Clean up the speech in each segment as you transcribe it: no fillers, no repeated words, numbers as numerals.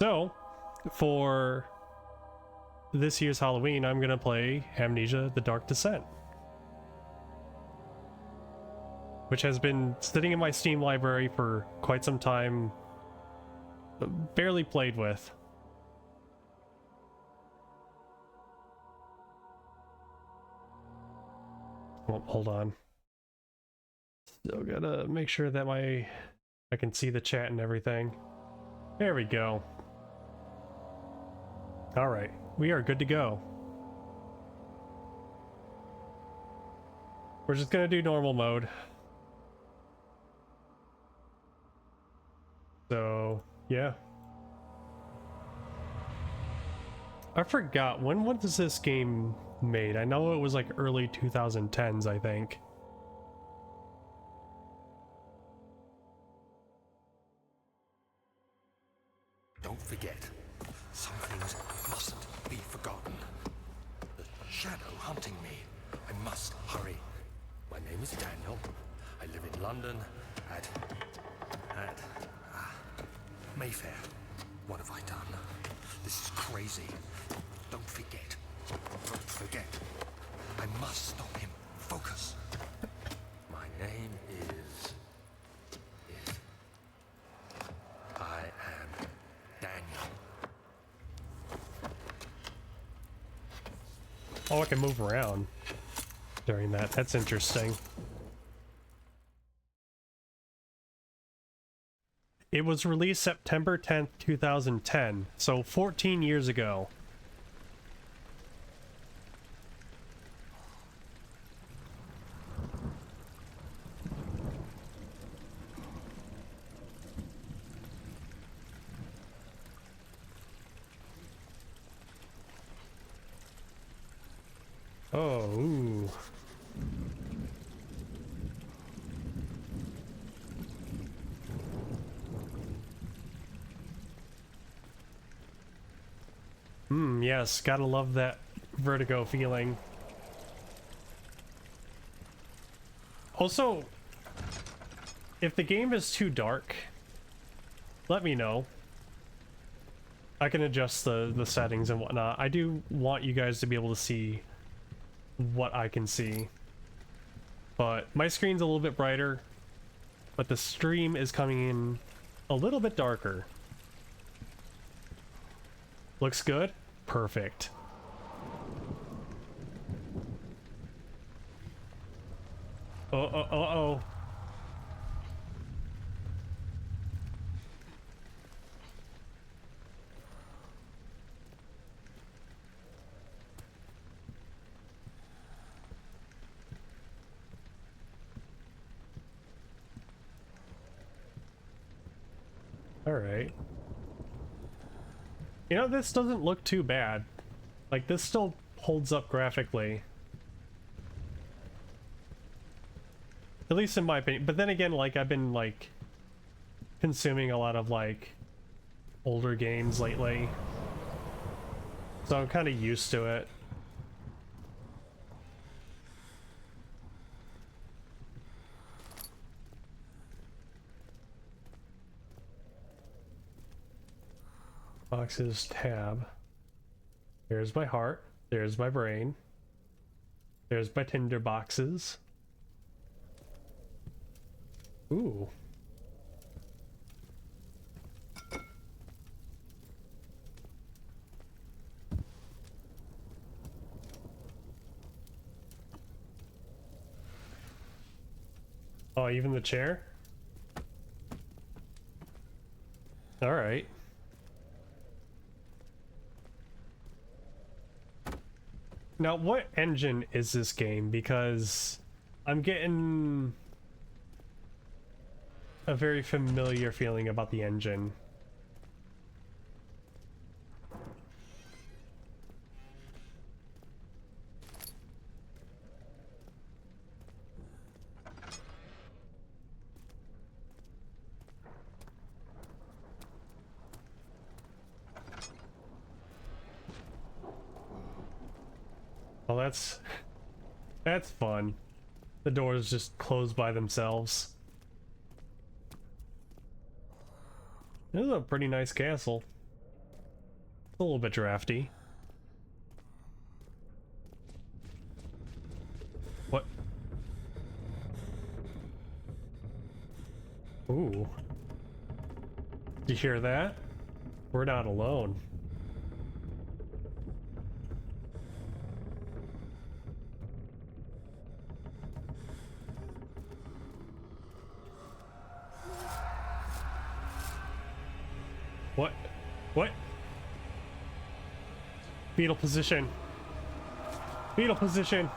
So, for this year's Halloween, I'm gonna play Amnesia: The Dark Descent, which has been sitting in my Steam library for quite some time, but barely played with. Oh, hold on. Still gotta make sure that I can see the chat and everything. There we go. Alright, we are good to go. We're just gonna do normal mode. So, yeah. I forgot, when was this game made? I know it was like early 2010s, I think. Don't forget, some things mustn't be forgotten. The shadow hunting me. I must hurry. My name is Daniel. I live in London at Mayfair. What have I done? This is crazy. Don't forget. Don't forget. I must stop him. Focus. My name is... I am Daniel. Oh, I can move around during that. That's interesting. It was released September 10th, 2010, so 14 years ago. Oh, ooh. Yes, gotta love that vertigo feeling. Also, if the game is too dark, let me know. I can adjust the settings and whatnot. I do want you guys to be able to see what I can see. But my screen's a little bit brighter, but the stream is coming in a little bit darker. Looks good? Perfect. Uh-oh. Alright. You know, this doesn't look too bad. Like, this still holds up graphically. At least in my opinion. But then again, like, I've been, like, consuming a lot of, like, older games lately. So I'm kind of used to it. Boxes, tab. There's my heart. There's my brain. There's my tinder boxes. Ooh. Oh, even the chair? All right. Now, what engine is this game? Because I'm getting a very familiar feeling about the engine. Well, that's fun. The doors just close by themselves. This is a pretty nice castle. a little bit drafty. What? Ooh. Did you hear that? We're not alone. What? What? Fetal position. Fetal position.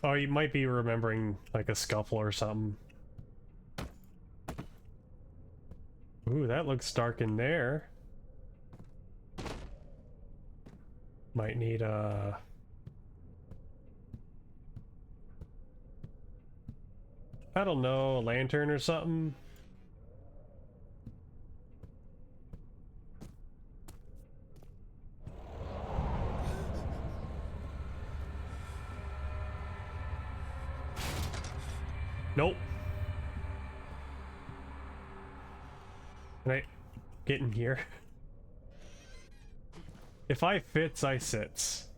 Oh, you might be remembering like a scuffle or something. Ooh, that looks dark in there. Might need a... I don't know, a lantern or something? Nope. Can I get in here? If I fits, I sits.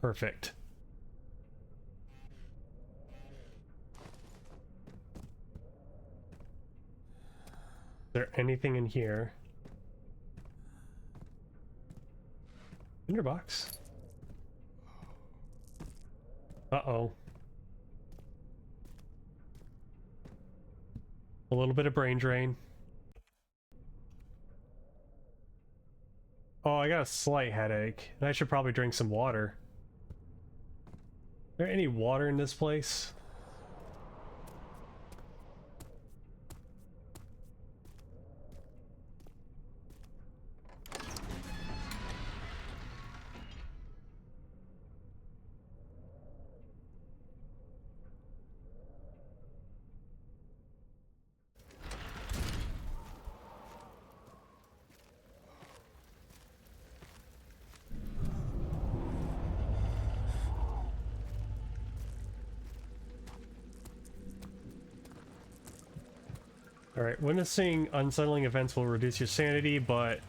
Perfect. Is there anything in here? Tinderbox. Uh-oh. A little bit of brain drain. Oh, I got a slight headache. And I should probably drink some water. Is there any water in this place? Alright, witnessing unsettling events will reduce your sanity, but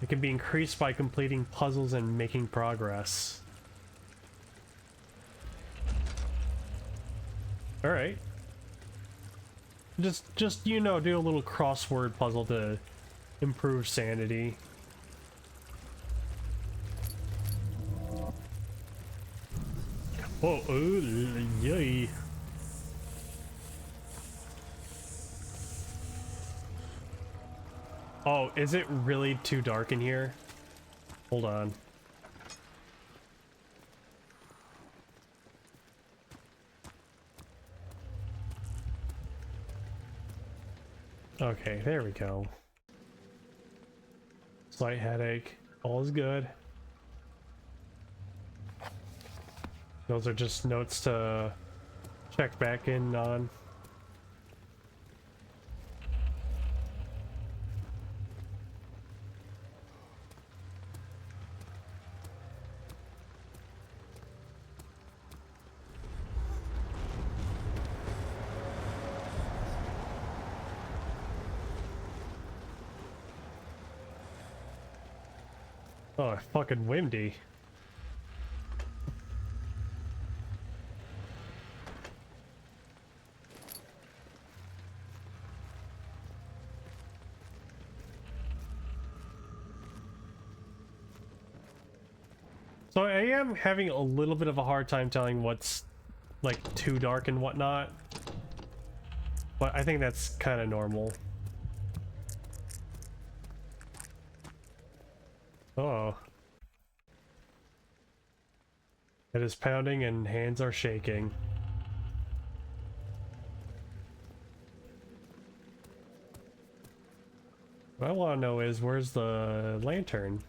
it can be increased by completing puzzles and making progress. Alright. Just, you know, do a little crossword puzzle to improve sanity. Whoa, yay. Oh, is it really too dark in here? Hold on. Okay, there we go. Slight headache. All is good. Those are just notes to check back in on. Oh, fucking windy. So I am having a little bit of a hard time telling what's like too dark and whatnot, but I think that's kind of normal. Oh. It is pounding and hands are shaking. What I want to know is, where's the lantern?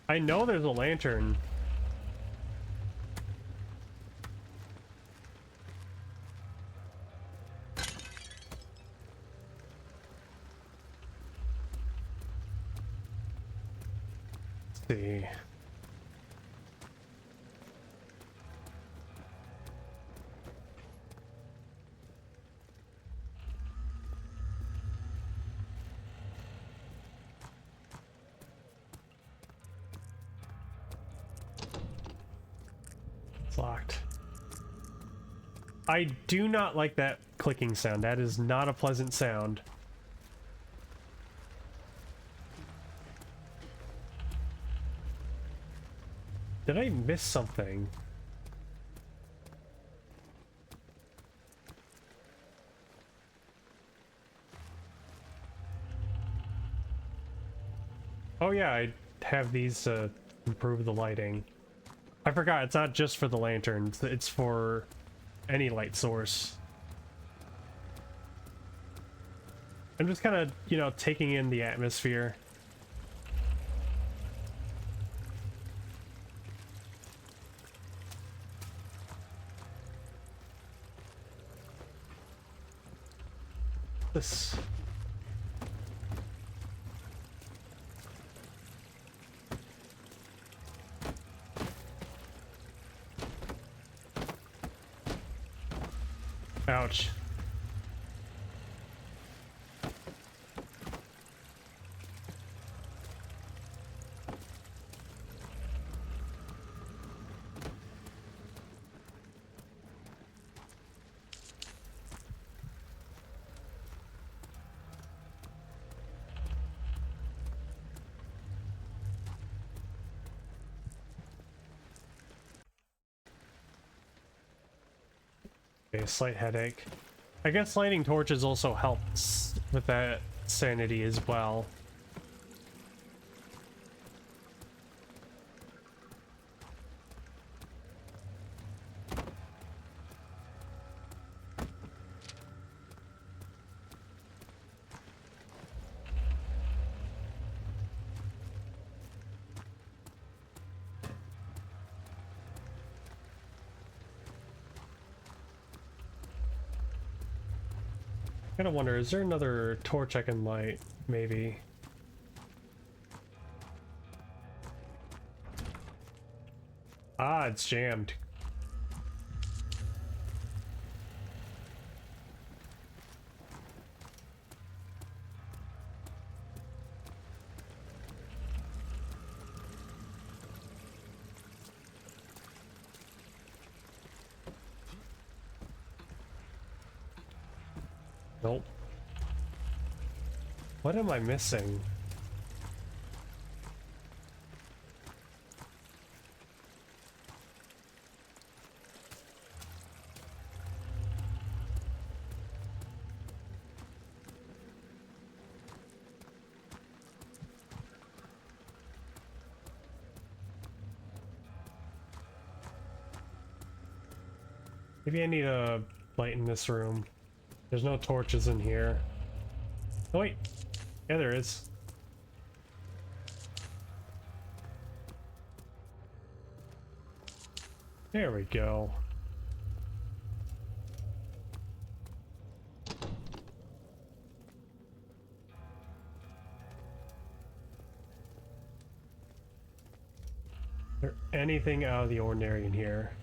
I know there's a lantern. see. It's locked. I do not like that clicking sound. That is not a pleasant sound. Did I miss something? Oh yeah, I have these to improve the lighting. I forgot, it's not just for the lanterns, it's for any light source. I'm just kind of, you know, taking in the atmosphere. This. Ouch. Okay, slight headache. I guess lighting torches also helps with that sanity as well. I kind of wonder, is there another torch I can light? Maybe. Ah, it's jammed. Nope. What am I missing? Maybe I need a light in this room. There's no torches in here. Oh wait, yeah there is. There we go. Is there anything out of the ordinary in here?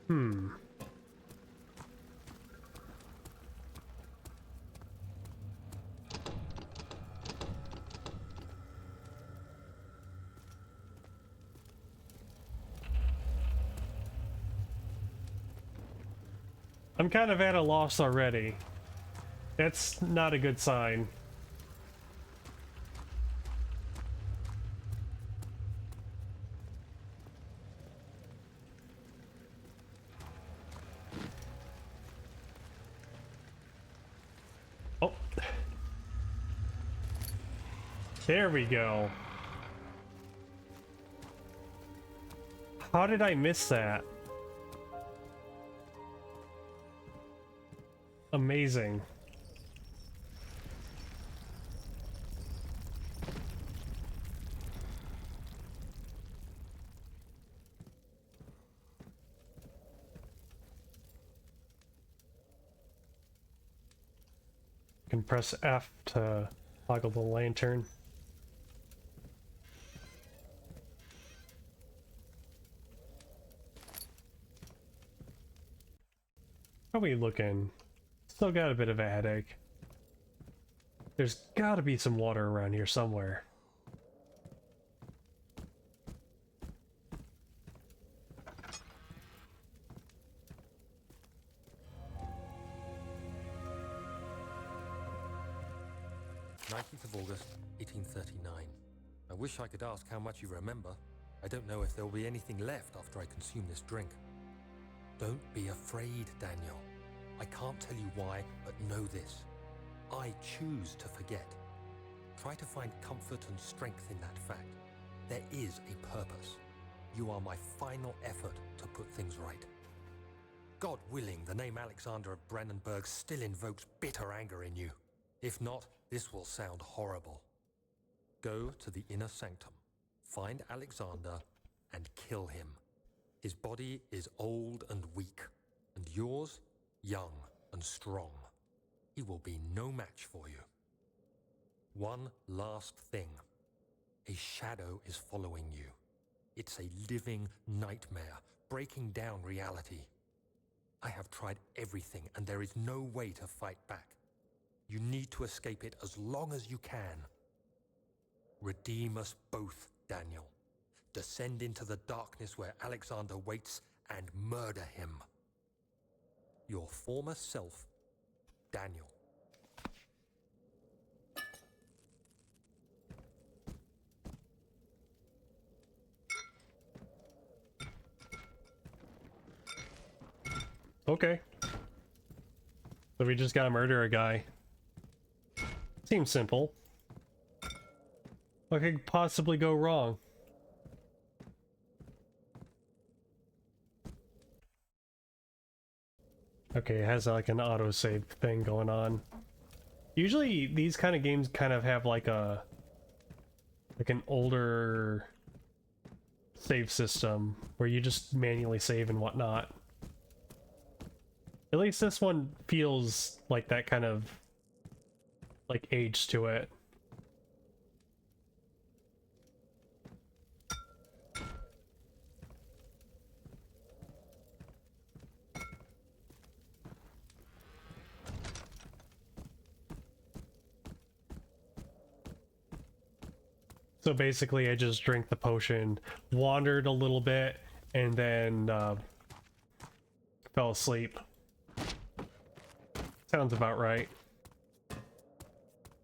Hmm. I'm kind of at a loss already. That's not a good sign. Oh. There we go. How did I miss that? Amazing. You can press F to toggle the lantern. How are we looking? Still got a bit of a headache. There's gotta be some water around here somewhere. Of August, 1839. I wish I could ask how much you remember. I don't know if there will be anything left after I consume this drink. Don't be afraid, Daniel. I can't tell you why, but know this. I choose to forget. Try to find comfort and strength in that fact. There is a purpose. You are my final effort to put things right. God willing, the name Alexander of Brandenburg still invokes bitter anger in you. If not, this will sound horrible. Go to the inner sanctum, find Alexander, and kill him. His body is old and weak, and yours, young and strong. He will be no match for you. One last thing. A shadow is following you. It's a living nightmare, breaking down reality. I have tried everything, and there is no way to fight back. You need to escape it as long as you can. Redeem us both, Daniel. Descend into the darkness where Alexander waits and murder him. Your former self, Daniel. Okay. So we just gotta murder a guy. Seems simple. What could possibly go wrong? Okay, it has like an autosave thing going on. Usually these kind of games kind of have like an older save system where you just manually save and whatnot. At least this one feels like that kind of like age to it. So basically I just drank the potion, wandered a little bit, and then fell asleep. Sounds about right.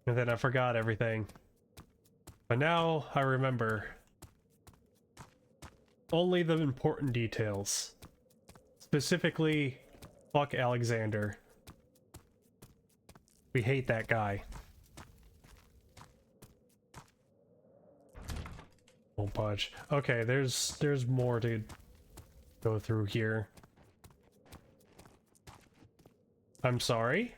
And then I forgot everything. But now I remember only the important details. Specifically, fuck Alexander. We hate that guy. Won't budge. Okay, there's more to go through here. I'm sorry?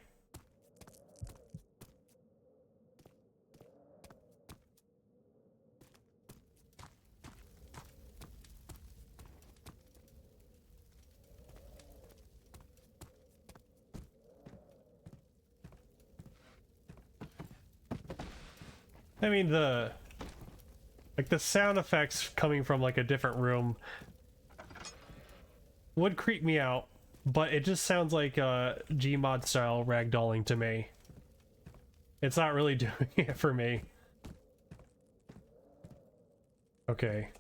I mean, the sound effects coming from like a different room would creep me out, but it just sounds like Gmod style ragdolling to me. It's not really doing it for me. Okay.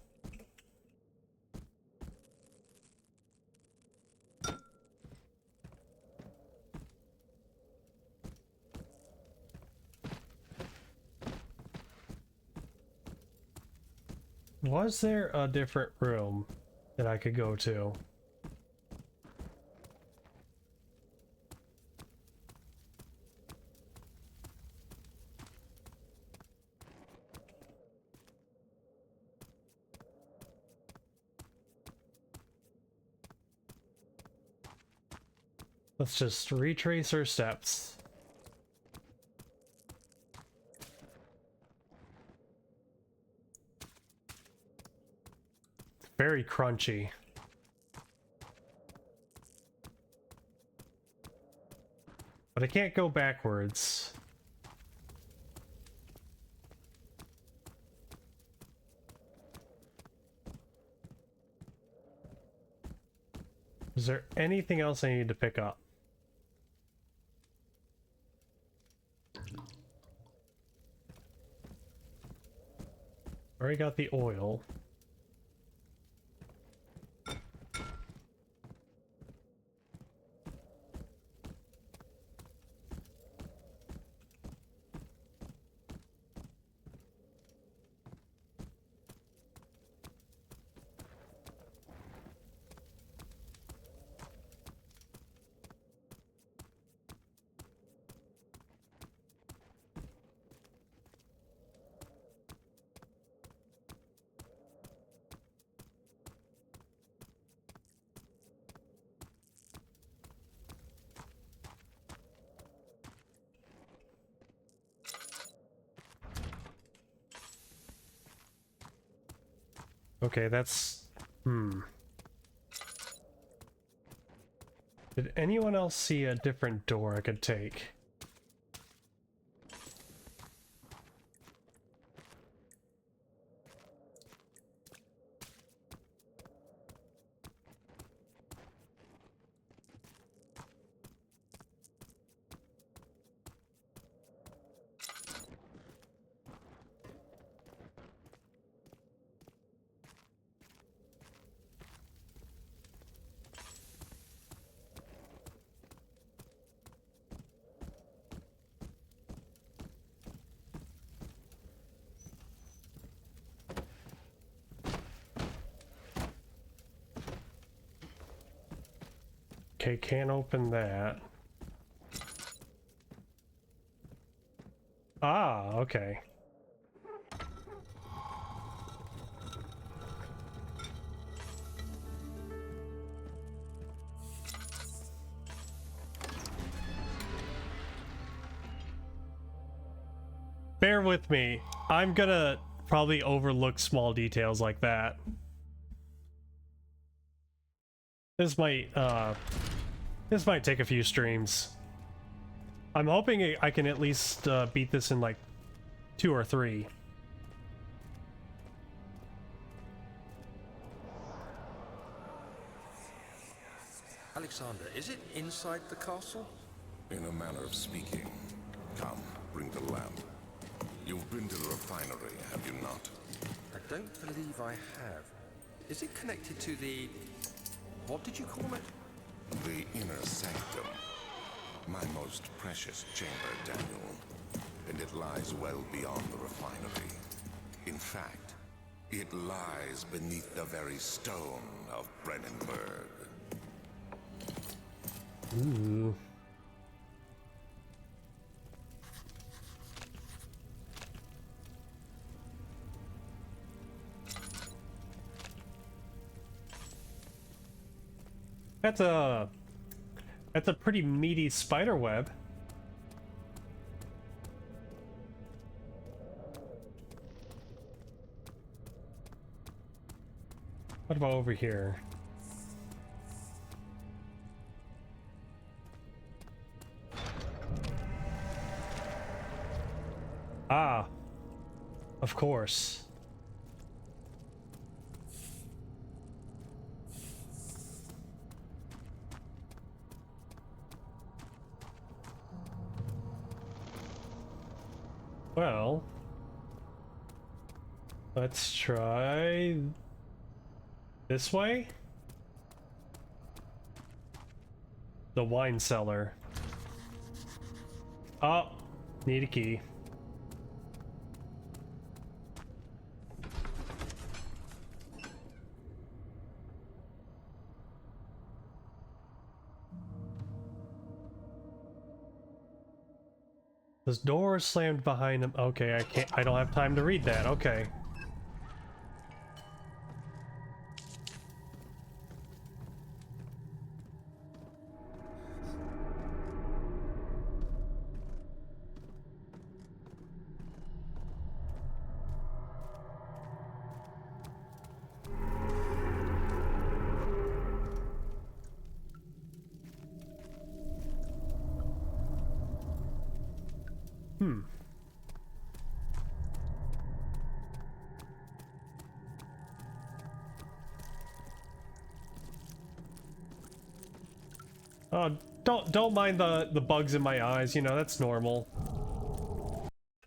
Was there a different room that I could go to? Let's just retrace our steps. Very crunchy. But I can't go backwards. Is there anything else I need to pick up? Already got the oil. Okay, that's... Did anyone else see a different door I could take? Okay, can't open that. Ah, okay. Bear with me. I'm gonna probably overlook small details like that. This might take a few streams. I'm hoping I can at least beat this in like 2 or 3. Alexander, is it inside the castle? In a manner of speaking. Come, bring the lamp. You've been to the refinery, have you not? I don't believe I have. Is it connected to the... what did you call it? The inner sanctum. My most precious chamber, Daniel. And it lies well beyond the refinery. In fact, it lies beneath the very stone of Brennenburg. Ooh. That's a pretty meaty spider web. What about over here? Ah, of course. Well, let's try this way. The wine cellar. Oh, need a key. This door is slammed behind him. Okay, I don't have time to read that. Okay. Oh, don't mind the bugs in my eyes, you know, that's normal.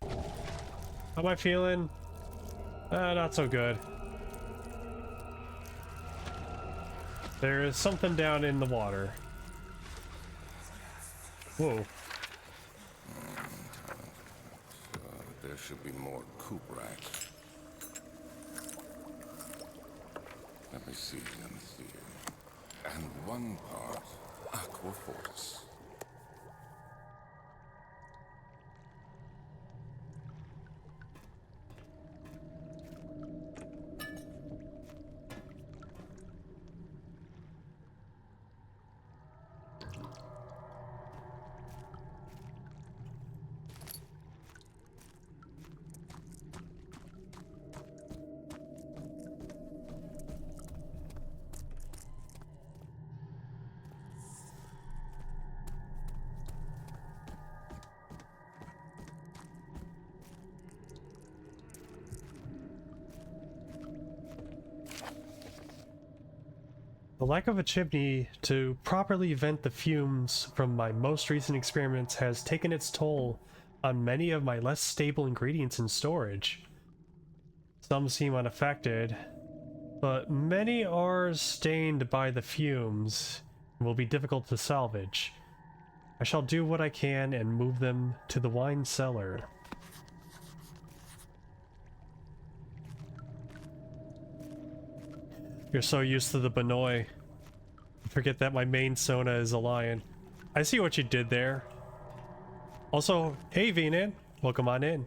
How am I feeling? Not so good. There is something down in the water. Whoa. There should be more coop racks. Let me see. And one part Aquafortis. The lack of a chimney to properly vent the fumes from my most recent experiments has taken its toll on many of my less stable ingredients in storage. Some seem unaffected, but many are stained by the fumes and will be difficult to salvage. I shall do what I can and move them to the wine cellar. You're so used to the Banoi. Forget that my main Sona is a lion. I see what you did there. Also, hey Venan, welcome on in.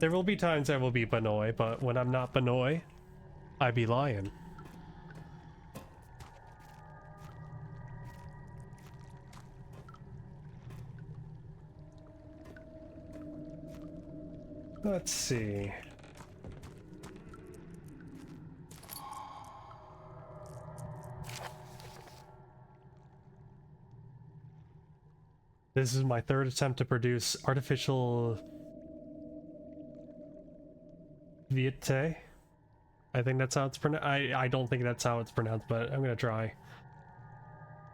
There will be times I will be Banoi, but when I'm not Banoi, I be lion. Let's see. This is my third attempt to produce artificial Vitae. I think that's how it's pronounced. I don't think that's how it's pronounced, but I'm gonna try.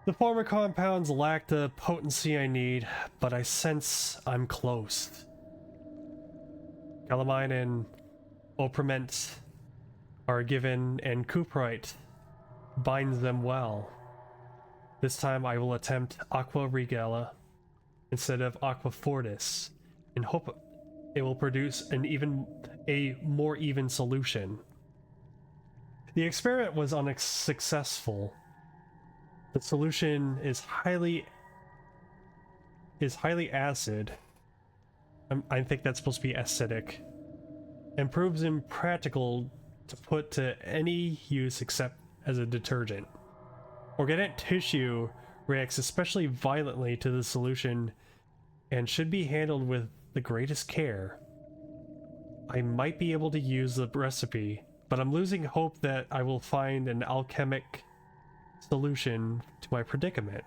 The former compounds lack the potency I need, but I sense I'm close. Calamine and Oprement are given, and cuprite binds them well. This time I will attempt Aqua Regala instead of Aqua Fortis, and hope it will produce a more even solution. The experiment was unsuccessful. The solution is highly acid. I think that's supposed to be acidic, and proves impractical to put to any use except as a detergent. Organic tissue reacts especially violently to the solution and should be handled with the greatest care. I might be able to use the recipe, but I'm losing hope that I will find an alchemic solution to my predicament.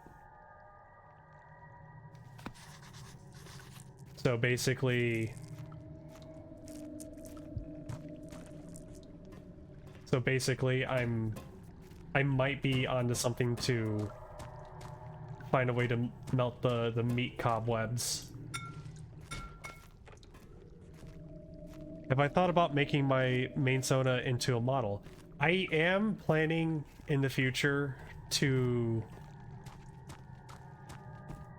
So basically, I might be onto something to find a way to melt the meat cobwebs. Have I thought about making my main soda into a model? I am planning in the future to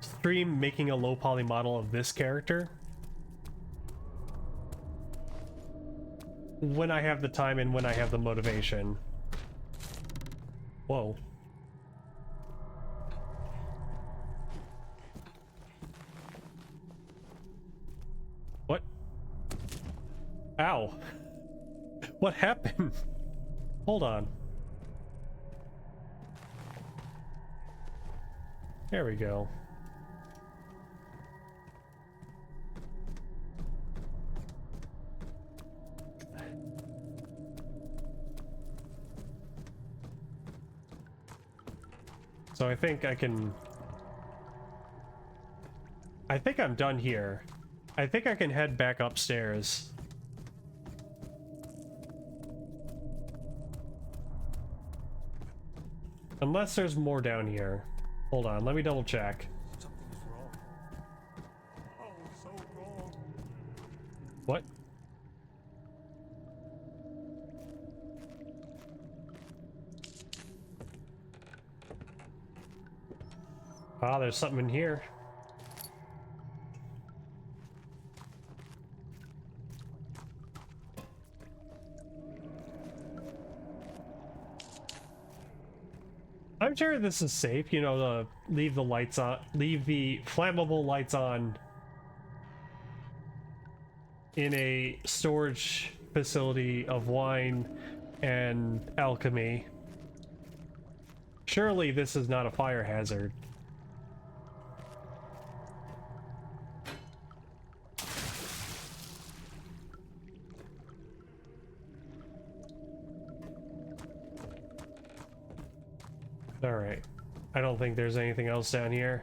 stream making a low poly model of this character when I have the time and when I have the motivation. Whoa. What? Ow. What happened? Hold on. There we go. So I think I can... I think I'm done here. I think I can head back upstairs. Unless there's more down here. Hold on, let me double check. Something's wrong. Oh, so wrong. What? Ah, there's something in here. I'm sure this is safe, you know, to leave the lights on, leave the flammable lights on in a storage facility of wine and alchemy. Surely this is not a fire hazard. Alright. I don't think there's anything else down here.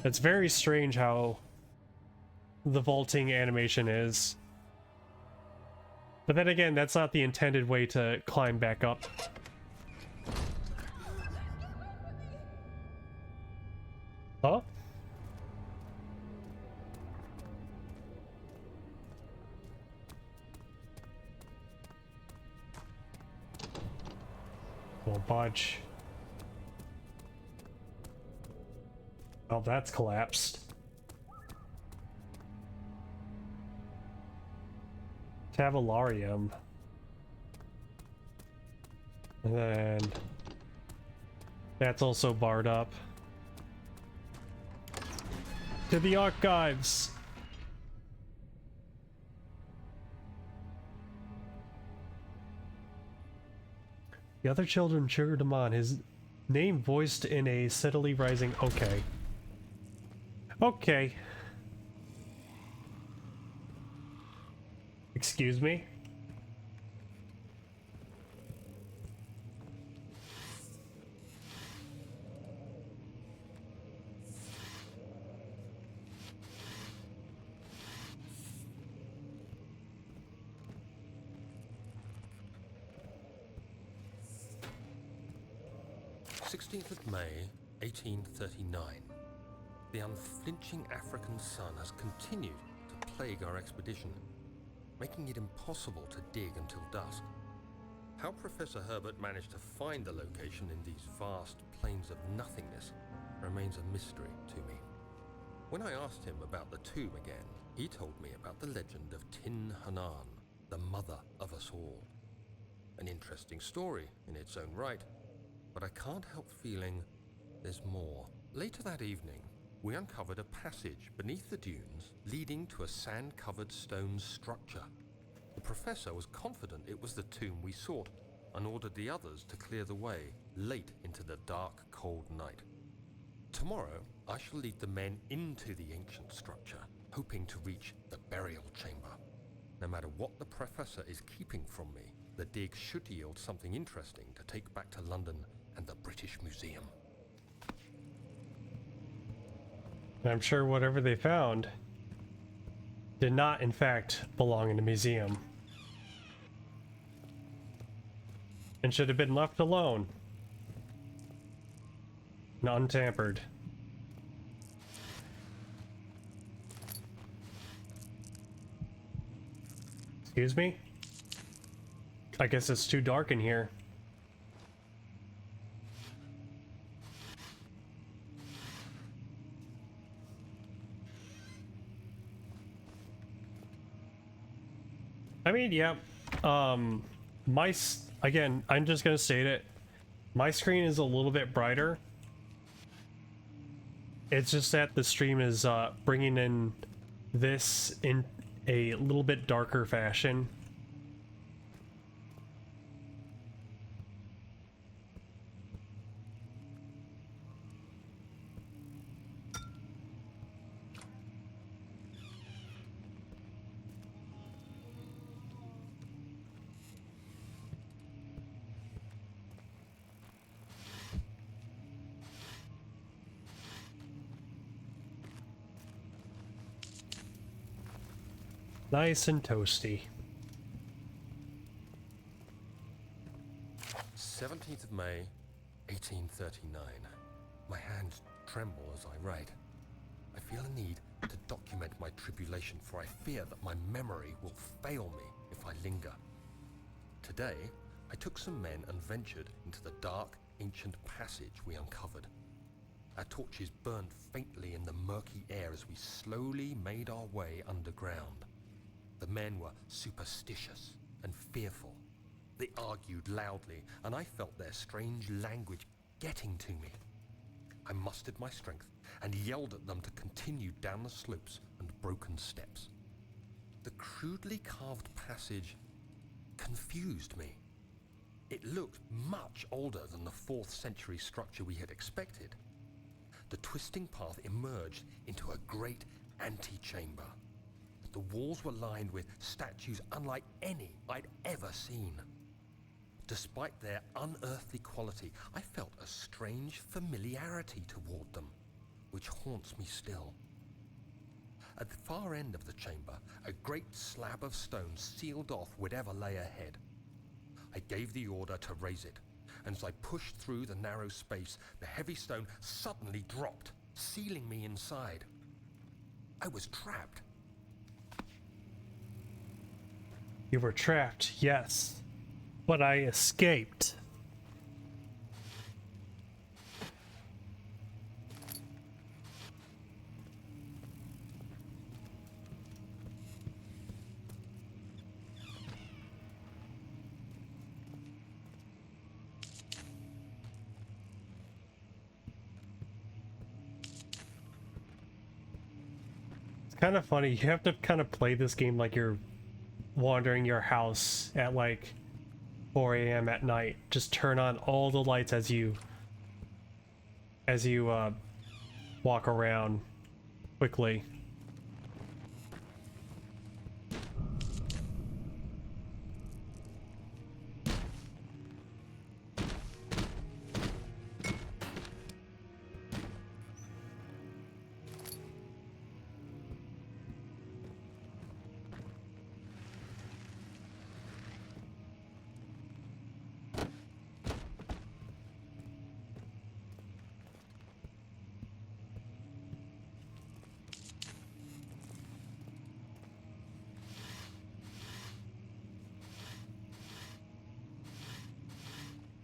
It's very strange how the vaulting animation is. But then again, that's not the intended way to climb back up. Huh? Well, budge. Oh, that's collapsed. Tabularium. And then that's also barred up. To the archives. The other children cheered him on, his name voiced in a steadily rising okay. Okay. Excuse me? May 1839. The unflinching African sun has continued to plague our expedition, making it impossible to dig until dusk. How Professor Herbert managed to find the location in these vast plains of nothingness remains a mystery to me. When I asked him about the tomb again, he told me about the legend of Tin Hanan, the mother of us all. An interesting story in its own right, but I can't help feeling there's more. Later that evening, we uncovered a passage beneath the dunes leading to a sand-covered stone structure. The professor was confident it was the tomb we sought and ordered the others to clear the way late into the dark, cold night. Tomorrow, I shall lead the men into the ancient structure, hoping to reach the burial chamber. No matter what the professor is keeping from me, the dig should yield something interesting to take back to London and the British Museum. I'm sure whatever they found did not, in fact, belong in a museum. And should have been left alone. And untampered. Excuse me? I guess it's too dark in here. I mean, yeah. Again, I'm just gonna state it. My screen is a little bit brighter. It's just that the stream is bringing in this in a little bit darker fashion. Nice and toasty. 17th of May, 1839. My hands tremble as I write. I feel a need to document my tribulation, for I fear that my memory will fail me if I linger. Today, I took some men and ventured into the dark, ancient passage we uncovered. Our torches burned faintly in the murky air as we slowly made our way underground. The men were superstitious and fearful. They argued loudly, and I felt their strange language getting to me. I mustered my strength and yelled at them to continue down the slopes and broken steps. The crudely carved passage confused me. It looked much older than the 4th century structure we had expected. The twisting path emerged into a great antechamber. The walls were lined with statues unlike any I'd ever seen. Despite their unearthly quality, I felt a strange familiarity toward them, which haunts me still. At the far end of the chamber, a great slab of stone sealed off whatever lay ahead. I gave the order to raise it, and as I pushed through the narrow space, the heavy stone suddenly dropped, sealing me inside. I was trapped. You were trapped, yes, but I escaped. Kind of funny. You have to kind of play this game like you're wandering your house at like 4 a.m. at night. Just turn on all the lights as you walk around quickly.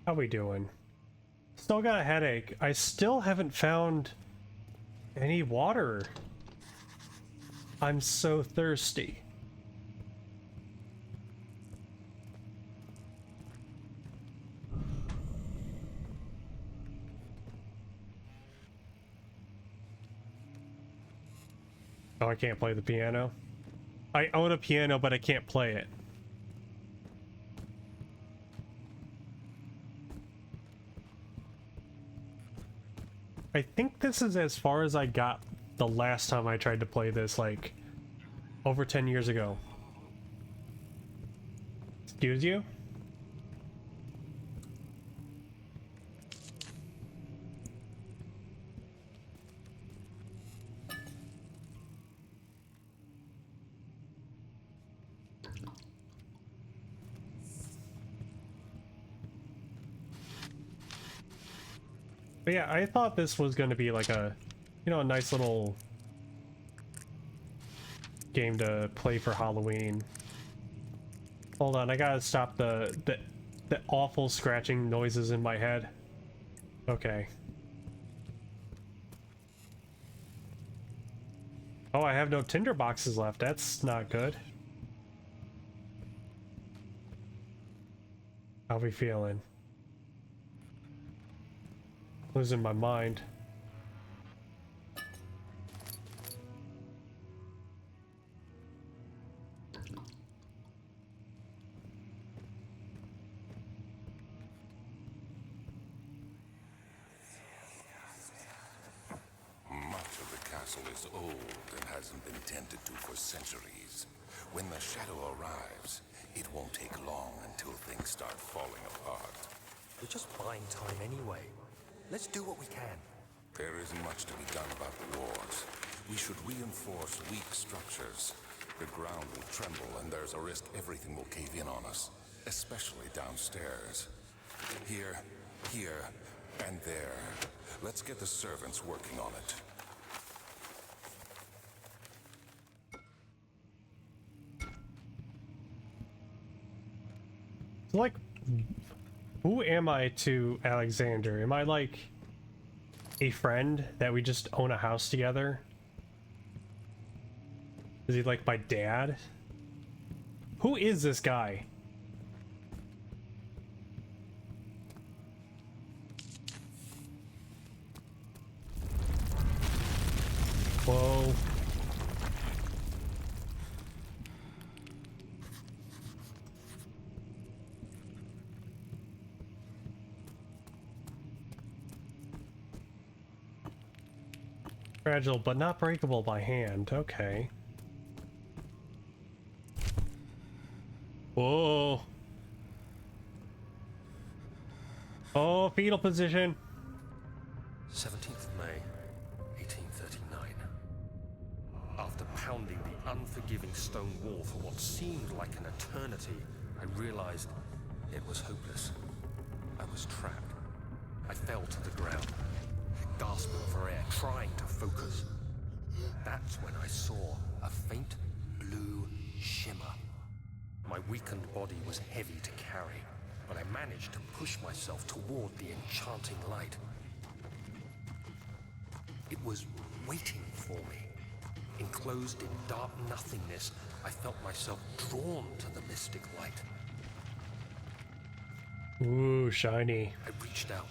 How we doing? Still got a headache. I still haven't found any water. I'm so thirsty. Oh, I can't play the piano. I own a piano, but I can't play it. I think this is as far as I got the last time I tried to play this, like, over 10 years ago. Excuse you? But yeah, I thought this was going to be like a, you know, a nice little game to play for Halloween. Hold on, I gotta stop the awful scratching noises in my head. Okay. Oh, I have no tinder boxes left. That's not good. How we feeling? Losing my mind. Much of the castle is old and hasn't been tended to for centuries. When the shadow arrives, it won't take long until things start falling apart. We're just buying time anyway. Let's do what we can. There isn't much to be done about the walls. We should reinforce weak structures. The ground will tremble, and there's a risk everything will cave in on us, especially downstairs. Here, and there. Let's get the servants working on it. Like, who am I to Alexander? Am I like a friend that we just own a house together? Is he like my dad? Who is this guy? Whoa. Fragile, but not breakable by hand. Okay. Whoa. Oh, fetal position. 17th of May, 1839. After pounding the unforgiving stone wall for what seemed like an eternity, I realized it was hopeless. I was trapped. I fell to the ground, gasping for air, trying to focus. That's when I saw a faint blue shimmer. My weakened body was heavy to carry, but I managed to push myself toward the enchanting light. It was waiting for me. Enclosed in dark nothingness, I felt myself drawn to the mystic light. Ooh, shiny. I reached out,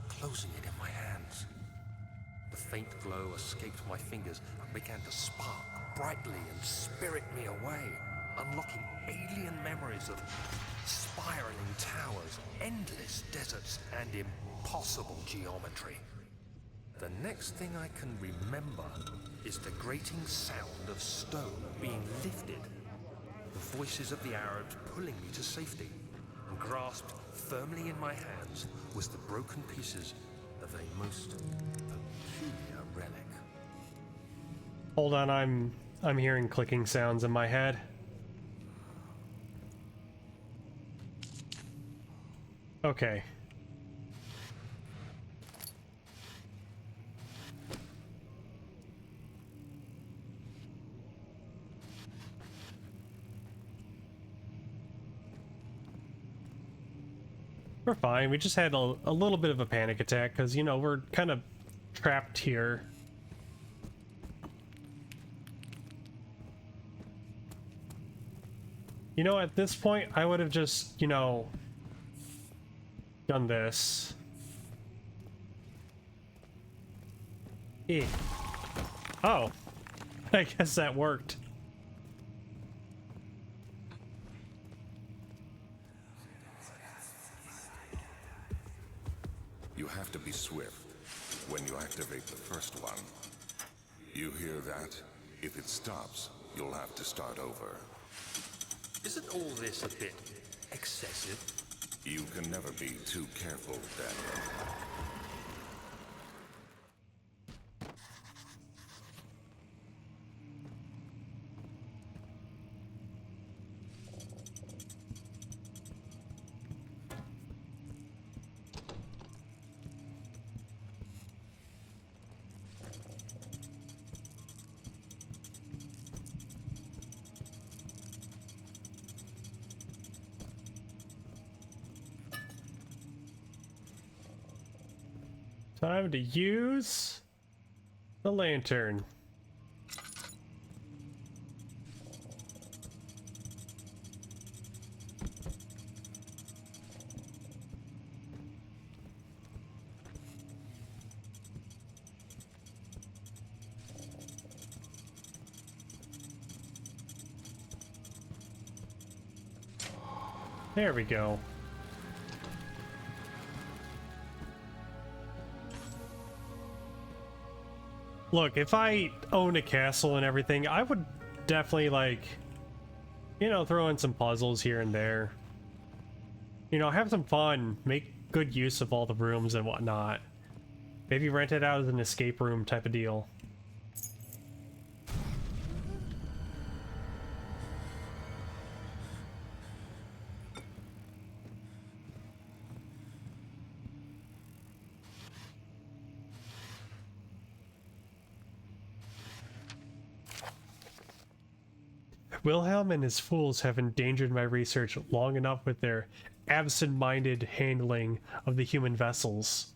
closing it in my hands. The faint glow escaped my fingers and began to spark brightly and spirit me away, unlocking alien memories of spiraling towers, endless deserts, and impossible geometry. The next thing I can remember is the grating sound of stone being lifted, the voices of the Arabs pulling me to safety, and grasped firmly in my hands was the broken pieces of a most peculiar relic. Hold on, I'm hearing clicking sounds in my head. Okay. We're fine. We just had a little bit of a panic attack because, you know, we're kind of trapped here. You know, at this point, I would have just, you know, done this. Eh. Oh. I guess that worked. You have to be swift when you activate the first one. You hear that? If it stops, you'll have to start over. Isn't all this a bit excessive? You can never be too careful, Daniel. Time to use the lantern. There we go. Look, if I owned a castle and everything, I would definitely, like, you know, throw in some puzzles here and there. You know, have some fun, make good use of all the rooms and whatnot. Maybe rent it out as an escape room type of deal. Wilhelm and his fools have endangered my research long enough with their absent-minded handling of the human vessels.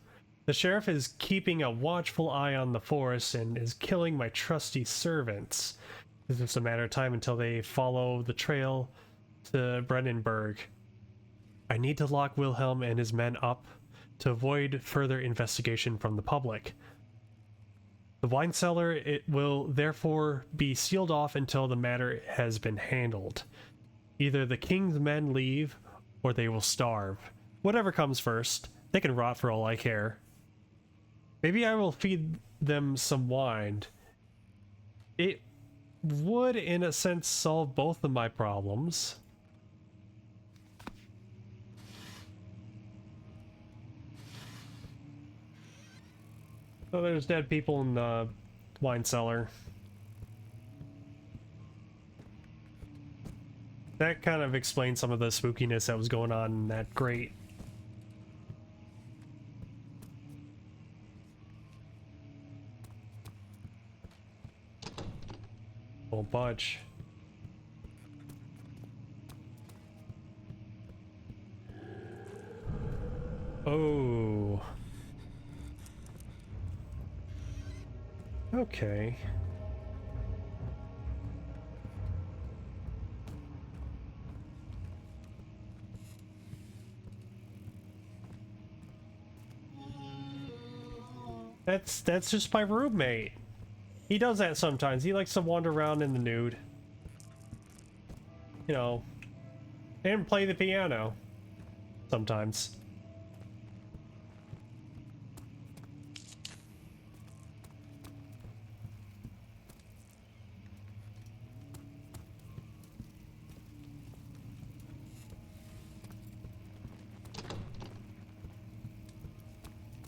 The sheriff is keeping a watchful eye on the forest and is killing my trusty servants. It's just a matter of time until they follow the trail to Brennenburg. I need to lock Wilhelm and his men up to avoid further investigation from the public. The wine cellar, it will therefore be sealed off until the matter has been handled. Either the king's men leave, or they will starve. Whatever comes first. They can rot for all I care. Maybe I will feed them some wine. It would, in a sense, solve both of my problems. So there's dead people in the wine cellar. That kind of explains some of the spookiness that was going on in that grate. Whole bunch. Oh. Okay. That's just my roommate. He does that sometimes. He likes to wander around in the nude. You know, and play the piano sometimes.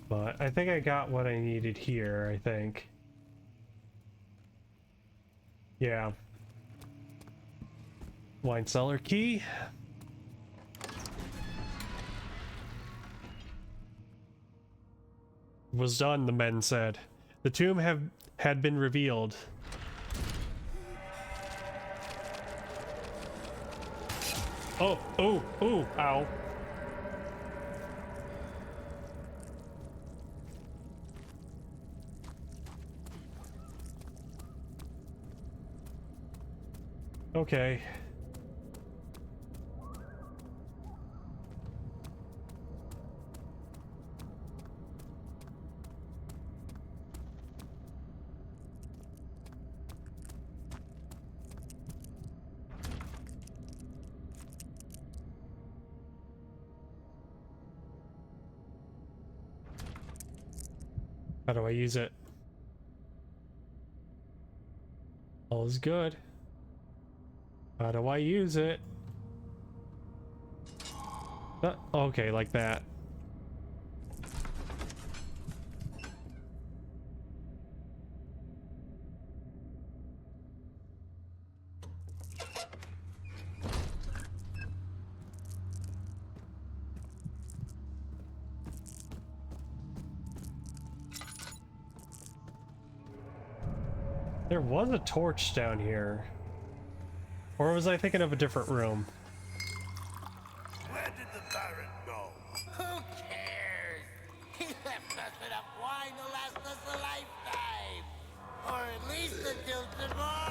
But I think I got what I needed here, I think. Yeah. Wine cellar key. Was done, the men said. The tomb had been revealed. Oh, ow. Okay. How do I use it? All is good. How do I use it? Okay, like that. There was a torch down here. Or was I thinking of a different room? Where did the Baron go? Who cares? He left us enough wine to last us a lifetime. Or at least until tomorrow.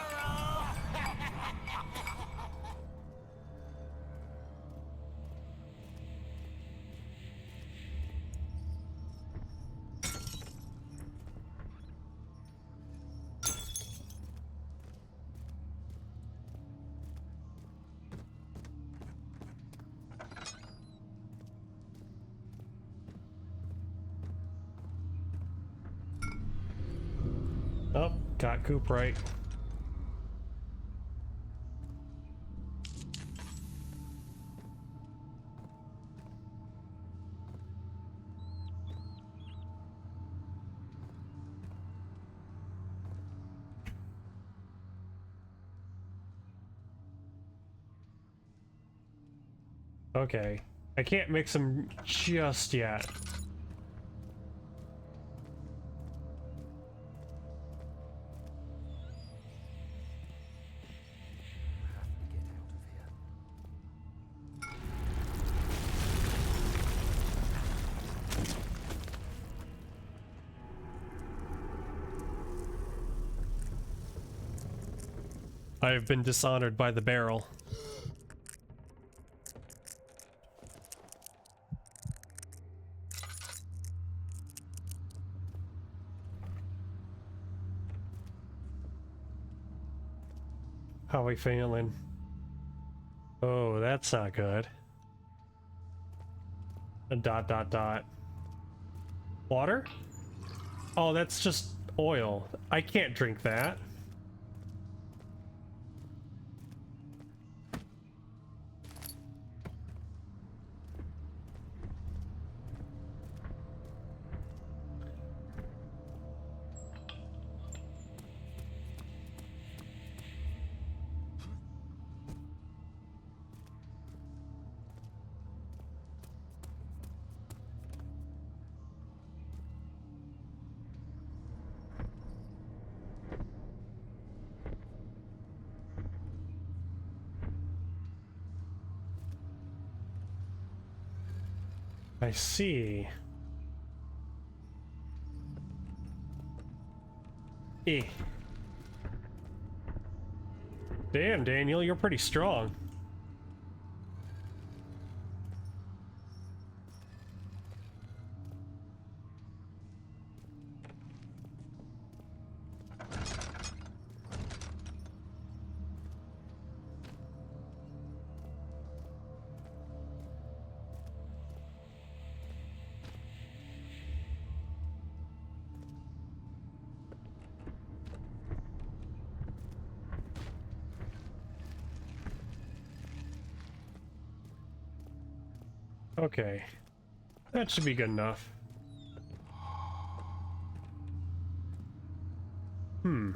Oh, got Coop right. Okay. I can't mix them just yet. I have been dishonored by the barrel. How we feeling? Oh, that's not good. A dot dot dot. Water? Oh, that's just oil. I can't drink that. I see. Eh. Damn, Daniel, you're pretty strong. Okay. That should be good enough. Hmm.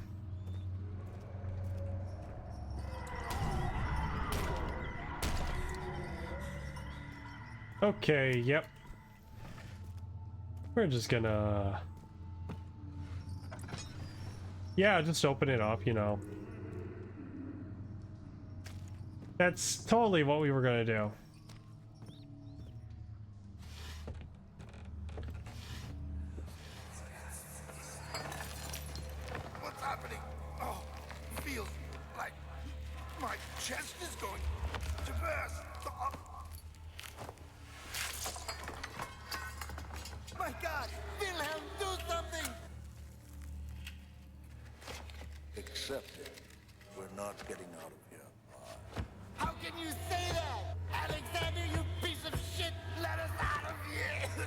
Okay, yep. We're just gonna... Yeah, just open it up, you know. That's totally what we were gonna do. What's happening? Oh, feels like my chest is going to burst. My God, Wilhelm, do something! Accept it. We're not getting out of here. How can you say that? Alexander, you piece of shit! Let us out of here!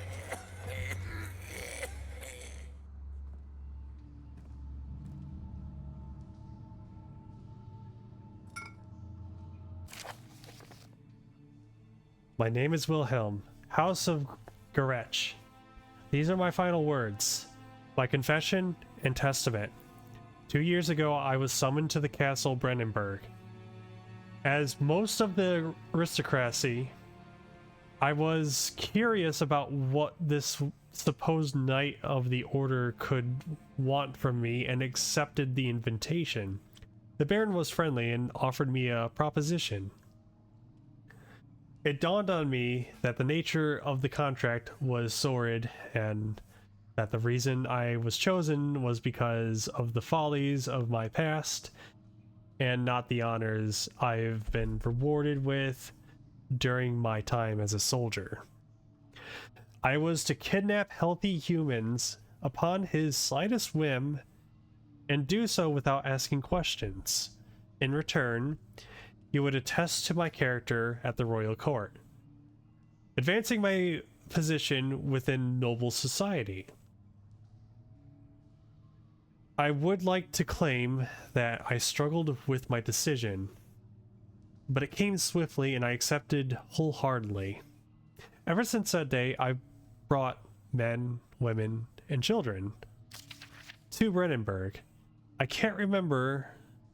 My name is Wilhelm, House of Garech. These are my final words, my confession and testament. 2 years ago, I was summoned to the castle Brennenburg. As most of the aristocracy, I was curious about what this supposed knight of the order could want from me and accepted the invitation. The Baron was friendly and offered me a proposition. It dawned on me that the nature of the contract was sordid and that the reason I was chosen was because of the follies of my past and not the honors I've been rewarded with during my time as a soldier. I was to kidnap healthy humans upon his slightest whim and do so without asking questions. In return, he would attest to my character at the royal court, advancing my position within noble society. I would like to claim that I struggled with my decision, but it came swiftly and I accepted wholeheartedly. Ever since that day, I've brought men, women, and children to Brennenburg. I can't remember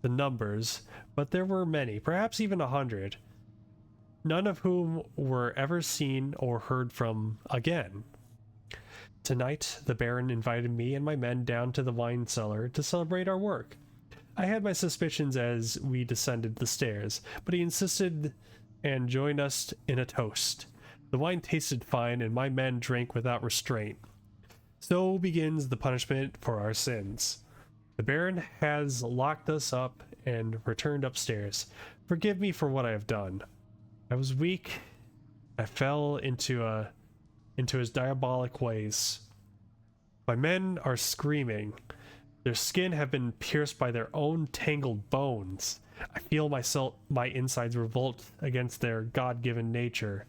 the numbers, but there were many, perhaps even 100, none of whom were ever seen or heard from again. Tonight, the Baron invited me and my men down to the wine cellar to celebrate our work. I had my suspicions as we descended the stairs, but he insisted and joined us in a toast. The wine tasted fine and my men drank without restraint. So begins the punishment for our sins. The Baron has locked us up and returned upstairs. Forgive me for what I have done. I was weak. I fell into his diabolic ways. My men are screaming. Their skin have been pierced by their own tangled bones. I feel my insides revolt against their God-given nature.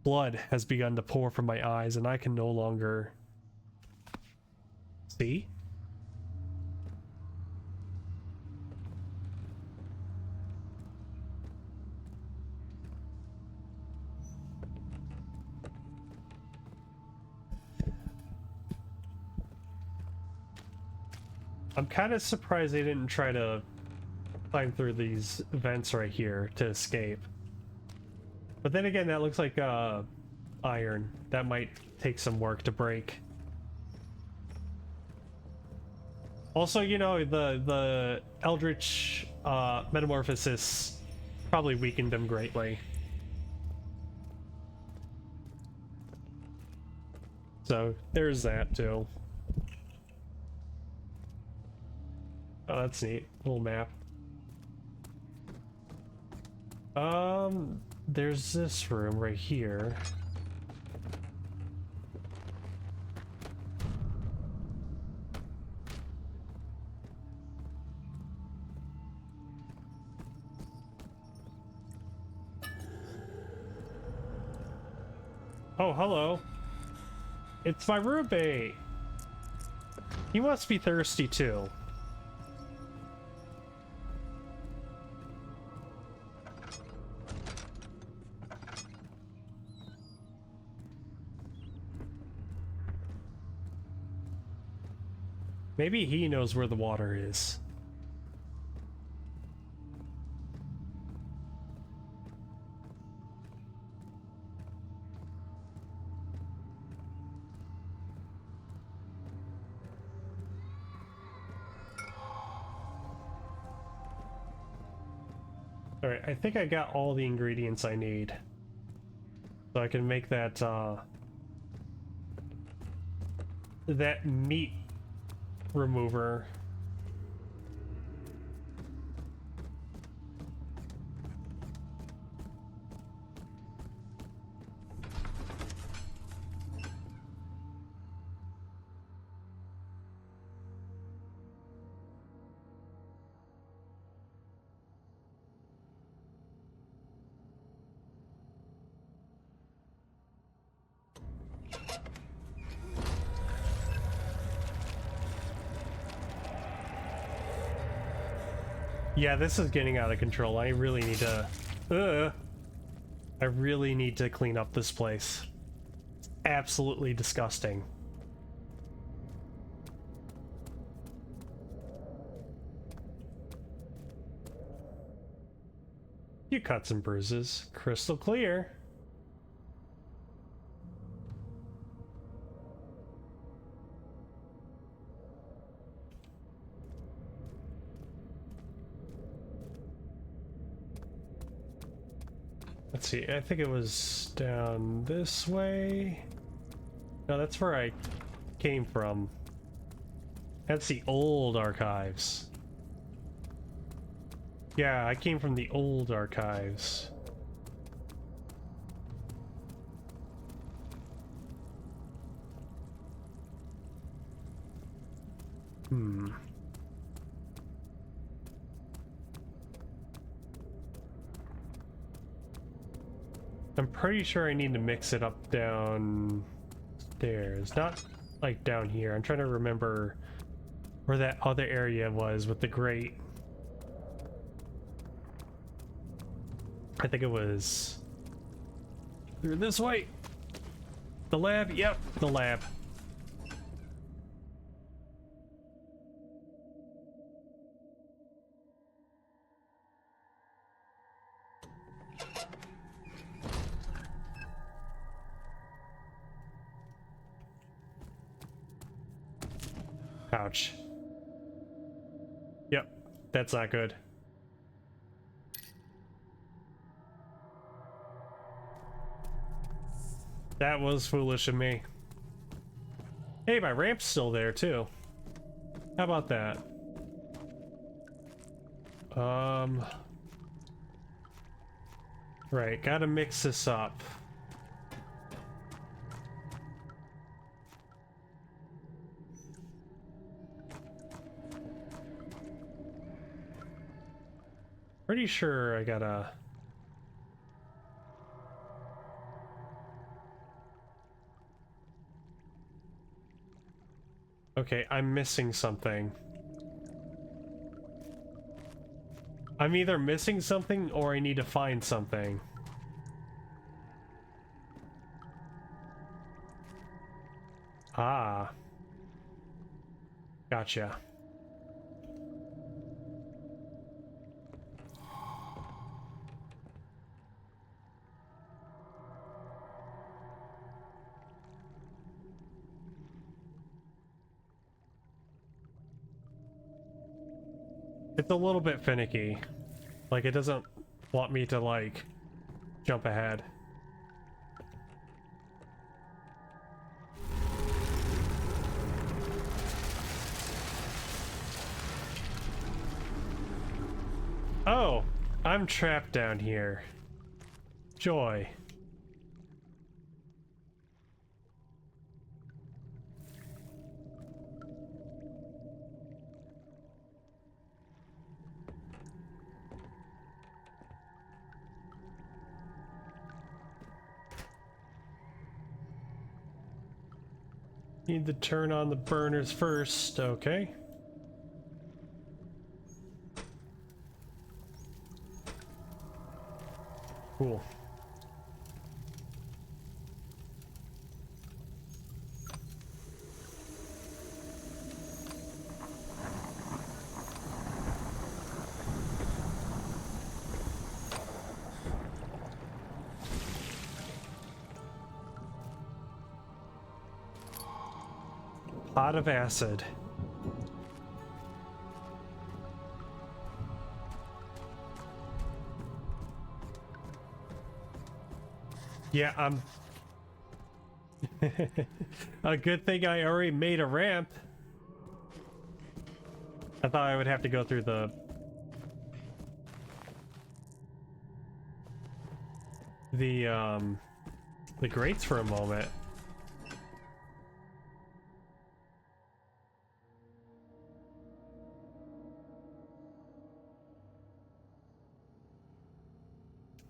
Blood has begun to pour from my eyes, and I can no longer see. I'm kind of surprised they didn't try to climb through these vents right here to escape. But then again, that looks like iron. That might take some work to break. Also, you know, the Eldritch metamorphosis probably weakened them greatly. So there's that too. Oh, that's neat. Little map. There's this room right here. Oh, hello. It's my roommate. He must be thirsty too. Maybe he knows where the water is. Alright, I think I got all the ingredients I need. So I can make that, that meat remover. Yeah, this is getting out of control. I really need to... I really need to clean up this place. It's absolutely disgusting. You cuts and bruises. Crystal clear. Let's see, I think it was down this way. No, that's where I came from. That's the old archives. Yeah, I came from the old archives. I'm pretty sure I need to mix it up downstairs, not like down here. I'm trying to remember where that other area was with the grate. I think it was through this way. The lab, yep, the lab. Ouch. Yep, that's not good. That was foolish of me. Hey, my ramp's still there too. How about that? Right, gotta mix this up. Pretty sure I gotta... Okay, I'm missing something. I'm either missing something or I need to find something. Ah. Gotcha. It's a little bit finicky. Like, it doesn't want me to, like, jump ahead. Oh, I'm trapped down here. Joy. Need to turn on the burners first, okay. Cool. Pot of acid. Yeah, I'm... A good thing I already made a ramp. I thought I would have to go through the grates for a moment.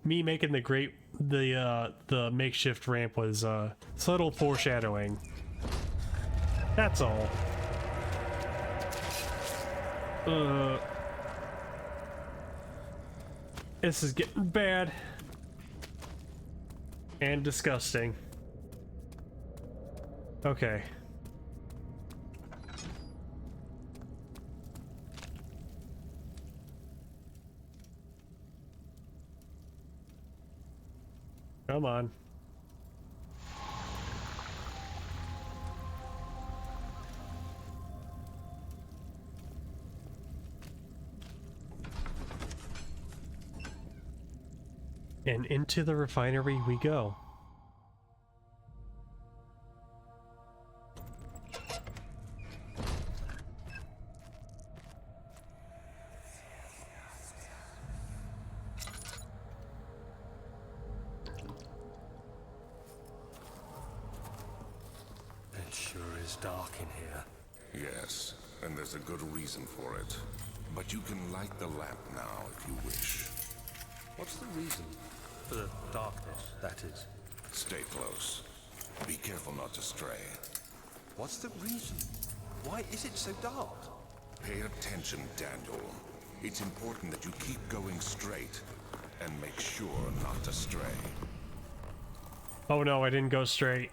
Me making the makeshift ramp was subtle foreshadowing. That's all. This is getting bad and disgusting. Okay. Come on. And into the refinery we go. It sure is dark in here. Yes, and there's a good reason for it. But you can light the lamp now if you wish. What's the reason? For the darkness, that is. Stay close. Be careful not to stray. What's the reason? Why is it so dark? Pay attention, Daniel. It's important that you keep going straight and make sure not to stray. Oh no, I didn't go straight.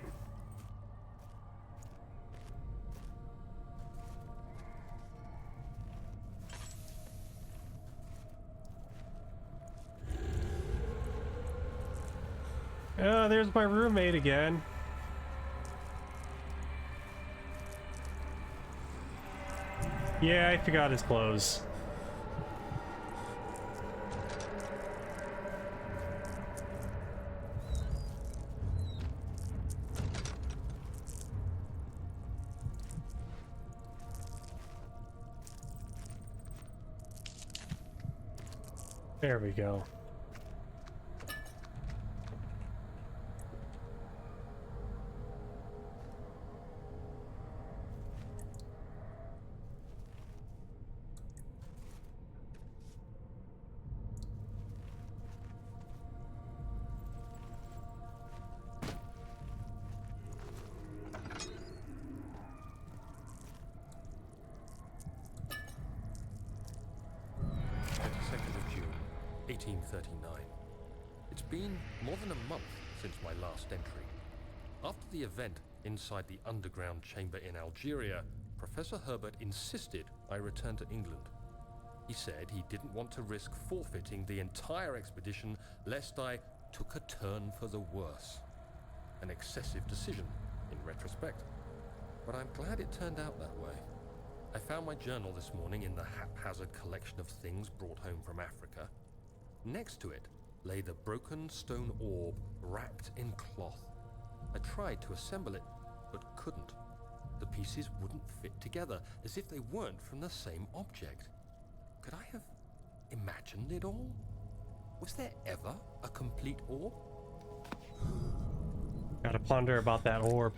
Oh, there's my roommate again. Yeah, I forgot his clothes. There we go. June 1839. It's been more than a month since my last entry. After the event inside the underground chamber in Algeria, Professor Herbert insisted I return to England. He said he didn't want to risk forfeiting the entire expedition lest I took a turn for the worse. An excessive decision, in retrospect. But I'm glad it turned out that way. I found my journal this morning in the haphazard collection of things brought home from Africa. Next to it lay the broken stone orb wrapped in cloth. I tried to assemble it, but couldn't. The pieces wouldn't fit together, as if they weren't from the same object. Could I have imagined it all? Was there ever a complete orb? Gotta ponder about that orb.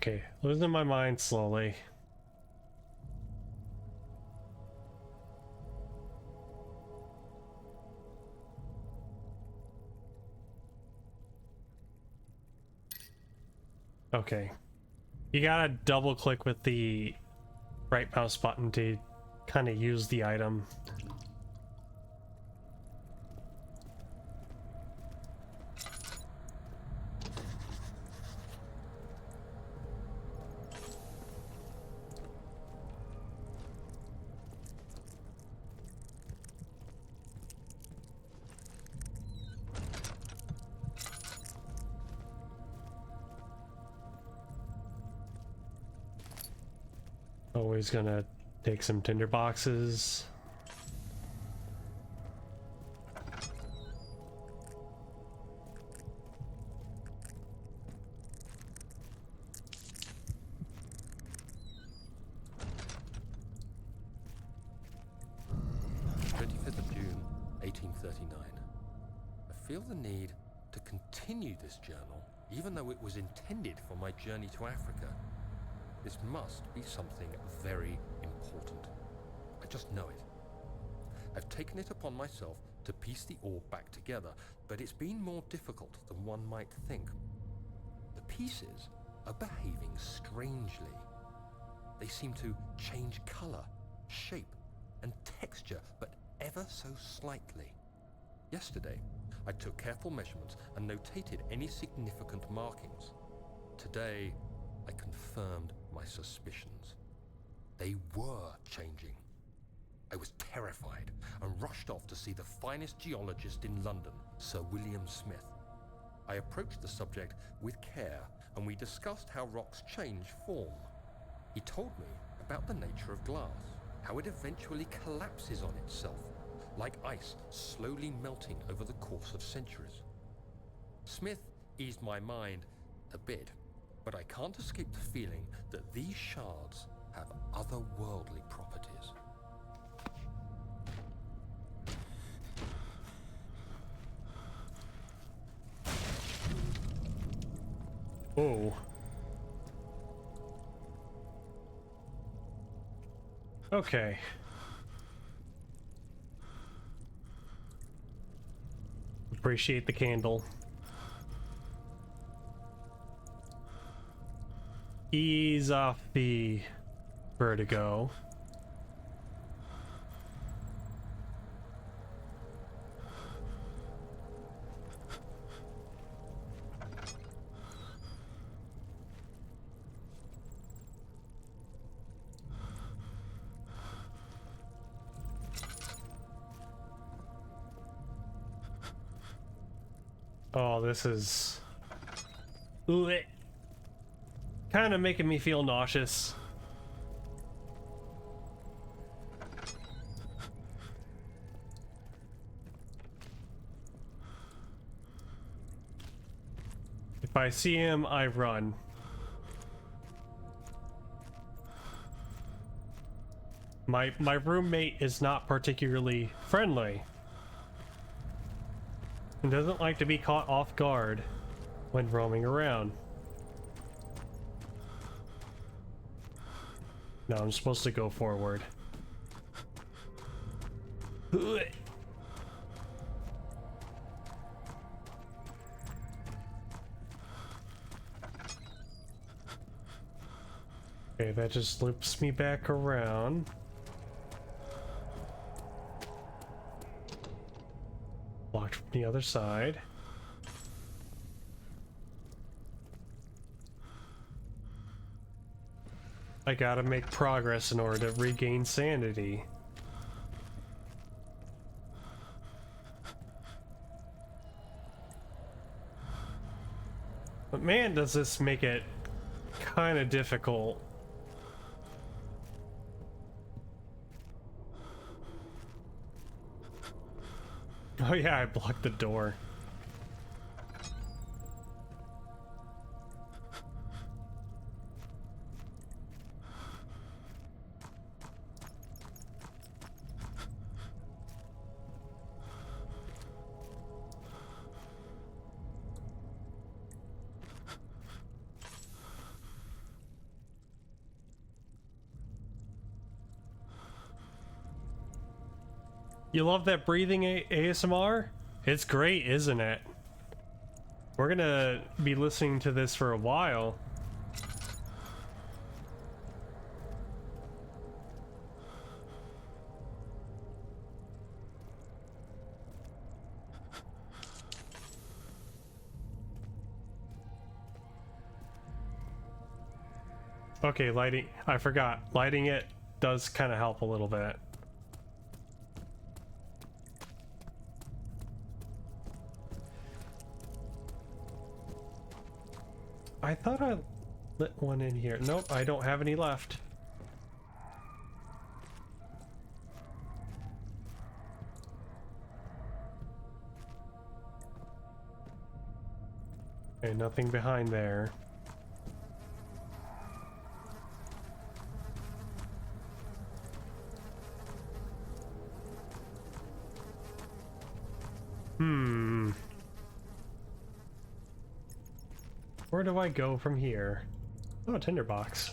Okay, losing my mind slowly. Okay. You gotta double click with the right mouse button to kind of use the item. Always gonna take some tinder boxes. June 1839. I feel the need to continue this journal, even though it was intended for my journey to Africa. This must be something very important. I just know it. I've taken it upon myself to piece the orb back together, but it's been more difficult than one might think. The pieces are behaving strangely. They seem to change color, shape, and texture, but ever so slightly. Yesterday, I took careful measurements and notated any significant markings. Today, I confirmed my suspicions. They were changing. I was terrified and rushed off to see the finest geologist in London, Sir William Smith. I approached the subject with care and we discussed how rocks change form. He told me about the nature of glass, how it eventually collapses on itself, like ice slowly melting over the course of centuries. Smith eased my mind a bit, but I can't escape the feeling that these shards have otherworldly properties. Oh. Okay. Appreciate the candle. Ease off the vertigo. Oh, this is kind of making me feel nauseous. If I see him, I run. My roommate is not particularly friendly and doesn't like to be caught off guard when roaming around. No, I'm supposed to go forward. Okay, that just loops me back around. Blocked from the other side. I gotta make progress in order to regain sanity. But man, does this make it kind of difficult. Oh yeah, I blocked the door. You love that breathing ASMR? It's great, isn't it? We're gonna be listening to this for a while. Okay, lighting. I forgot. Lighting it does kind of help a little bit. I thought I lit one in here. Nope, I don't have any left. Okay, nothing behind there. Where do I go from here? Oh, tinderbox.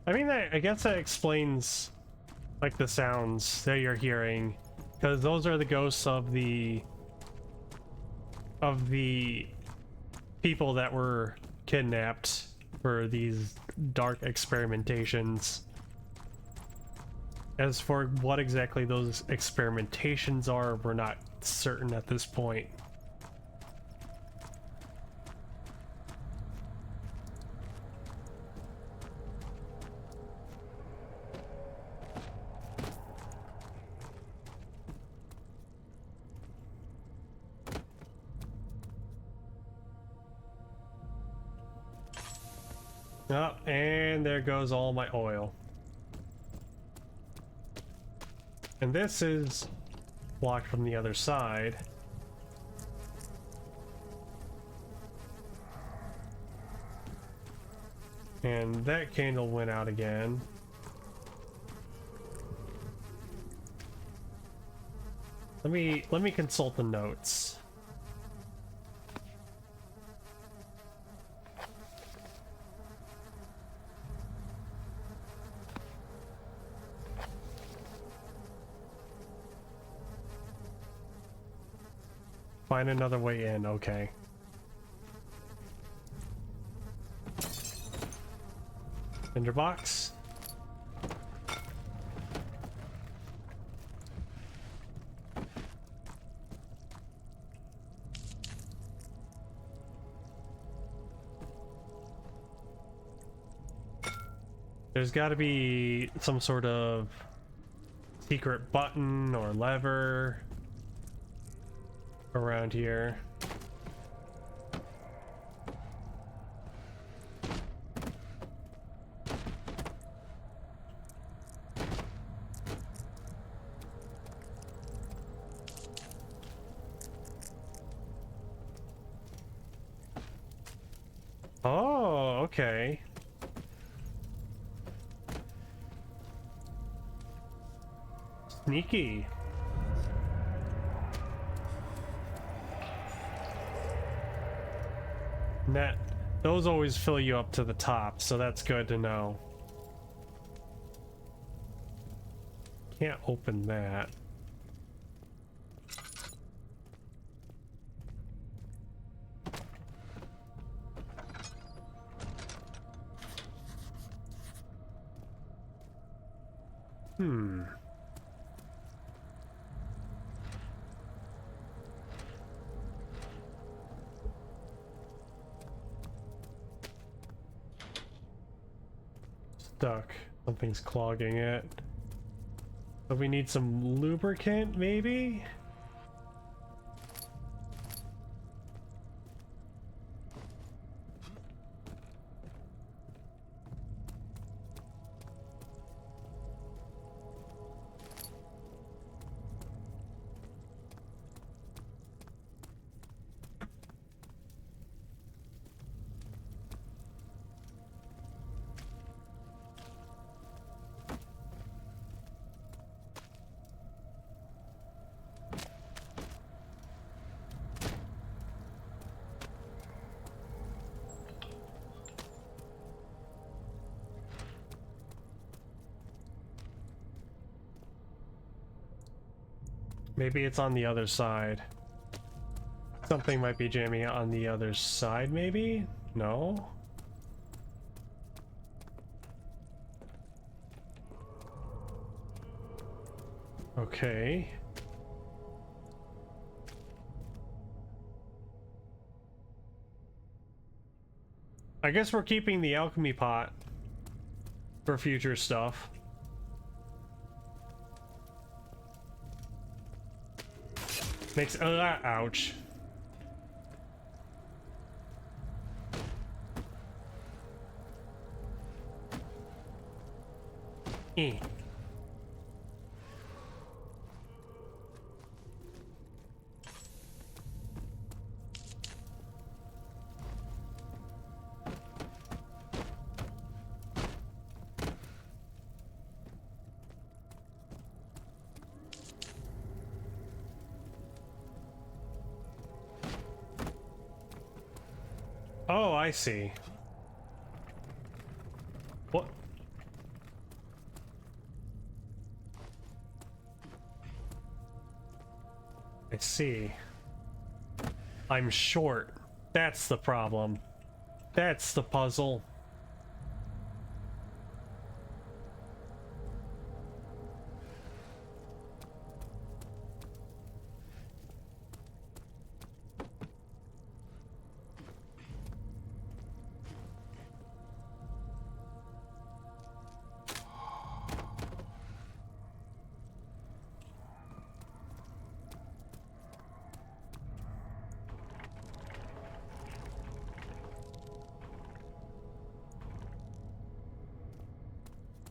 I mean, I guess that explains, like, the sounds that you're hearing, because those are the ghosts of the people that were kidnapped for these dark experimentations. As for what exactly those experimentations are, we're not certain at this point. Oh, and there goes all my oil. And this is blocked from the other side. And that candle went out again. Let me consult the notes. Find another way in, okay. Tinderbox. There's got to be some sort of secret button or lever around here. Oh, okay. Sneaky. That, those always fill you up to the top, so that's good to know. Can't open that. Hmm. Stuck. Something's clogging it. So we need some lubricant, maybe? Maybe it's on the other side. Something might be jamming on the other side, maybe? No? Okay. I guess we're keeping the alchemy pot for future stuff. Makes ouch. Eh. Oh, I see. What? I see. I'm short. That's the problem. That's the puzzle.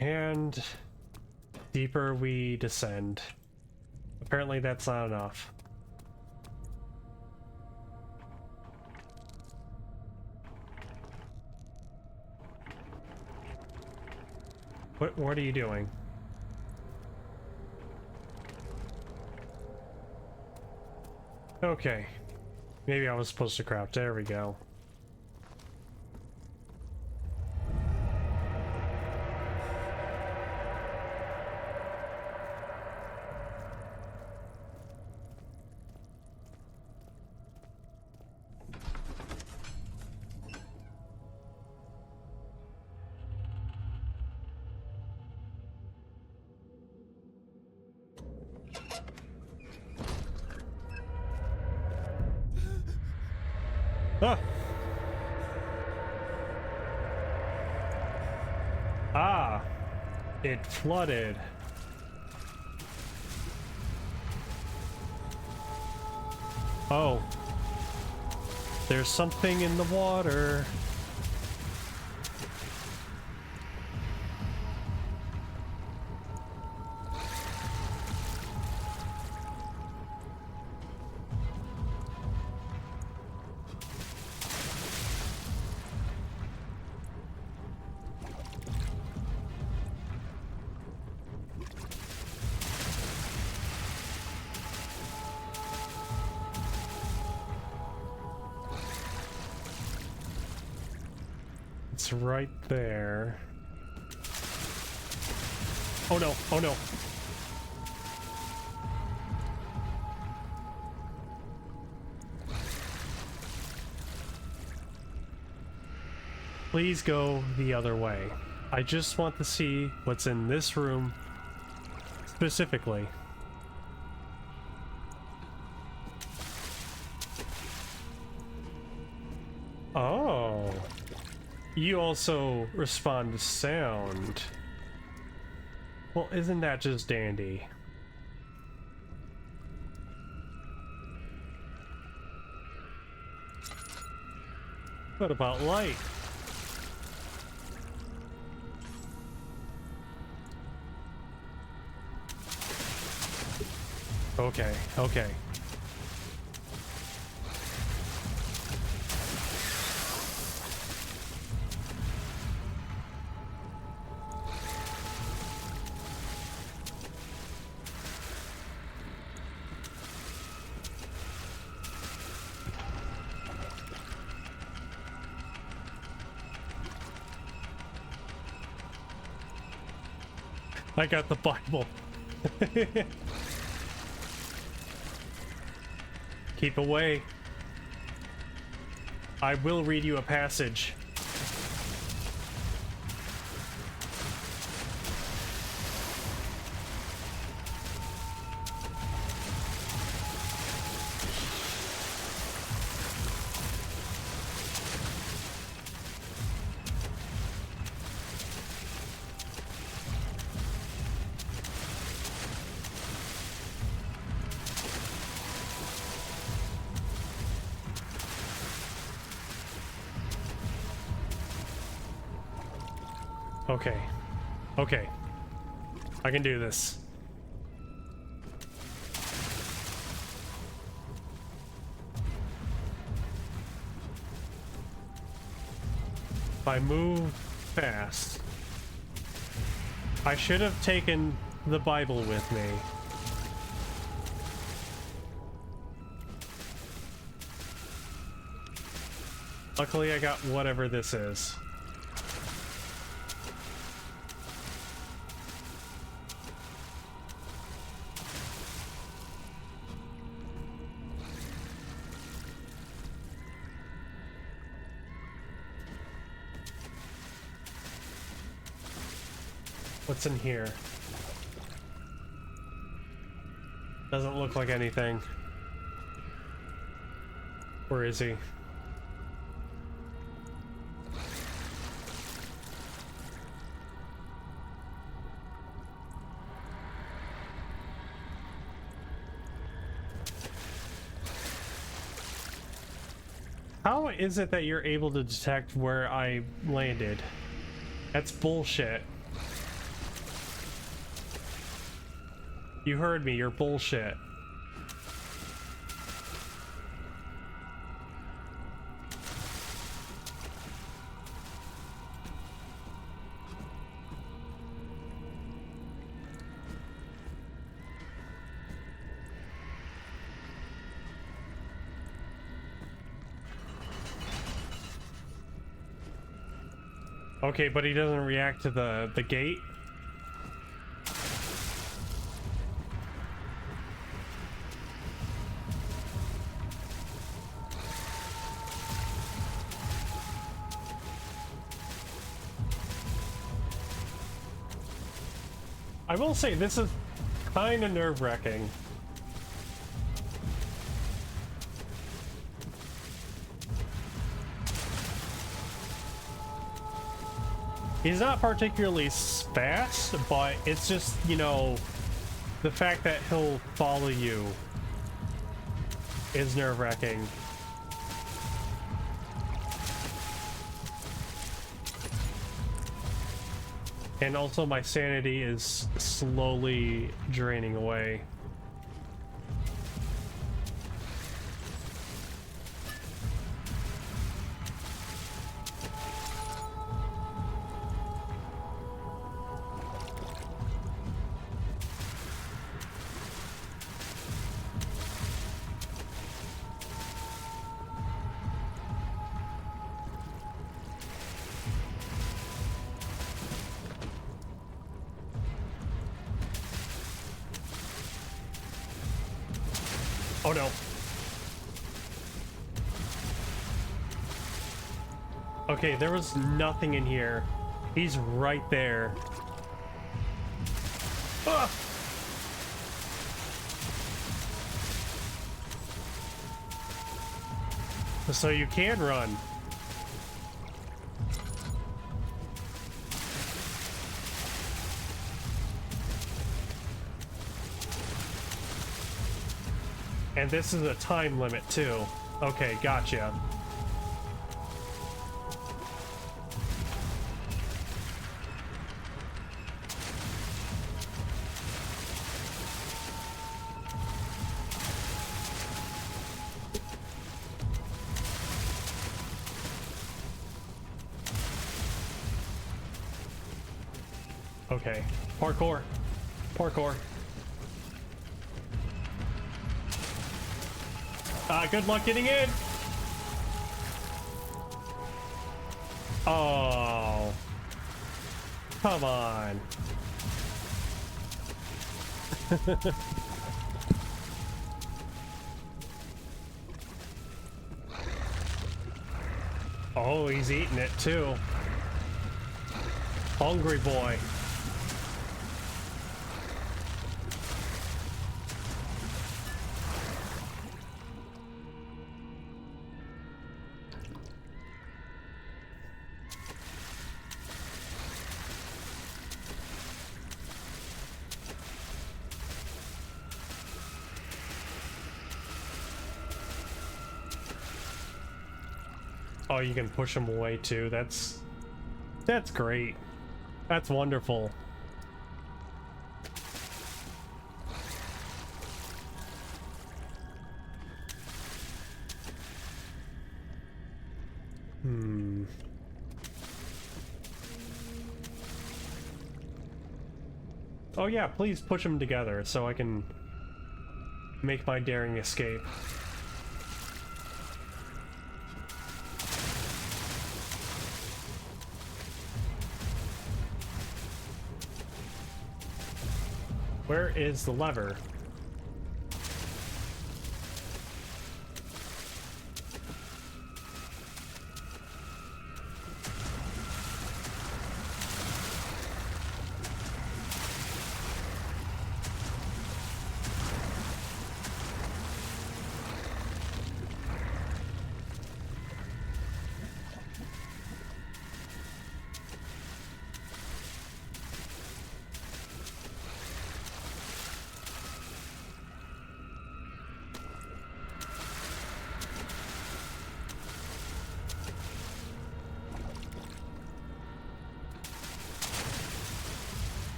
And deeper we descend. Apparently that's not enough. What are you doing? Okay. Maybe I was supposed to crouch. There we go. Ah! Ah! It flooded. Oh. There's something in the water. It's right there. Oh no, oh no. Please go the other way. I just want to see what's in this room specifically. Oh. You also respond to sound. Well, isn't that just dandy? What about light? Okay, okay. I got the Bible. Keep away. I will read you a passage. Okay. Okay. I can do this. If I move fast. I should have taken the Bible with me. Luckily, I got whatever this is. What's in here? Doesn't look like anything. Where is he? How is it that you're able to detect where I landed? That's bullshit. You heard me, you're bullshit. Okay, but he doesn't react to the gate. I will say this is kind of nerve-wracking. He's not particularly fast, but it's just, you know, the fact that he'll follow you is nerve-wracking. And also my sanity is slowly draining away. Oh no. Okay, there was nothing in here. He's right there. Ah! So you can run. And this is a time limit too. Okay, gotcha. Okay, parkour. Parkour. Good luck getting in. Oh. Come on. Oh, he's eating it too. Hungry boy. Oh, you can push him away too. That's great. That's wonderful. Oh yeah, please push them together so I can make my daring escape. Where is the lever?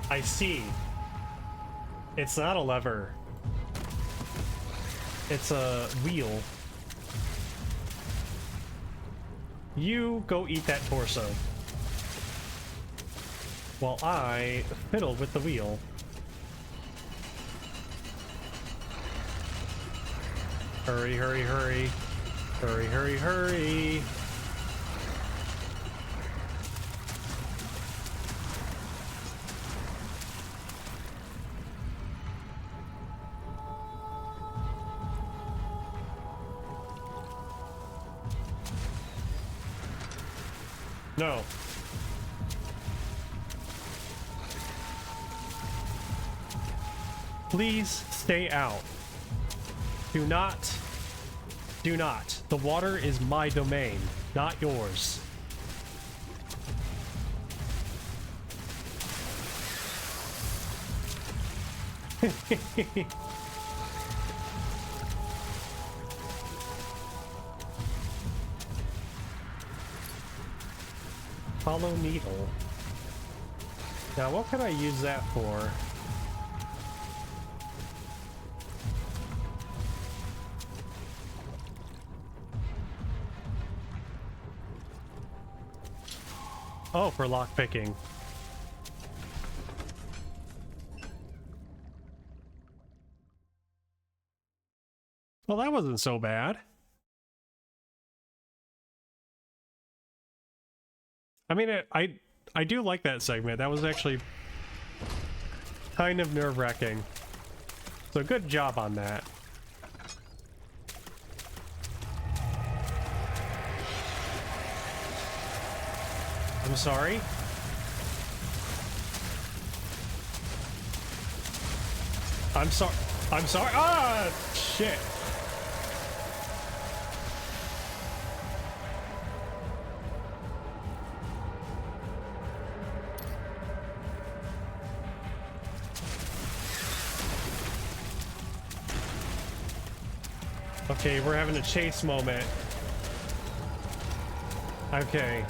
I see. It's not a lever. It's a wheel. You go eat that torso. While I fiddle with the wheel. Hurry, hurry, hurry. Hurry, hurry, hurry. No. Please stay out. Do not. Do not. The water is my domain, not yours. Hollow needle. Now, what could I use that for? Oh, for lockpicking. Well, that wasn't so bad. I mean, I do like that segment. That was actually kind of nerve-wracking. So good job on that. I'm sorry. I'm sorry. I'm sorry. Ah, shit. Okay, we're having a chase moment. Okay.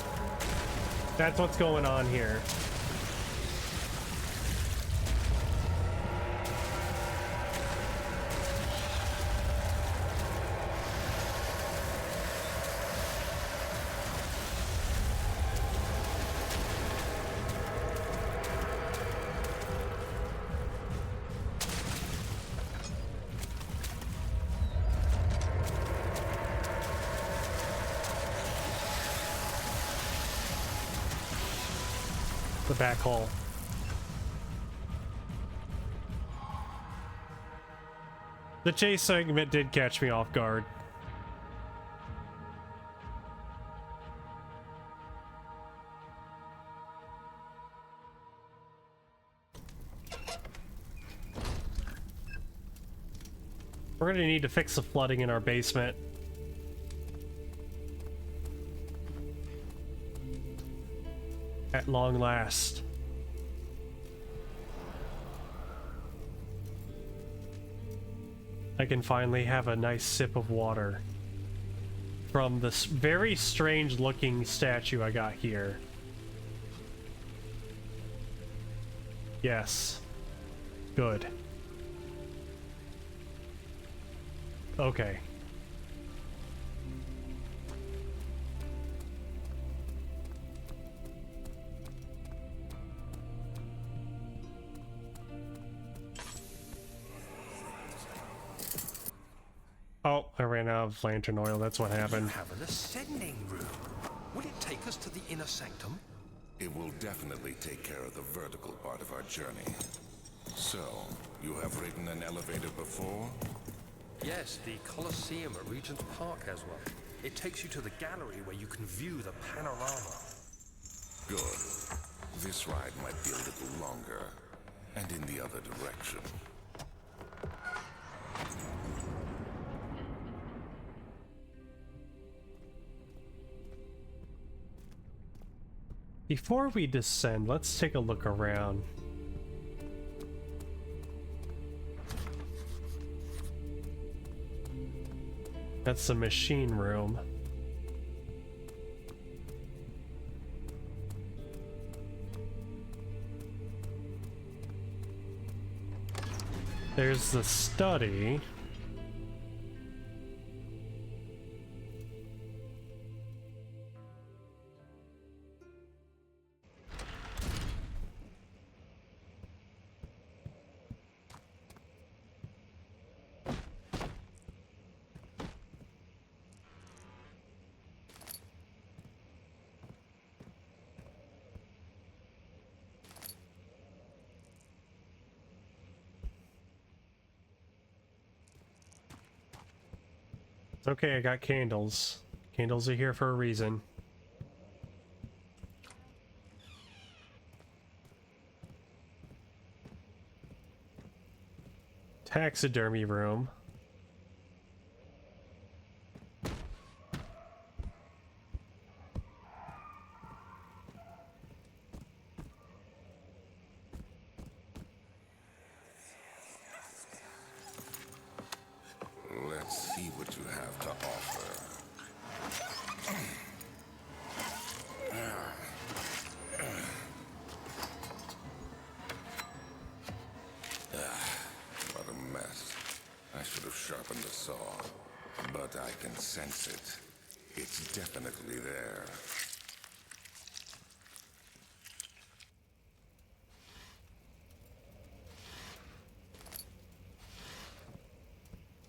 That's what's going on here. The back hole. The chase segment did catch me off guard. We're gonna need to fix the flooding in our basement. At long last. I can finally have a nice sip of water from this very strange looking statue I got here. Yes. Good. Okay. Oh, I ran out of lantern oil. That's what happened. You have an ascending room. Will it take us to the inner sanctum? It will definitely take care of the vertical part of our journey. So, you have ridden an elevator before? Yes, the Colosseum at Regent's Park has one. It takes you to the gallery where you can view the panorama. Good. This ride might be a little longer, and in the other direction. Before we descend, let's take a look around. That's the machine room. There's the study. It's okay, I got candles. Candles are here for a reason. Taxidermy room. Let's see what you have to offer. What a mess. I should have sharpened the saw, but I can sense it. It's definitely there.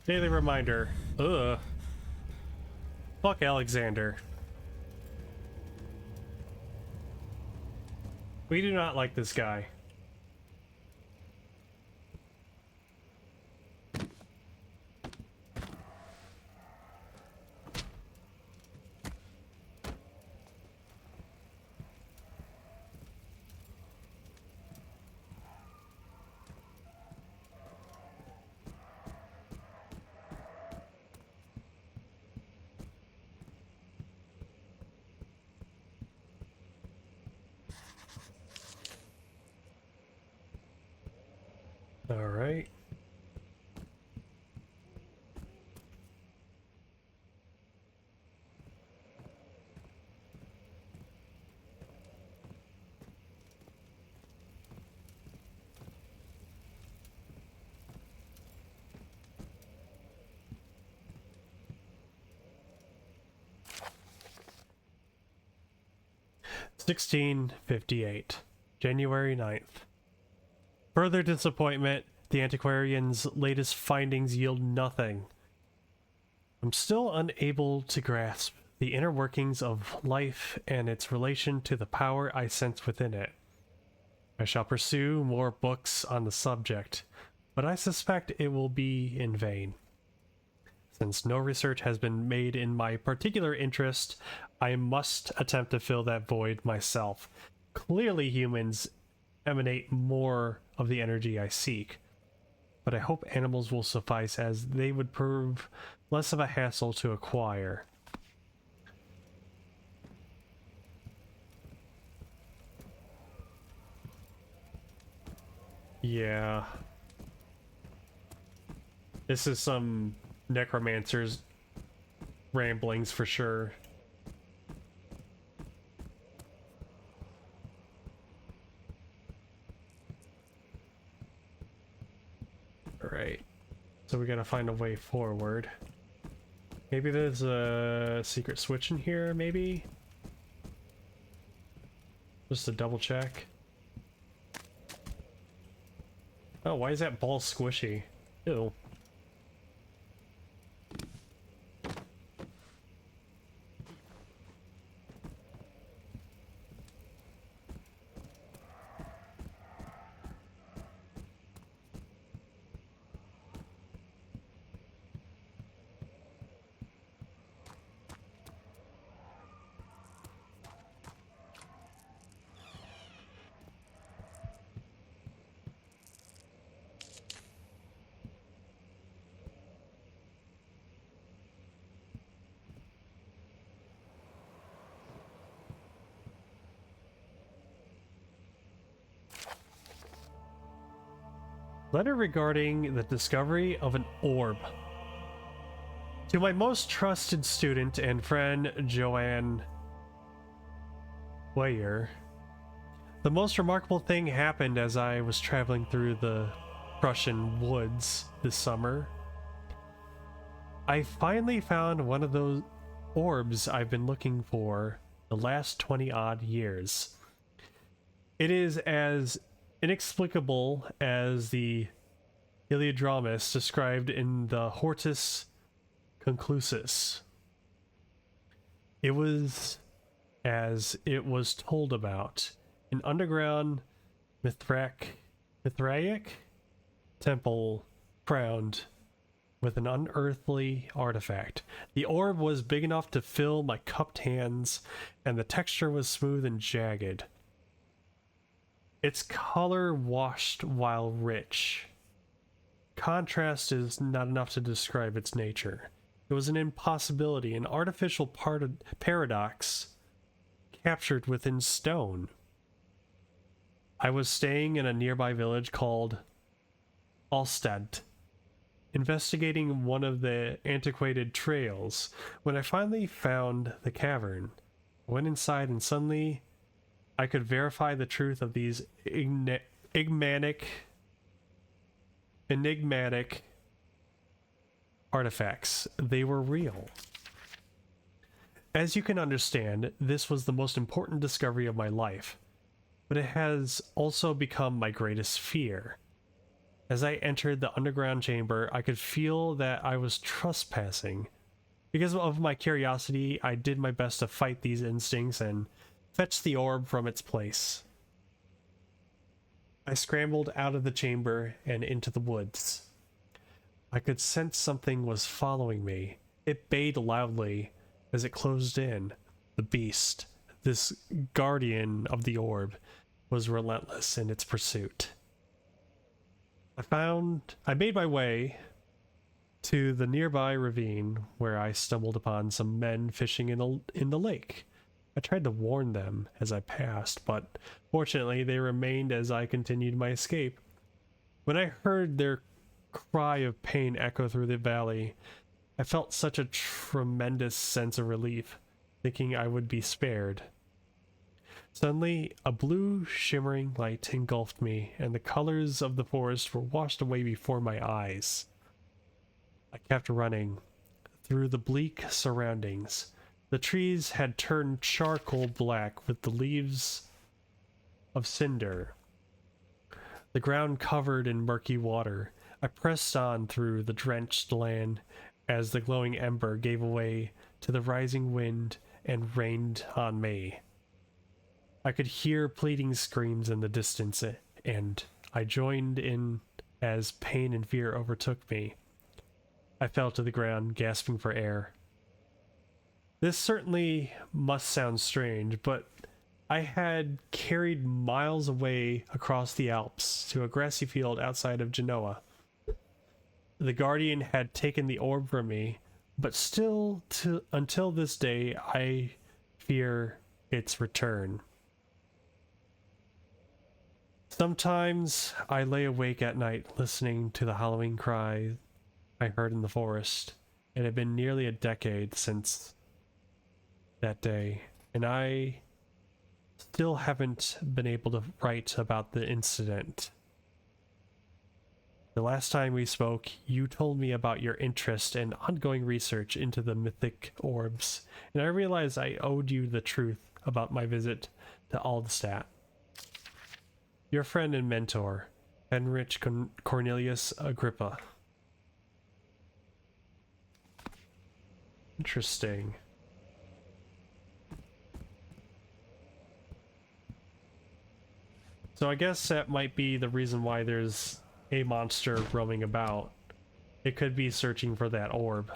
Daily reminder. Ugh. Fuck Alexander. We do not like this guy. All right. $16.58, January 9th. Further disappointment, the antiquarian's latest findings yield nothing. I'm still unable to grasp the inner workings of life and its relation to the power I sense within it. I shall pursue more books on the subject, but I suspect it will be in vain. Since no research has been made in my particular interest, I must attempt to fill that void myself. Clearly humans emanate more of the energy I seek, but I hope animals will suffice, as they would prove less of a hassle to acquire. Yeah. This is some necromancer's ramblings for sure. Alright. So we gotta find a way forward. Maybe there's a secret switch in here, maybe? Just to double check. Oh, why is that ball squishy? Ew. Letter regarding the discovery of an orb. To my most trusted student and friend, Joanne Weyer, the most remarkable thing happened as I was traveling through the Prussian woods this summer. I finally found one of those orbs I've been looking for the last 20-odd years. It is as inexplicable as the Heliodromus described in the Hortus Conclusus. It was, as it was told about, an underground Mithraic temple crowned with an unearthly artifact. The orb was big enough to fill my cupped hands, and the texture was smooth and jagged. Its color washed while rich. Contrast is not enough to describe its nature. It was an impossibility, an artificial paradox captured within stone. I was staying in a nearby village called Alstad, investigating one of the antiquated trails, when I finally found the cavern. I went inside and suddenly I could verify the truth of these enigmatic artifacts. They were real. As you can understand, this was the most important discovery of my life, but it has also become my greatest fear. As I entered the underground chamber, I could feel that I was trespassing. Because of my curiosity, I did my best to fight these instincts and fetch the orb from its place. I scrambled out of the chamber and into the woods. I could sense something was following me. It bayed loudly as it closed in. The beast, this guardian of the orb, was relentless in its pursuit. I made my way to the nearby ravine, where I stumbled upon some men fishing in the lake. I tried to warn them as I passed, but fortunately they remained as I continued my escape. When I heard their cry of pain echo through the valley, I felt such a tremendous sense of relief, thinking I would be spared. Suddenly, a blue, shimmering light engulfed me, and the colors of the forest were washed away before my eyes. I kept running through the bleak surroundings. The trees had turned charcoal black with the leaves of cinder, the ground covered in murky water. I pressed on through the drenched land as the glowing ember gave way to the rising wind and rained on me. I could hear pleading screams in the distance, and I joined in as pain and fear overtook me. I fell to the ground, gasping for air. This certainly must sound strange, but I had carried miles away across the Alps to a grassy field outside of Genoa. The Guardian had taken the orb from me, but still, until this day, I fear its return. Sometimes I lay awake at night listening to the howling cry I heard in the forest. It had been nearly a decade since that day, and I still haven't been able to write about the incident. The last time we spoke, you told me about your interest and ongoing research into the mythic orbs, and I realized I owed you the truth about my visit to Aldstadt. Your friend and mentor, Heinrich Cornelius Agrippa. Interesting. So I guess that might be the reason why there's a monster roaming about. It could be searching for that orb.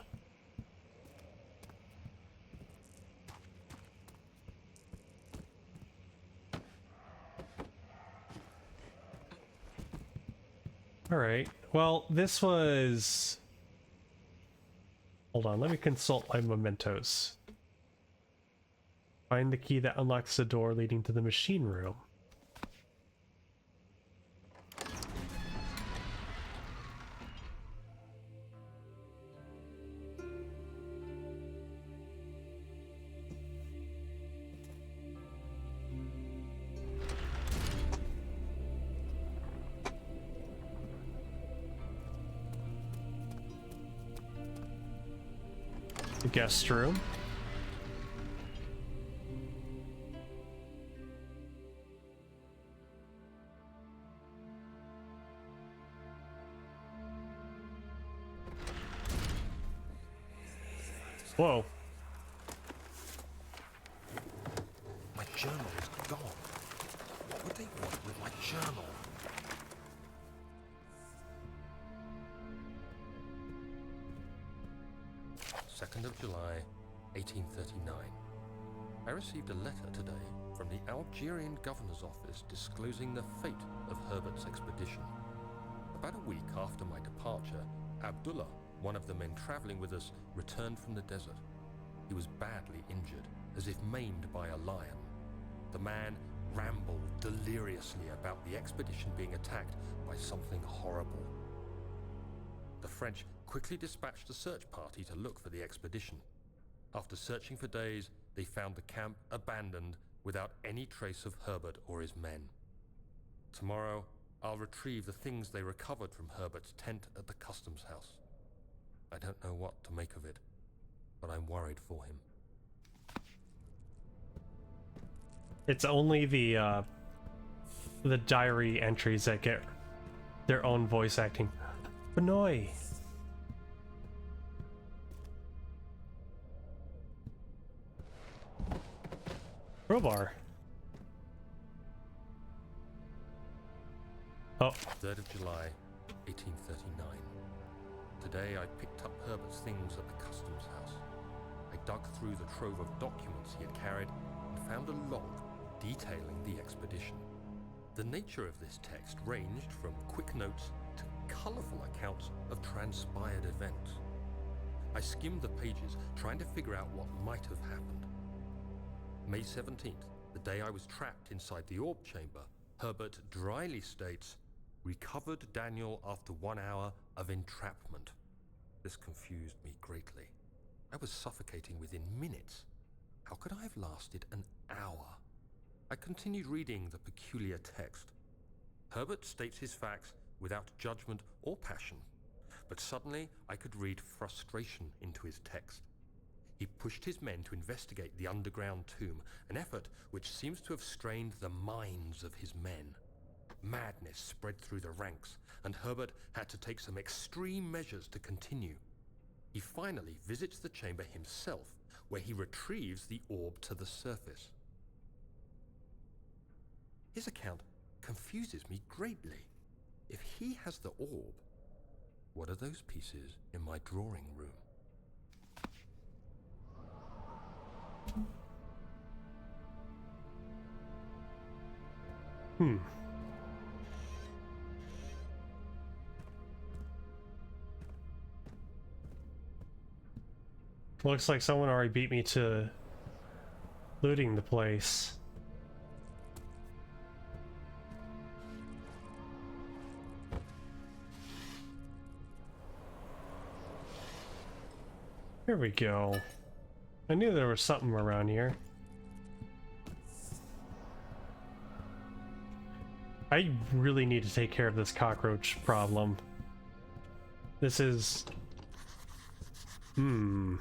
Alright, well, this was... Hold on, let me consult my mementos. Find the key that unlocks the door leading to the machine room. The guest room. Whoa. My journal is gone. What would they want with my journal? 2nd of July, 1839. I received a letter today from the Algerian governor's office disclosing the fate of Herbert's expedition. About a week after my departure, Abdullah, one of the men traveling with us, returned from the desert. He was badly injured, as if maimed by a lion. The man rambled deliriously about the expedition being attacked by something horrible. The French quickly dispatched a search party to look for the expedition. After searching for days, they found the camp abandoned without any trace of Herbert or his men. Tomorrow, I'll retrieve the things they recovered from Herbert's tent at the customs house. I don't know what to make of it, but I'm worried for him. It's only the diary entries that get their own voice acting. Benoy. Crowbar. Oh. 3rd of July, 1839. Today I picked up Herbert's things at the customs house. I dug through the trove of documents he had carried and found a log detailing the expedition. The nature of this text ranged from quick notes to colourful accounts of transpired events. I skimmed the pages, trying to figure out what might have happened. May 17th, the day I was trapped inside the orb chamber, Herbert dryly states, "Recovered Daniel after 1 hour of entrapment." This confused me greatly. I was suffocating within minutes. How could I have lasted an hour? I continued reading the peculiar text. Herbert states his facts without judgment or passion, but suddenly I could read frustration into his text. He pushed his men to investigate the underground tomb, an effort which seems to have strained the minds of his men. Madness spread through the ranks, and Herbert had to take some extreme measures to continue. He finally visits the chamber himself, where he retrieves the orb to the surface. His account confuses me greatly. If he has the orb, what are those pieces in my drawing room? Looks like someone already beat me to looting the place. Here we go. I knew there was something around here. I really need to take care of this cockroach problem. This is... Hmm.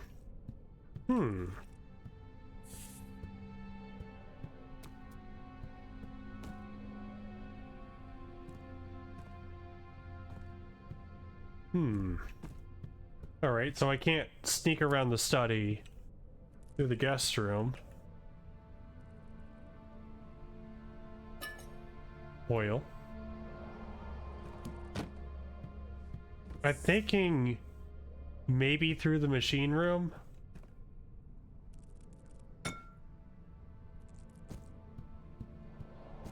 Alright, so I can't sneak around the study through the guest room. Oil. I'm thinking maybe through the machine room.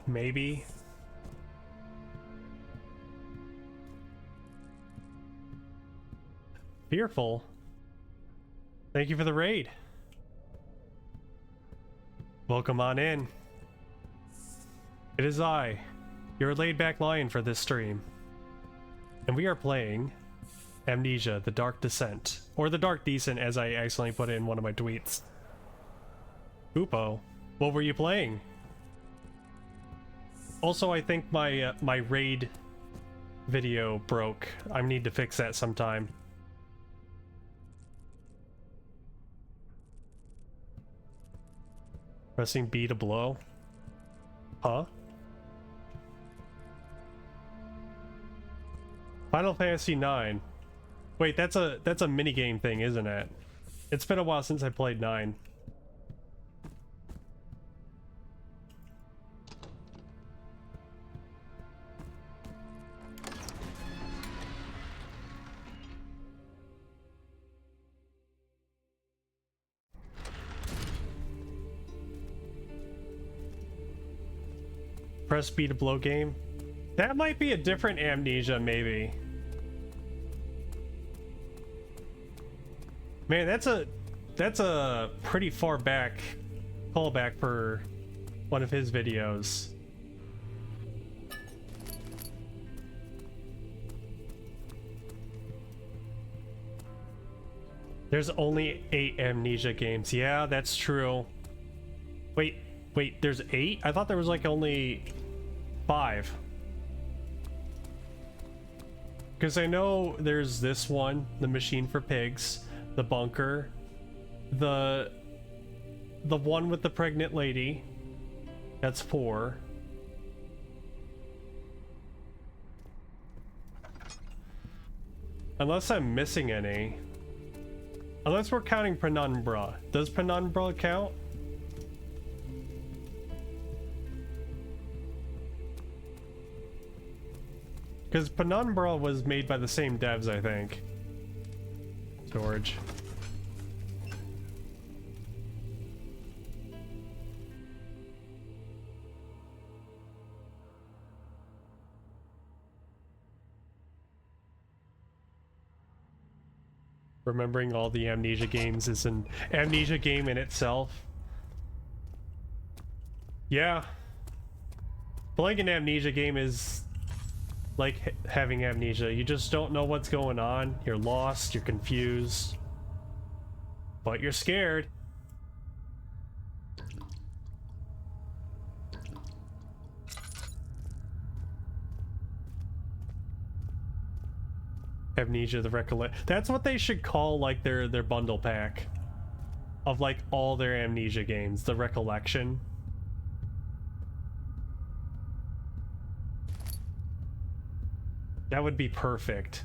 Maybe. Fearful. Thank you for the raid. Welcome on in. It is I, your laid-back lion for this stream. And we are playing Amnesia, The Dark Descent. Or The Dark Descent, as I accidentally put it in one of my tweets. Upo, what were you playing? Also, I think my my raid video broke. I need to fix that sometime. Pressing B to blow? Huh? Final Fantasy IX. Wait, that's a minigame thing, isn't it? It's been a while since I played 9. Press B to blow game. That might be a different Amnesia, maybe. Man, that's a pretty far back callback for one of his videos. There's only 8 Amnesia games. Yeah, that's true. Wait, there's 8? I thought there was like only 5. Because I know there's this one, the Machine for Pigs, the Bunker, the one with the pregnant lady. That's 4. Unless I'm missing any. Unless we're counting Penumbra. Does Penumbra count? Because Penumbra was made by the same devs, I think. Storage. Remembering all the Amnesia games is an Amnesia game in itself. Yeah. Playing an Amnesia game is like having amnesia. You just don't know what's going on. You're lost, you're confused, but you're scared. Amnesia, the Recollect. That's what they should call like their bundle pack of like all their Amnesia games, the Recollection. That would be perfect.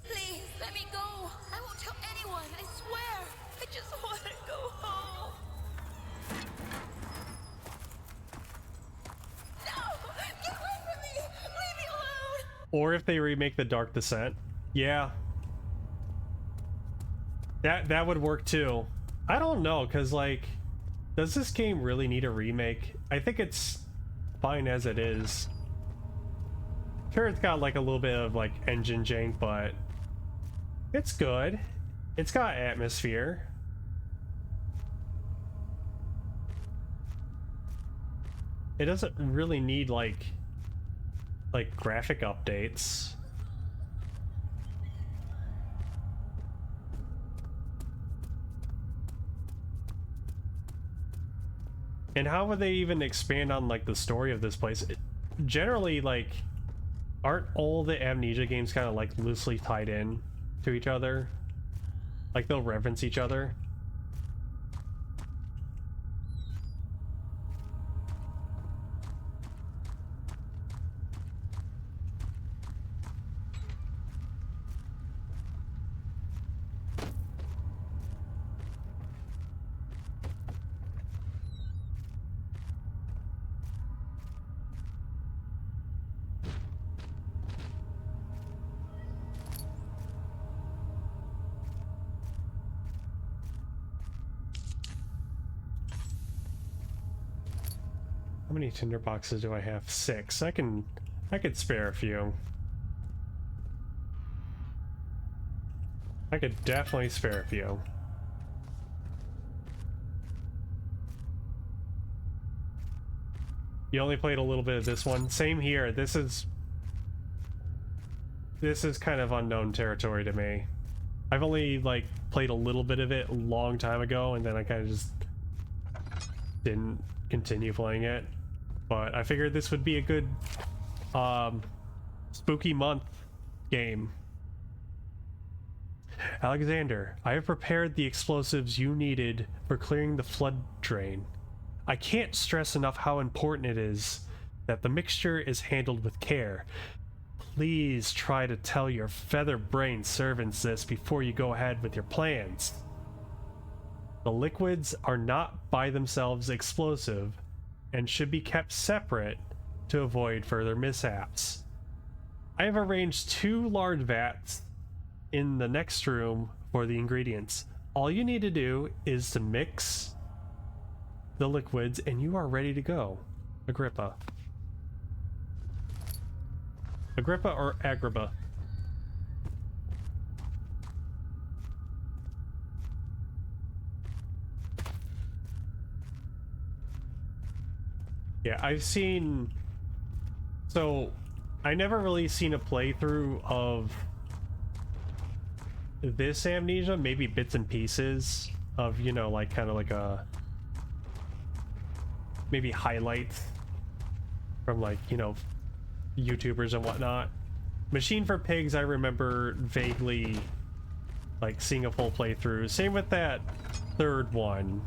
Please, let me go. I won't tell anyone, I swear. I just want to go home. No! Get away from me! Leave me alone! Or if they remake The Dark Descent. Yeah. That would work too. I don't know, because like, does this game really need a remake? I think it's fine as it is. Sure, it's got like a little bit of like engine jank, but it's good. It's got atmosphere. It doesn't really need like graphic updates. And how would they even expand on like the story of this place? Generally, like, aren't all the Amnesia games kind of like loosely tied in to each other? Like they'll reference each other. How many tinder boxes do I have? 6. I could spare a few. I could definitely spare a few. You only played a little bit of this one. Same here. This is kind of unknown territory to me. I've only like played a little bit of it a long time ago, and then I kind of just didn't continue playing it. But I figured this would be a good spooky month game. Alexander, I have prepared the explosives you needed for clearing the flood drain. I can't stress enough how important it is that the mixture is handled with care. Please try to tell your feather-brained servants this before you go ahead with your plans. The liquids are not by themselves explosive and should be kept separate to avoid further mishaps. I have arranged 2 large vats in the next room for the ingredients. All you need to do is to mix the liquids and you are ready to go. Agrippa. Agrippa or Agrippa? Yeah, I've seen... So, I never really seen a playthrough of this Amnesia, maybe bits and pieces of, you know, like kind of like a... maybe highlights from like, you know, YouTubers and whatnot. Machine for Pigs, I remember vaguely like seeing a full playthrough. Same with that third one.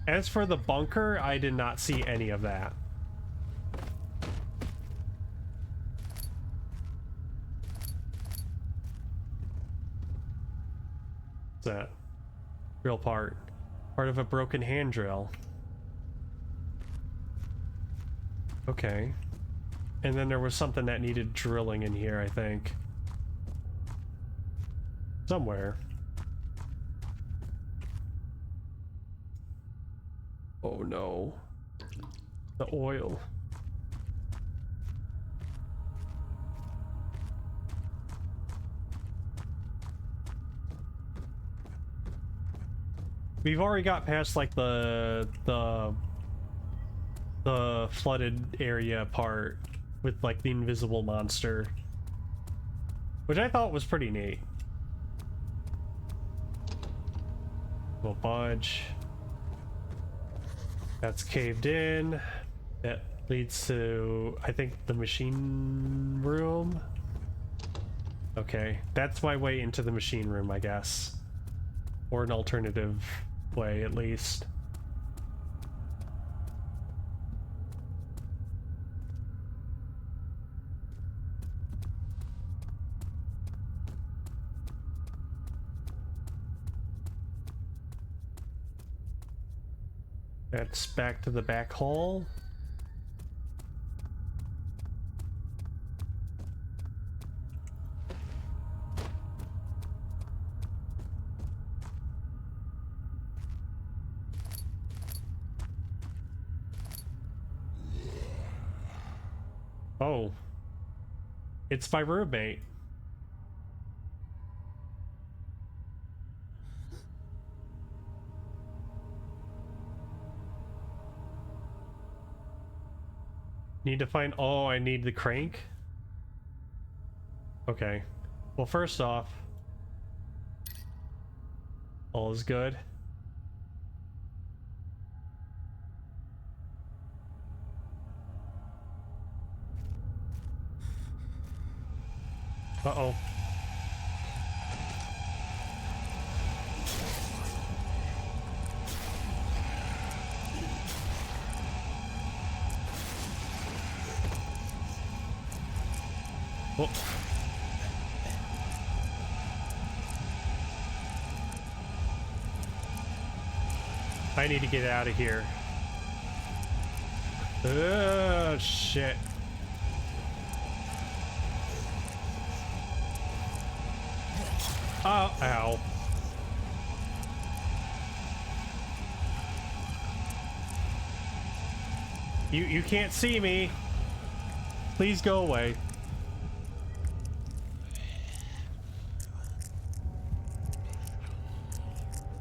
As for the bunker, I did not see any of that. What's that? Real part. Part of a broken hand drill. Okay. And then there was something that needed drilling in here, I think. Somewhere. Oh no. The oil. We've already got past like the flooded area part with like the invisible monster, which I thought was pretty neat. Little budge. That's caved in. That leads to, I think, the machine room. Okay, that's my way into the machine room, I guess. Or an alternative way, at least. That's back to the back hall. Oh. It's my roommate. Need to find... Oh, I need the crank? Okay. Well, first off... all is good. Uh-oh. Oh. I need to get out of here. Oh, shit. Oh, ow. You can't see me. Please go away.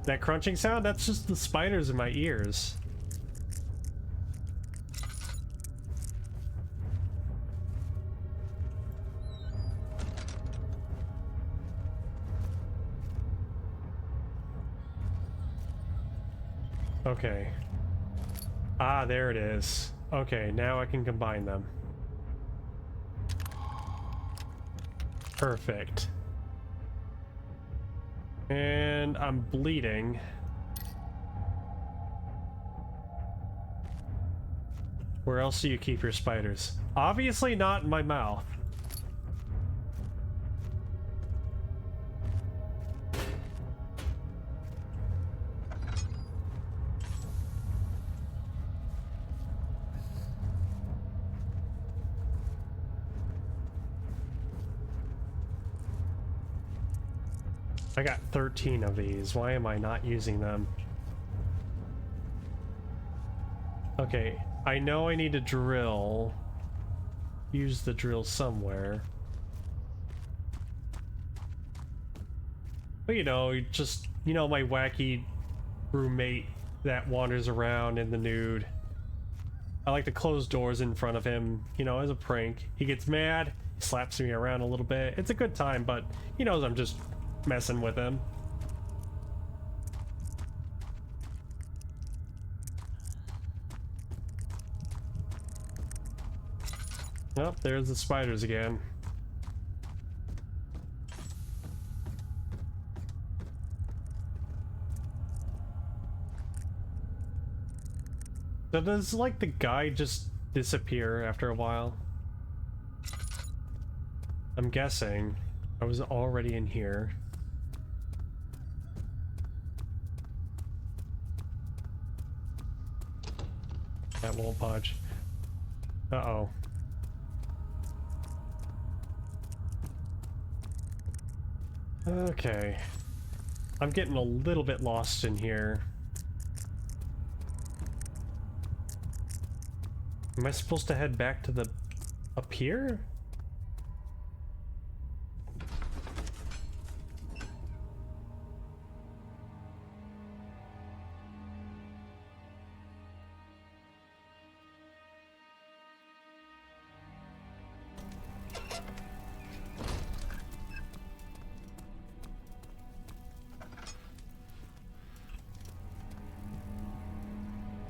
That crunching sound, that's just the spiders in my ears. Okay. Ah, there it is. Okay, now I can combine them. Perfect. And I'm bleeding. Where else do you keep your spiders? Obviously not in my mouth. I got 13 of these. Why am I not using them? Okay, I know I need to drill. Use the drill somewhere. But you know, just, you know, my wacky roommate that wanders around in the nude. I like to close doors in front of him, you know, as a prank. He gets mad, he slaps me around a little bit. It's a good time, but he knows I'm just messing with him. Oh, there's the spiders again. So does, like, the guy just disappear after a while? I'm guessing. I was already in here. That won't budge. Uh-oh. Okay. I'm getting a little bit lost in here. Am I supposed to head back to the... up here?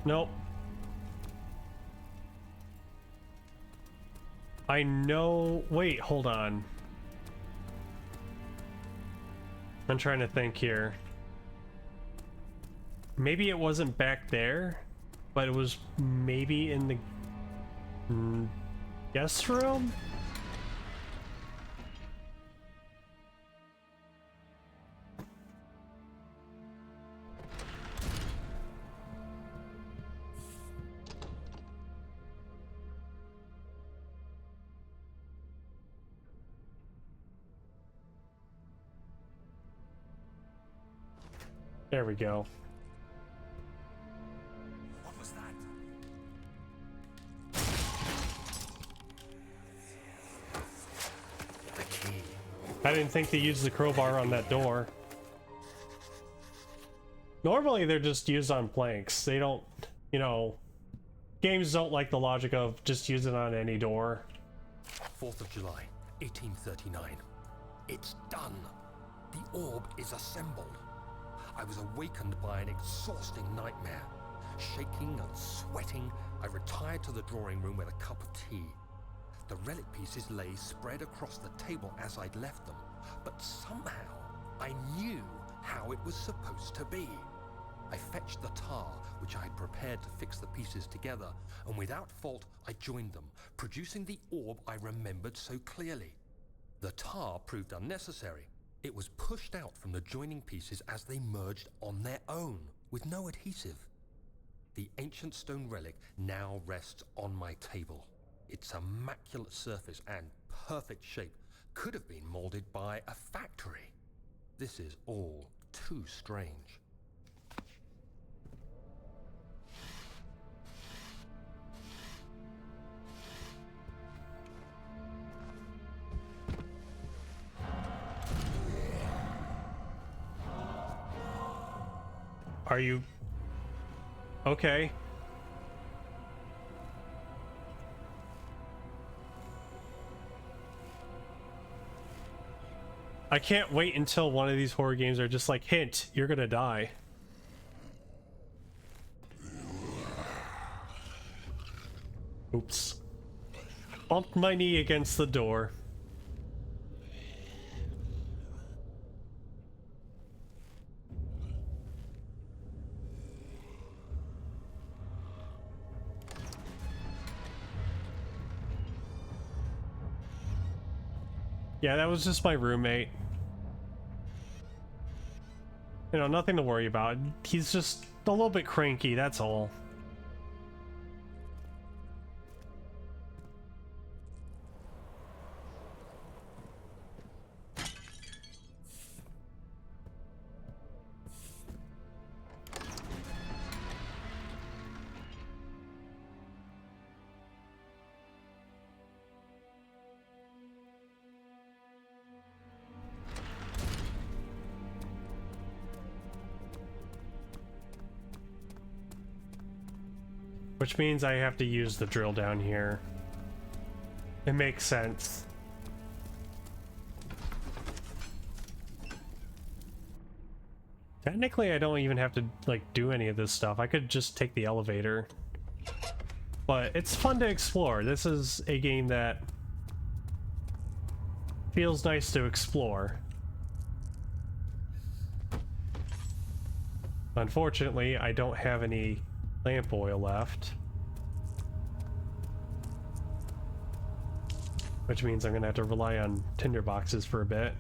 Nope. I know... Wait, hold on. I'm trying to think here. Maybe it wasn't back there, but it was maybe in the guest room? There we go. What was that? The key. I didn't think to use the crowbar on that door. Normally they're just used on planks. They don't, you know, games don't like the logic of just use it on any door. 4th of July, 1839. It's done. The orb is assembled. I was awakened by an exhausting nightmare. Shaking and sweating, I retired to the drawing room with a cup of tea. The relic pieces lay spread across the table as I'd left them, but somehow I knew how it was supposed to be. I fetched the tar, which I had prepared to fix the pieces together, and without fault I joined them, producing the orb I remembered so clearly. The tar proved unnecessary. It was pushed out from the joining pieces as they merged on their own, with no adhesive. The ancient stone relic now rests on my table. Its immaculate surface and perfect shape could have been molded by a factory. This is all too strange. Are you... okay. I can't wait until one of these horror games are just like, hint, you're gonna die. Oops. Bumped my knee against the door. Yeah, that was just my roommate. You know, nothing to worry about. He's just a little bit cranky, that's all. Which means I have to use the drill down here. It makes sense. Technically, I don't even have to, like, do any of this stuff. I could just take the elevator. But it's fun to explore. This is a game that feels nice to explore. Unfortunately, I don't have any lamp oil left. Which means I'm gonna have to rely on tinder boxes for a bit.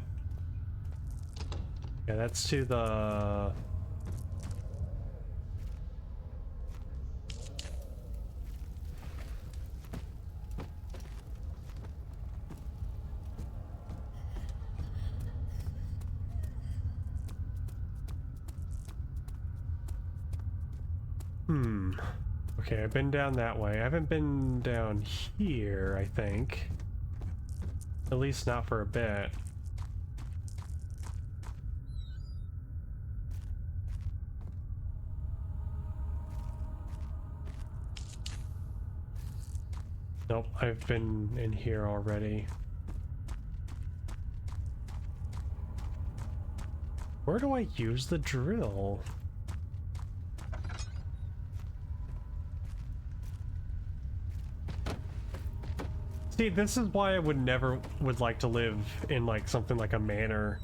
Yeah, that's to the... Okay, I've been down that way. I haven't been down here, I think. At least not for a bit. Nope, I've been in here already. Where do I use the drill? See, this is why I would never would like to live in like something like a manor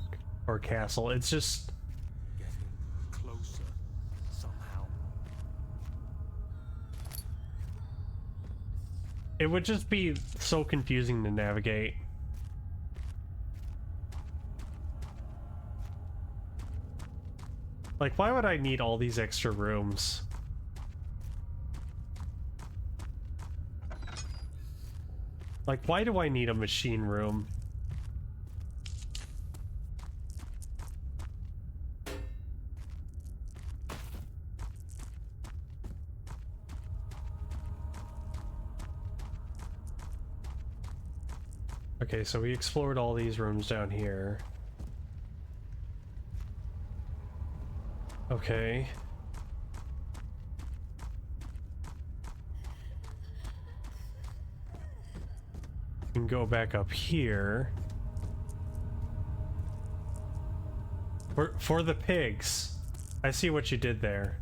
or castle. It's just Getting closer somehow. it would just be so confusing to navigate. Like, why would I need all these extra rooms? Like, why do I need a machine room? Okay, so we explored all these rooms down here. Okay. We can go back up here. For the pigs. I see what you did there.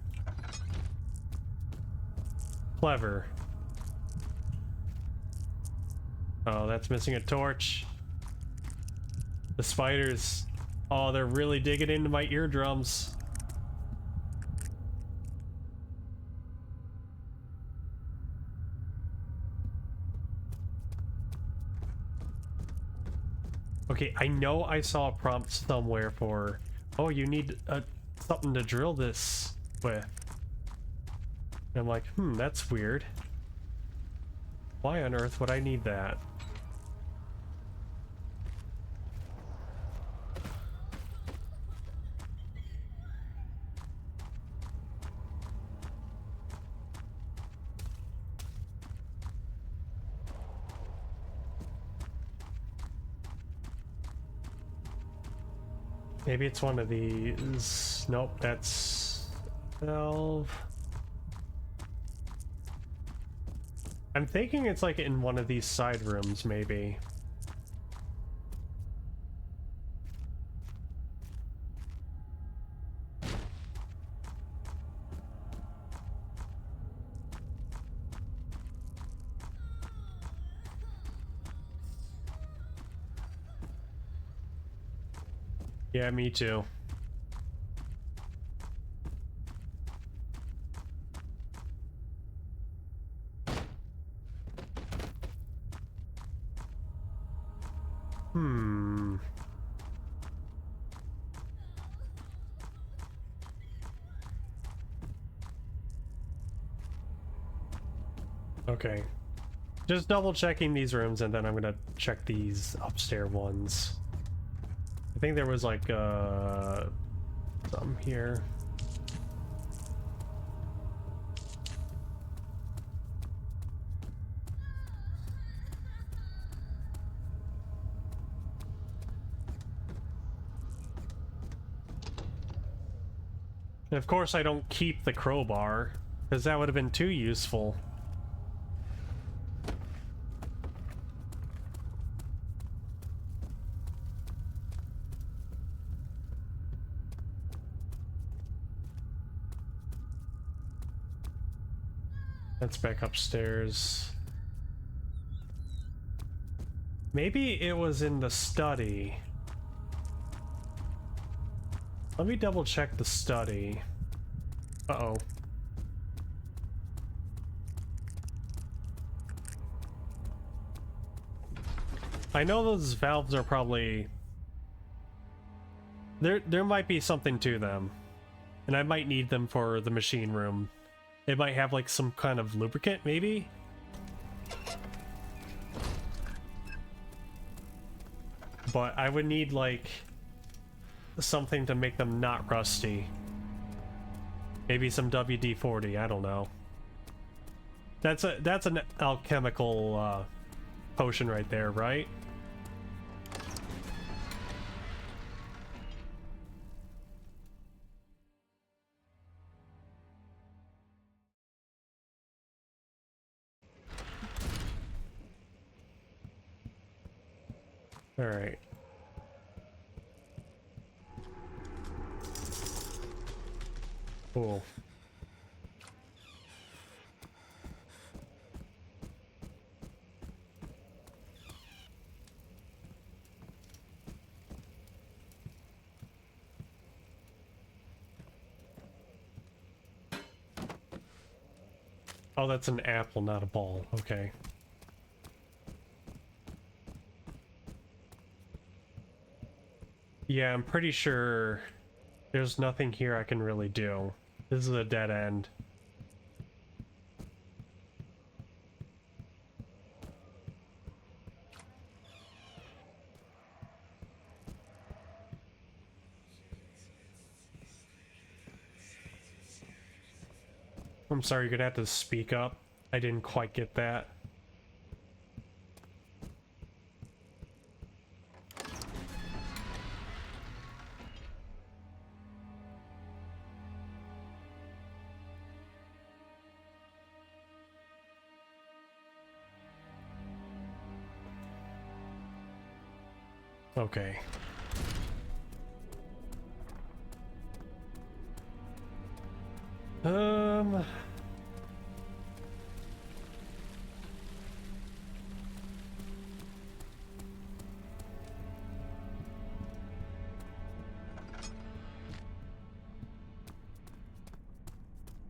Clever. Oh, that's missing a torch. The spiders. Oh, they're really digging into my eardrums. Okay, I know I saw a prompt somewhere for, oh, you need something to drill this with. And I'm like, that's weird. Why on earth would I need that? Maybe it's one of these. Nope, that's 12. I'm thinking it's like in one of these side rooms, maybe. Yeah, me too. Okay. Just double checking these rooms and then I'm gonna check these upstairs ones. I think there was like some here. And of course I don't keep the crowbar. because that would have been too useful. Let's back upstairs. Maybe it was in the study. Let me double check the study. Uh-oh. I know those valves are probably... There might be something to them. And I might need them for the machine room. It might have like some kind of lubricant, maybe? But I would need like something to make them not rusty. Maybe some WD-40, I don't know. That's an alchemical potion right there, right? All right. Cool. Oh, that's an apple, not a ball. Okay. Yeah, I'm pretty sure there's nothing here I can really do. This is a dead end. I'm sorry, you're gonna have to speak up. I didn't quite get that. Okay.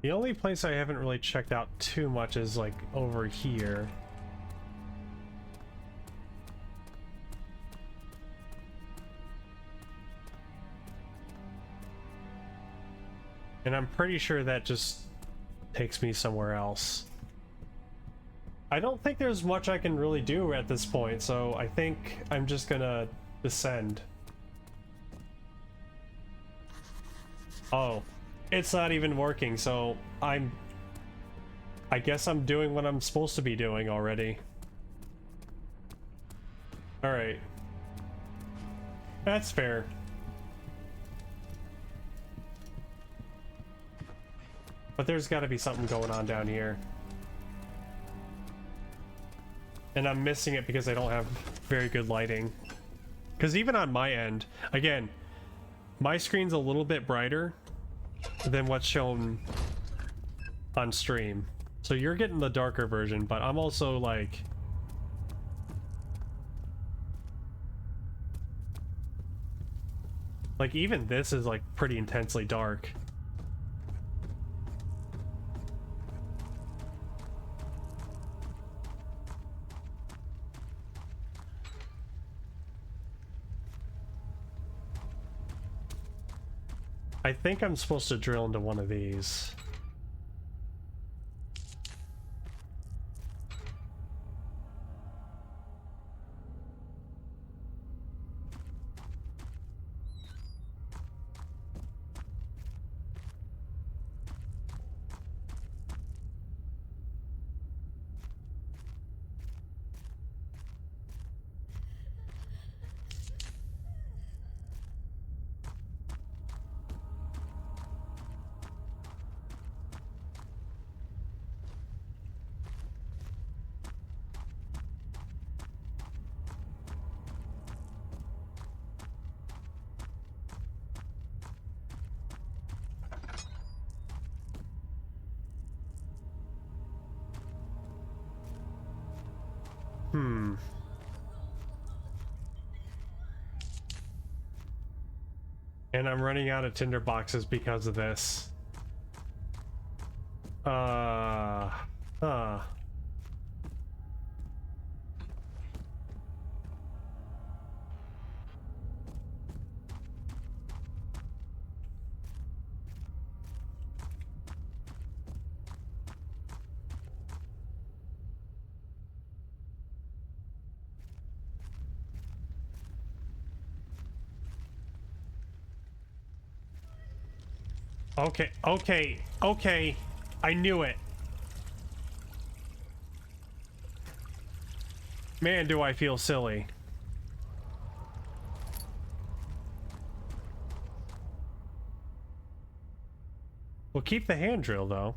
The only place I haven't really checked out too much is like over here. And I'm pretty sure that just takes me somewhere else. I don't think there's much I can really do at this point, so I think I'm just gonna descend. Oh, it's not even working, so I guess I'm doing what I'm supposed to be doing already. Alright. That's fair. But there's gotta be something going on down here. And I'm missing it because I don't have very good lighting. Because even on my end, again, my screen's a little bit brighter than what's shown on stream. So you're getting the darker version, but I'm also like... Like even this is like pretty intensely dark. I think I'm supposed to drill into one of these. Hmm. And I'm running out of tinder boxes because of this. Huh. Okay. I knew it. Man, do I feel silly. We'll keep the hand drill, though.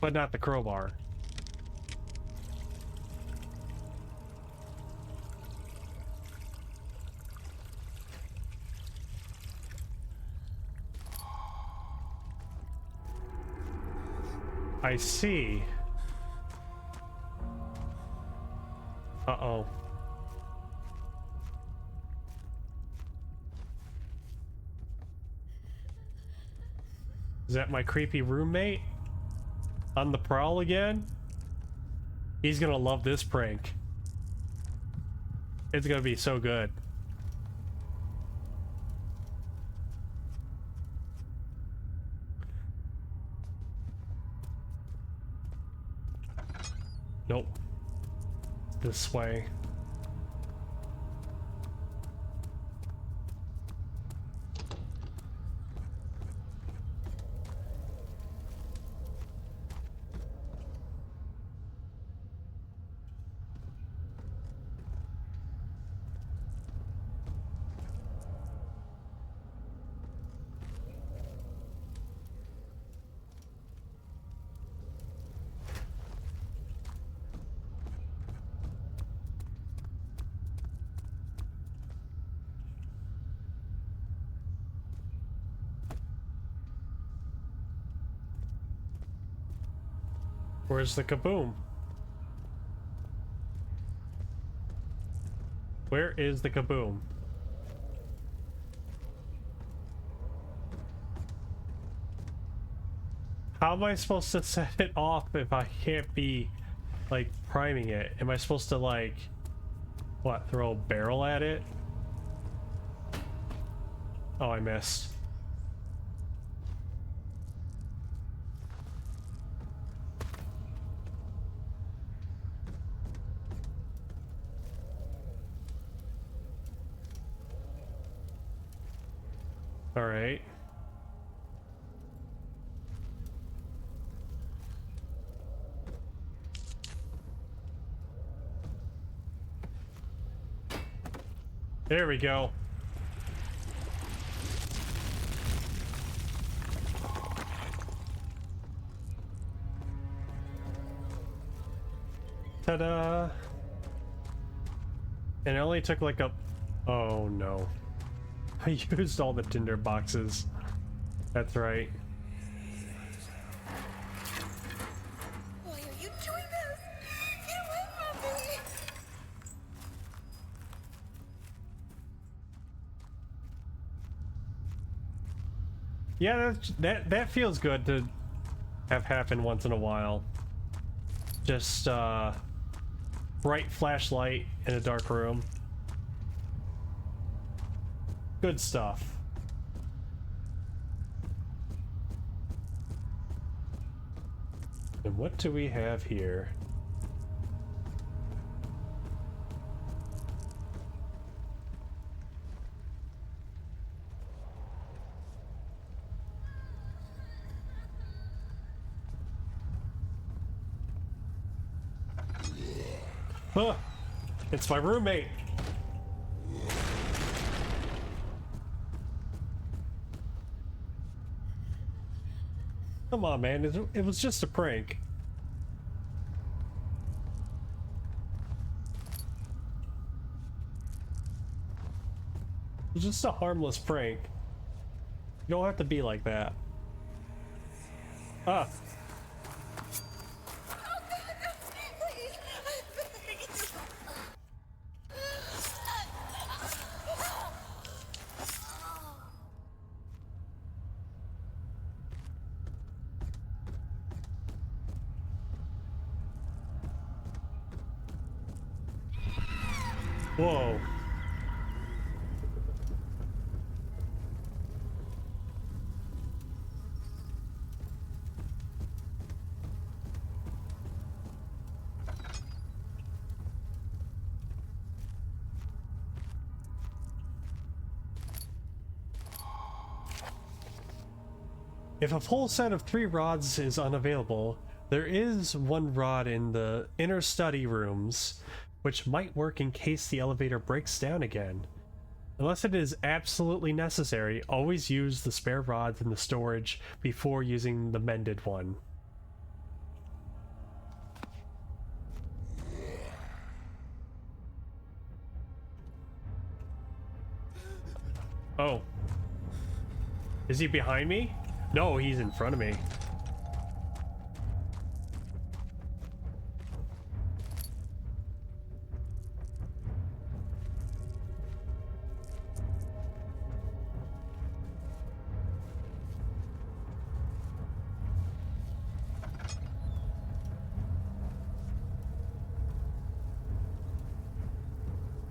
But not the crowbar. I see. Uh-oh. Is that my creepy roommate? On the prowl again? He's gonna love this prank. It's gonna be so good. Nope. This way. Where's the kaboom? Where is the kaboom? How am I supposed to set it off if I can't be, like, priming it? Am I supposed to, like, what, throw a barrel at it? Oh, I missed. All right. There we go. Ta-da! And it only took like a... Oh no. I used all the tinder boxes. That's right. Why are you doing this? Get away from me! Yeah, that feels good to have happen once in a while. Just bright flashlight in a dark room. Good stuff. And what do we have here? Huh, it's my roommate. Come on, man. It was just a prank. It was just a harmless prank. You don't have to be like that. Ah. Oh, God, no, please. Whoa. If a full set of 3 rods is unavailable, there is 1 rod in the inner study rooms, which might work in case the elevator breaks down again. Unless it is absolutely necessary, always use the spare rods in the storage before using the mended one. Oh. Is he behind me? No, he's in front of me.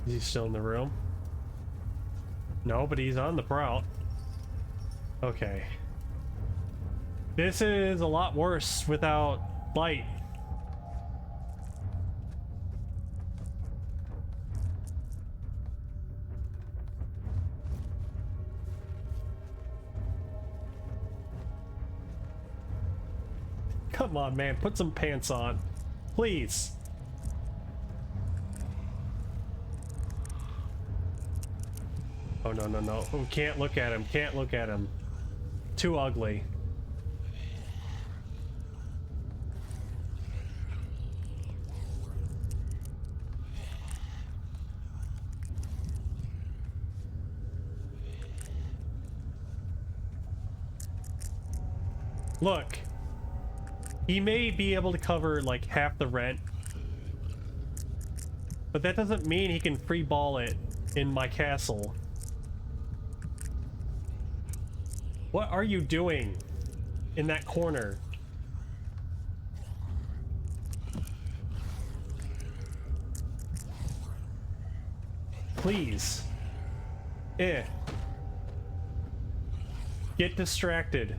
Is he still in the room? No, but he's on the prowl. Okay. This is a lot worse without light. Come on, man, put some pants on. Please. Oh, no, no, no. Oh, can't look at him. Can't look at him. Too ugly. Look. He may be able to cover like half the rent, but that doesn't mean he can free ball it in my castle. What are you doing in that corner? Please. Get distracted.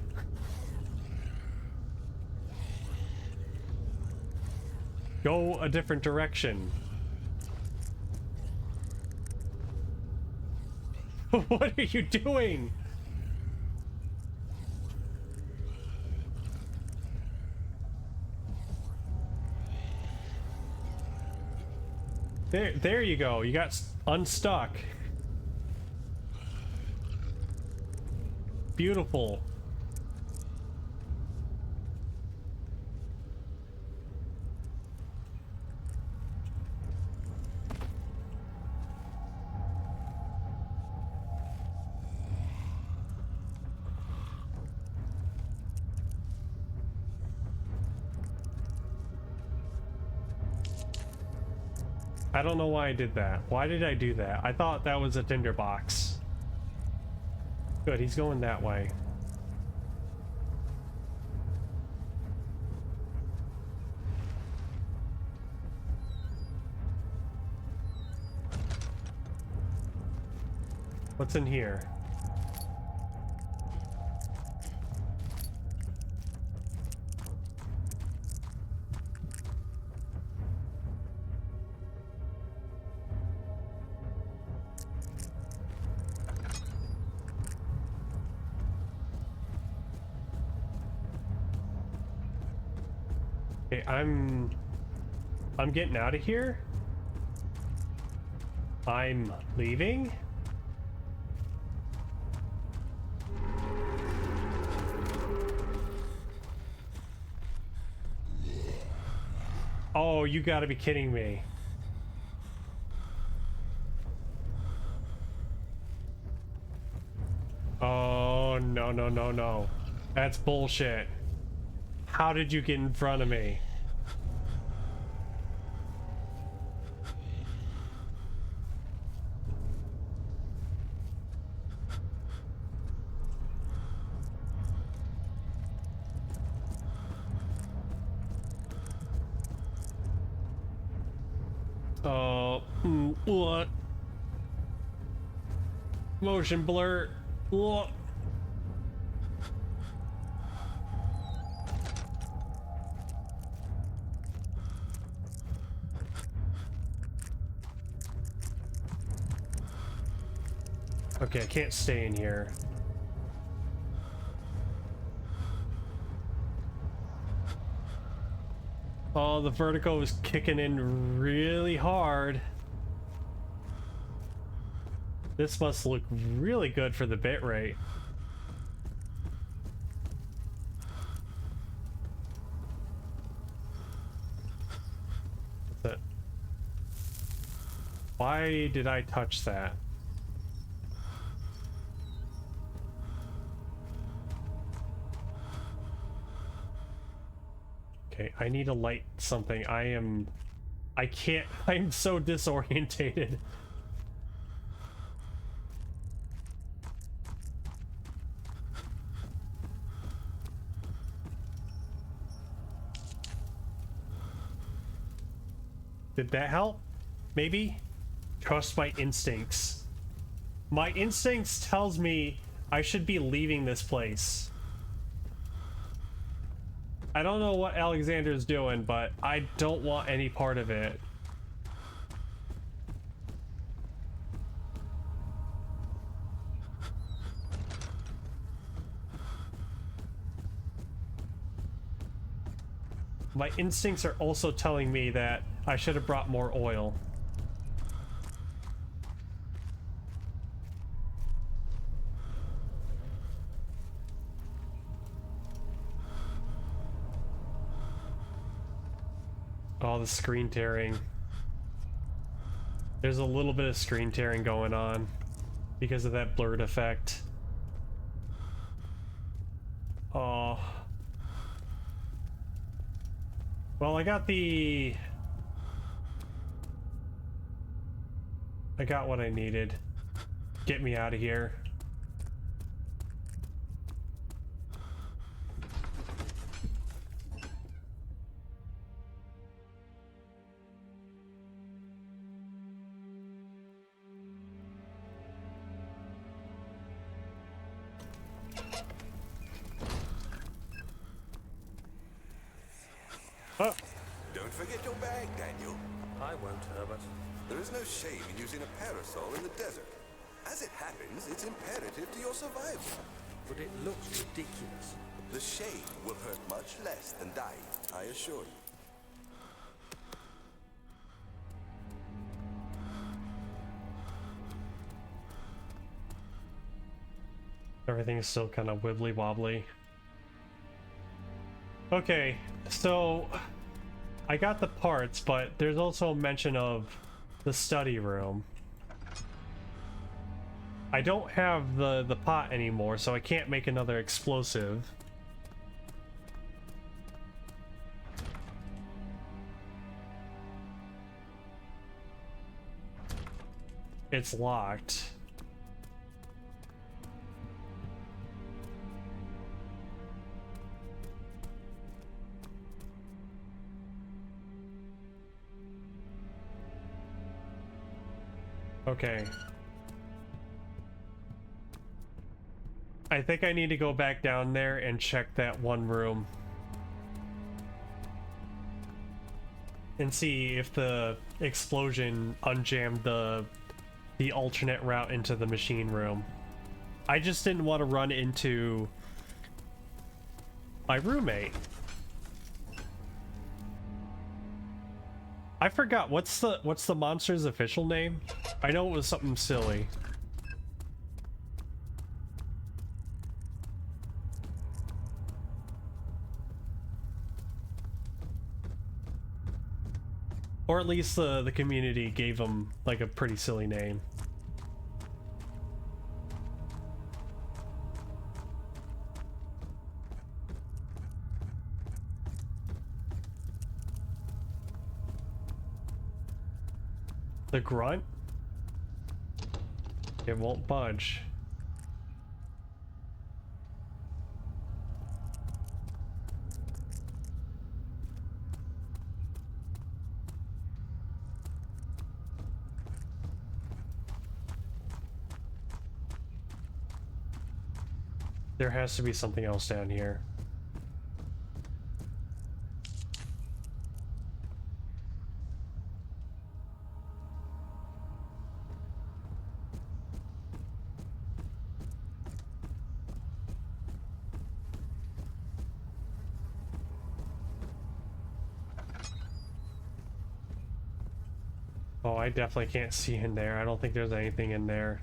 Go a different direction. What are you doing? There you go. You got unstuck. Beautiful. I don't know why I did that. Why did I do that? I thought that was a tinderbox. Good, he's going that way. What's in here? Okay, I'm getting out of here. I'm leaving. Oh, you gotta be kidding me. Oh, no, no, no, no. That's bullshit. How did you get in front of me? What? Motion blur. What? Okay, I can't stay in here. Oh, the vertigo is kicking in really hard. This must look really good for the bitrate. What's that? Why did I touch that? Okay, I need to light something. I can't, I'm so disorientated. Did that help? Maybe? Trust my instincts. My instincts tells me I should be leaving this place. I don't know what Alexander's doing, but I don't want any part of it. My instincts are also telling me that I should have brought more oil. Oh, the screen tearing. There's a little bit of screen tearing going on because of that blurred effect. Oh. Well, I got what I needed. Get me out of here. Oh. Don't forget your bag, Daniel. I won't, Herbert. There is no shame in using a parasol in the desert. As it happens, it's imperative to your survival. But it looks ridiculous. The shade will hurt much less than dying, I assure you. Everything is still kind of wibbly wobbly. Okay, so I got the parts, but there's also a mention of the study room. I don't have the pot anymore, so I can't make another explosive. It's locked. Okay. I think I need to go back down there and check that one room. And see if the explosion unjammed the alternate route into the machine room. I just didn't want to run into my roommate. I forgot, what's the monster's official name? I know it was something silly. Or at least the community gave him like a pretty silly name. The grunt? It won't budge. There has to be something else down here. Oh, I definitely can't see in there. I don't think there's anything in there.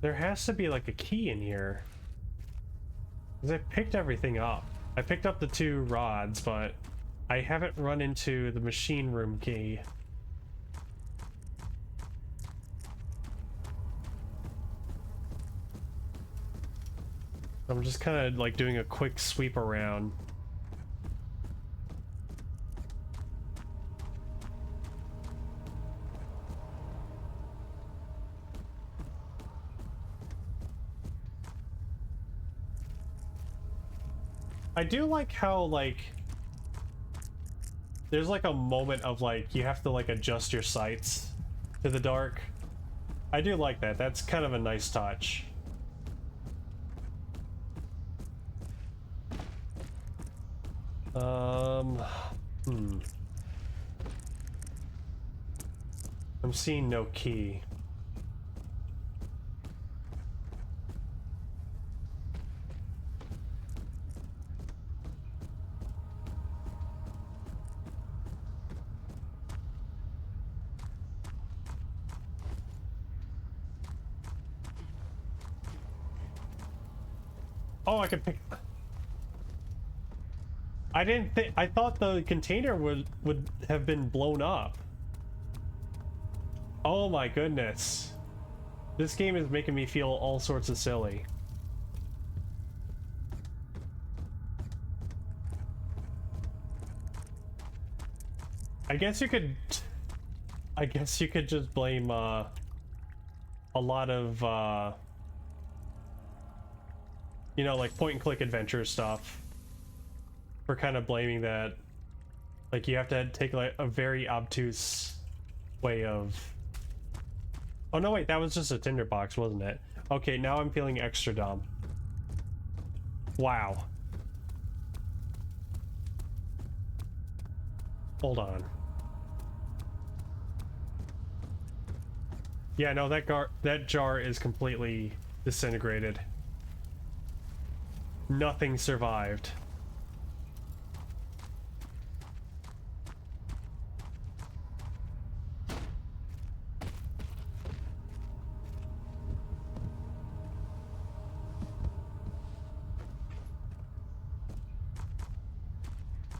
There has to be like a key in here. 'Cause I picked everything up. I picked up the 2 rods, but I haven't run into the machine room key. I'm just kind of like doing a quick sweep around. I do like how, like, there's like a moment of like, you have to like adjust your sights to the dark. I do like that. That's kind of a nice touch. I'm seeing no key. Oh, I could pick. I didn't think. I thought the container would have been blown up. Oh my goodness. This game is making me feel all sorts of silly. I guess you could just blame a lot of you know, like point and click adventure stuff for kind of blaming that. Like, you have to take like a very obtuse way of. Oh no, wait, that was just a tinderbox, wasn't it? Okay, now I'm feeling extra dumb. Wow. Hold on. Yeah, no, that jar is completely disintegrated. Nothing survived.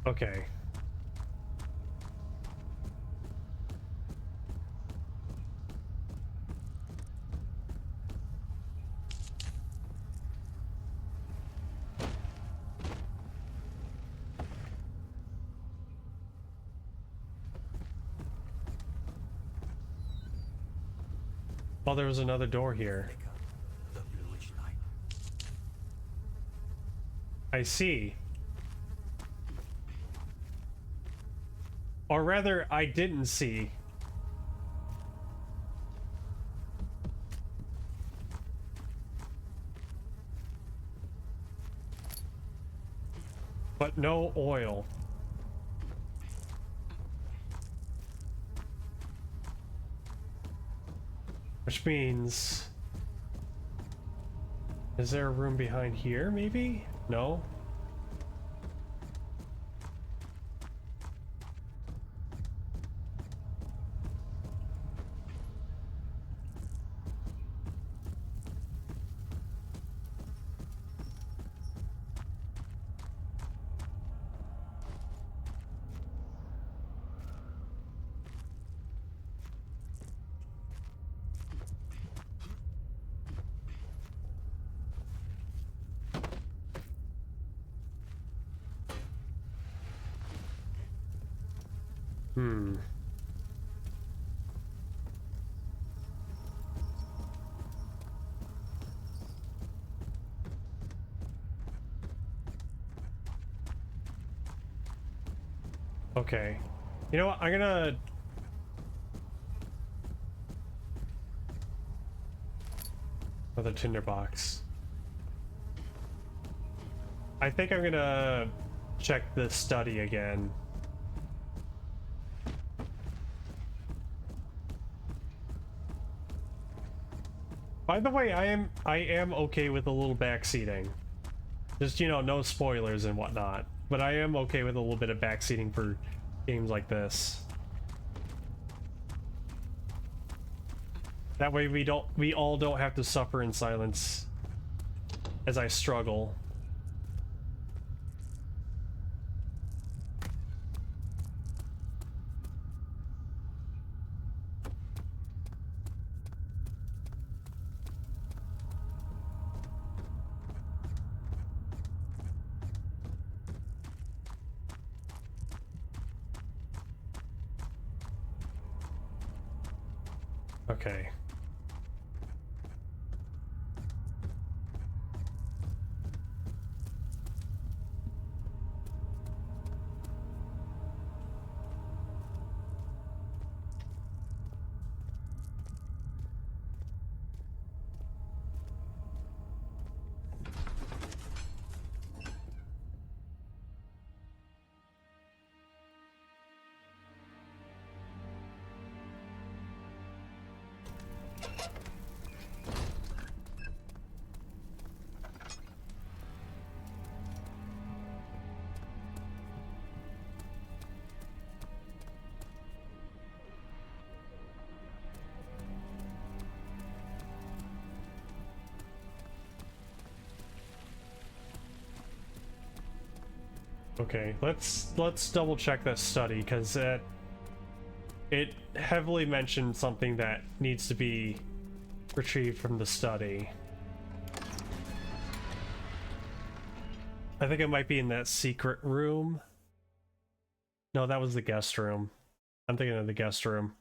Okay. Oh, there was another door here. The bluish light. I see. Or rather, I didn't see. But no oil. Which means... Is there a room behind here, maybe? No? Hmm. Okay. You know what? I'm gonna... Another tinderbox. I think I'm gonna check the study again. By the way, I am okay with a little backseating. Just, you know, no spoilers and whatnot. But I am okay with a little bit of backseating for games like this. That way we all don't have to suffer in silence as I struggle. Okay. Okay, let's double check that study, because it heavily mentioned something that needs to be retrieved from the study. I think it might be in that secret room. No, that was the guest room. I'm thinking of the guest room.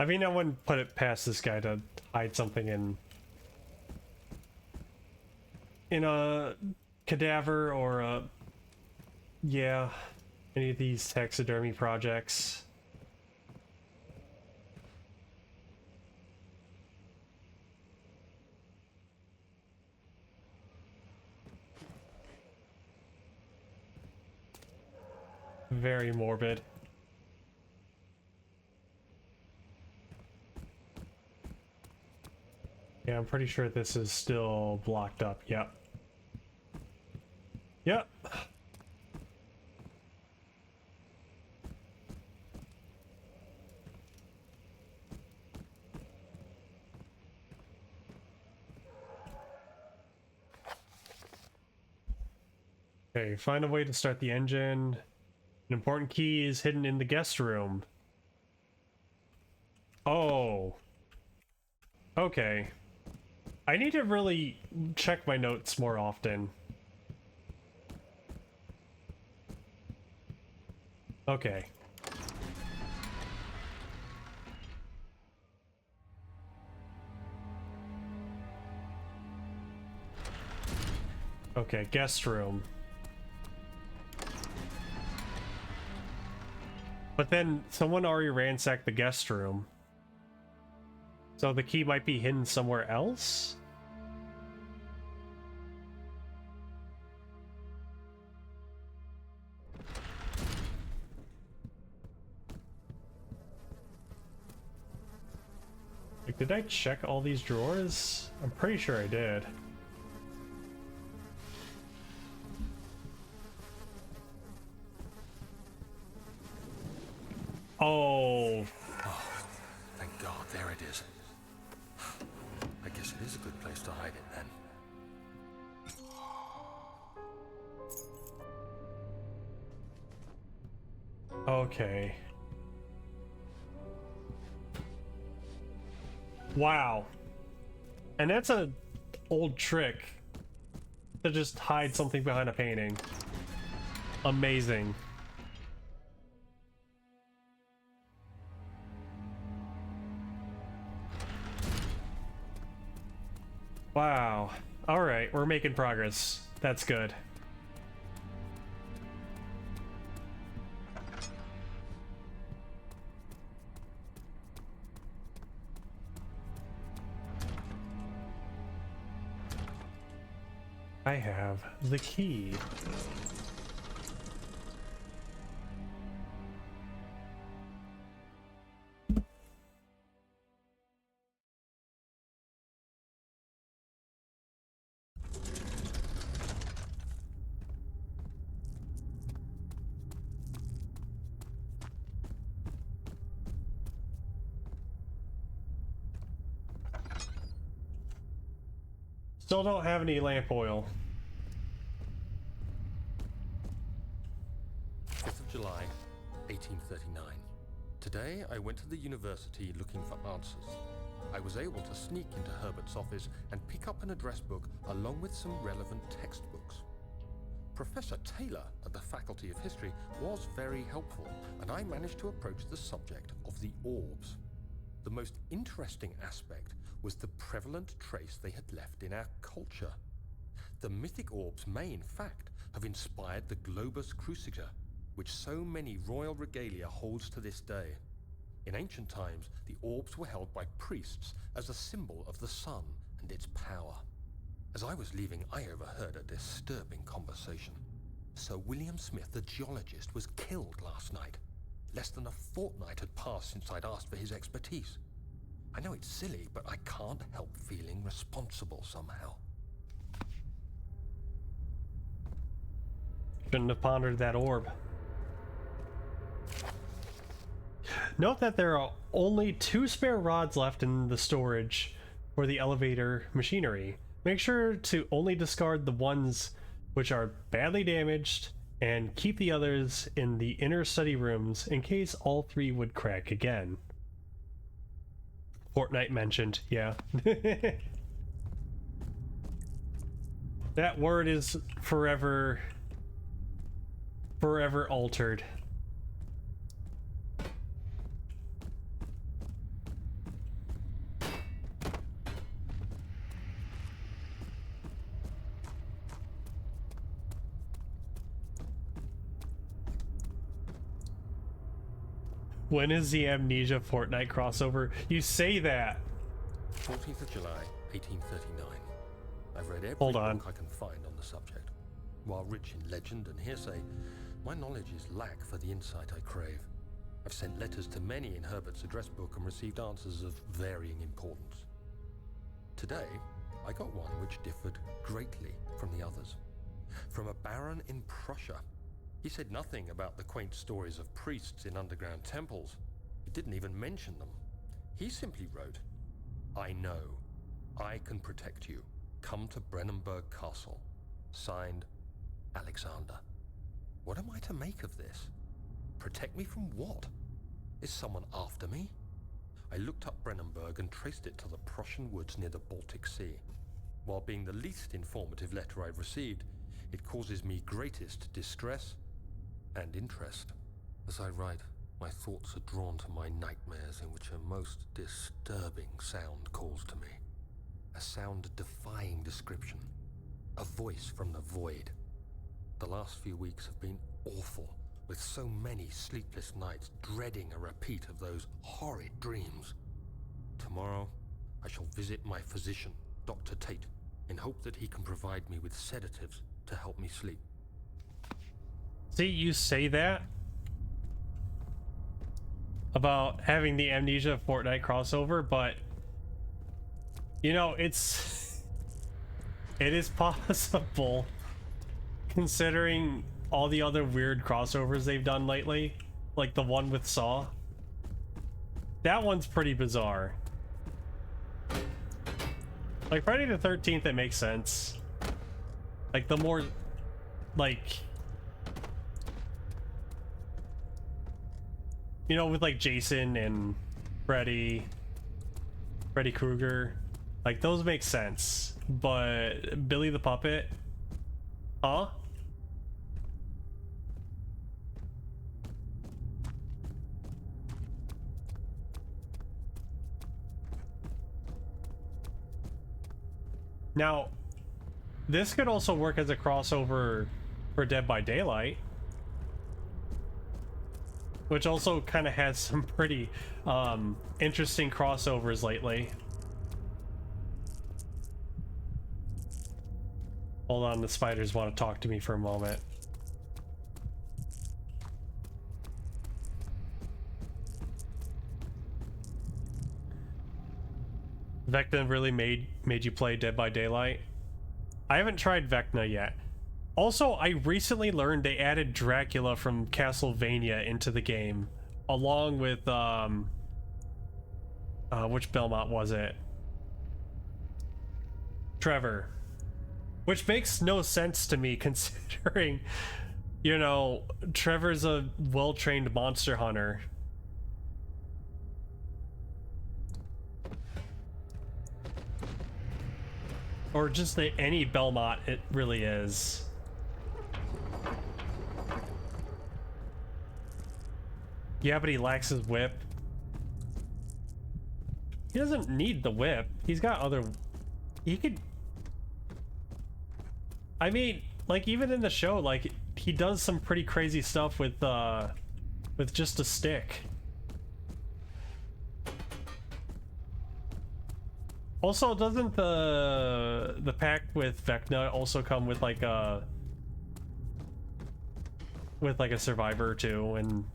I mean, I wouldn't put it past this guy to hide something in a cadaver or a, yeah, any of these taxidermy projects. Very morbid. Yeah, I'm pretty sure this is still blocked up. Yep. Yep. Okay, find a way to start the engine. An important key is hidden in the guest room. Oh. Okay. I need to really check my notes more often. Okay. Okay, guest room. But then someone already ransacked the guest room. So the key might be hidden somewhere else? Like, did I check all these drawers? I'm pretty sure I did. Oh. Thank God, there it is. I guess it is a good place to hide it then. Okay. Wow. And that's a old trick to just hide something behind a painting. Amazing. Wow. All right, we're making progress. That's good. I have the key. Still don't have any lamp oil. 5th of July, 1839. Today, I went to the university looking for answers. I was able to sneak into Herbert's office and pick up an address book along with some relevant textbooks. Professor Taylor at the Faculty of History was very helpful, and I managed to approach the subject of the orbs. The most interesting aspect was the prevalent trace they had left in our culture. The mythic orbs may, in fact, have inspired the globus cruciger, which so many royal regalia holds to this day. In ancient times, the orbs were held by priests as a symbol of the sun and its power. As I was leaving, I overheard a disturbing conversation. Sir William Smith, the geologist, was killed last night. Less than a fortnight had passed since I'd asked for his expertise. I know it's silly, but I can't help feeling responsible somehow. Shouldn't have pondered that orb. Note that there are only 2 spare rods left in the storage for the elevator machinery. Make sure to only discard the ones which are badly damaged and keep the others in the inner study rooms in case all 3 would crack again. Fortnite mentioned, yeah. That word is forever altered. When is the Amnesia Fortnite crossover? You say that. 14th of July, 1839. I've read every Hold on. book I can find on the subject. While rich in legend and hearsay, my knowledge is lack for the insight I crave. I've sent letters to many in Herbert's address book and received answers of varying importance. Today, I got one which differed greatly from the others. From a baron in Prussia. He said nothing about the quaint stories of priests in underground temples. He didn't even mention them. He simply wrote, "I know. I can protect you. Come to Brennenburg Castle. Signed, Alexander." What am I to make of this? Protect me from what? Is someone after me? I looked up Brennenburg and traced it to the Prussian woods near the Baltic Sea. While being the least informative letter I've received, it causes me greatest distress and interest. As I write, my thoughts are drawn to my nightmares in which a most disturbing sound calls to me. A sound defying description. A voice from the void. The last few weeks have been awful, with so many sleepless nights dreading a repeat of those horrid dreams. Tomorrow, I shall visit my physician, Dr. Tate, in hope that he can provide me with sedatives to help me sleep. See, you say that about having the Amnesia Fortnite crossover, but You know, it is possible, considering all the other weird crossovers they've done lately, like the one with Saw. That one's pretty bizarre. Like Friday the 13th, it makes sense. Like the more, like, you know, with like Jason and Freddy Krueger, like those make sense. But Billy the Puppet, huh? Now, this could also work as a crossover for Dead by Daylight, which also kind of has some pretty interesting crossovers lately. Hold on, the spiders want to talk to me for a moment. Vecna really made you play Dead by Daylight? I haven't tried Vecna yet. Also, I recently learned they added Dracula from Castlevania into the game, along with which Belmont was it? Trevor. Which makes no sense to me considering, you know, Trevor's a well-trained monster hunter. Or just any Belmont, it really is. Yeah, but he lacks his whip. He doesn't need the whip. He's got other... He could... I mean, like, even in the show, like, he does some pretty crazy stuff with just a stick. Also, doesn't the pack with Vecna also come with like a survivor too? And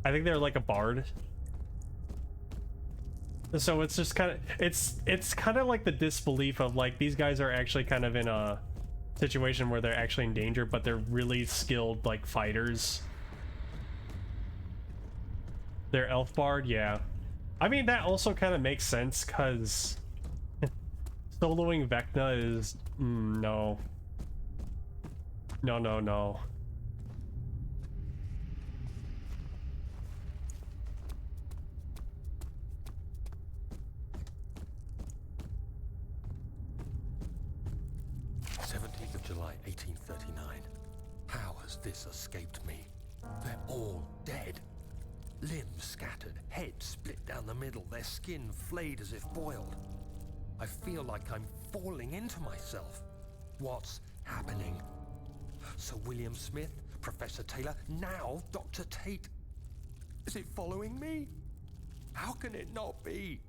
I think they're like a bard. So it's just kind of it's kind of like the disbelief of like these guys are actually kind of in a situation where they're actually in danger, but they're really skilled like fighters. They're elf bard, yeah. I mean, that also kind of makes sense, because soloing Vecna is... no. No, no, no. July 1839. How has this escaped me? They're all dead. Limbs scattered, heads split down the middle, their skin flayed as if boiled. I feel like I'm falling into myself. What's happening? Sir William Smith, Professor Taylor, now Dr. Tate. Is it following me? How can it not be?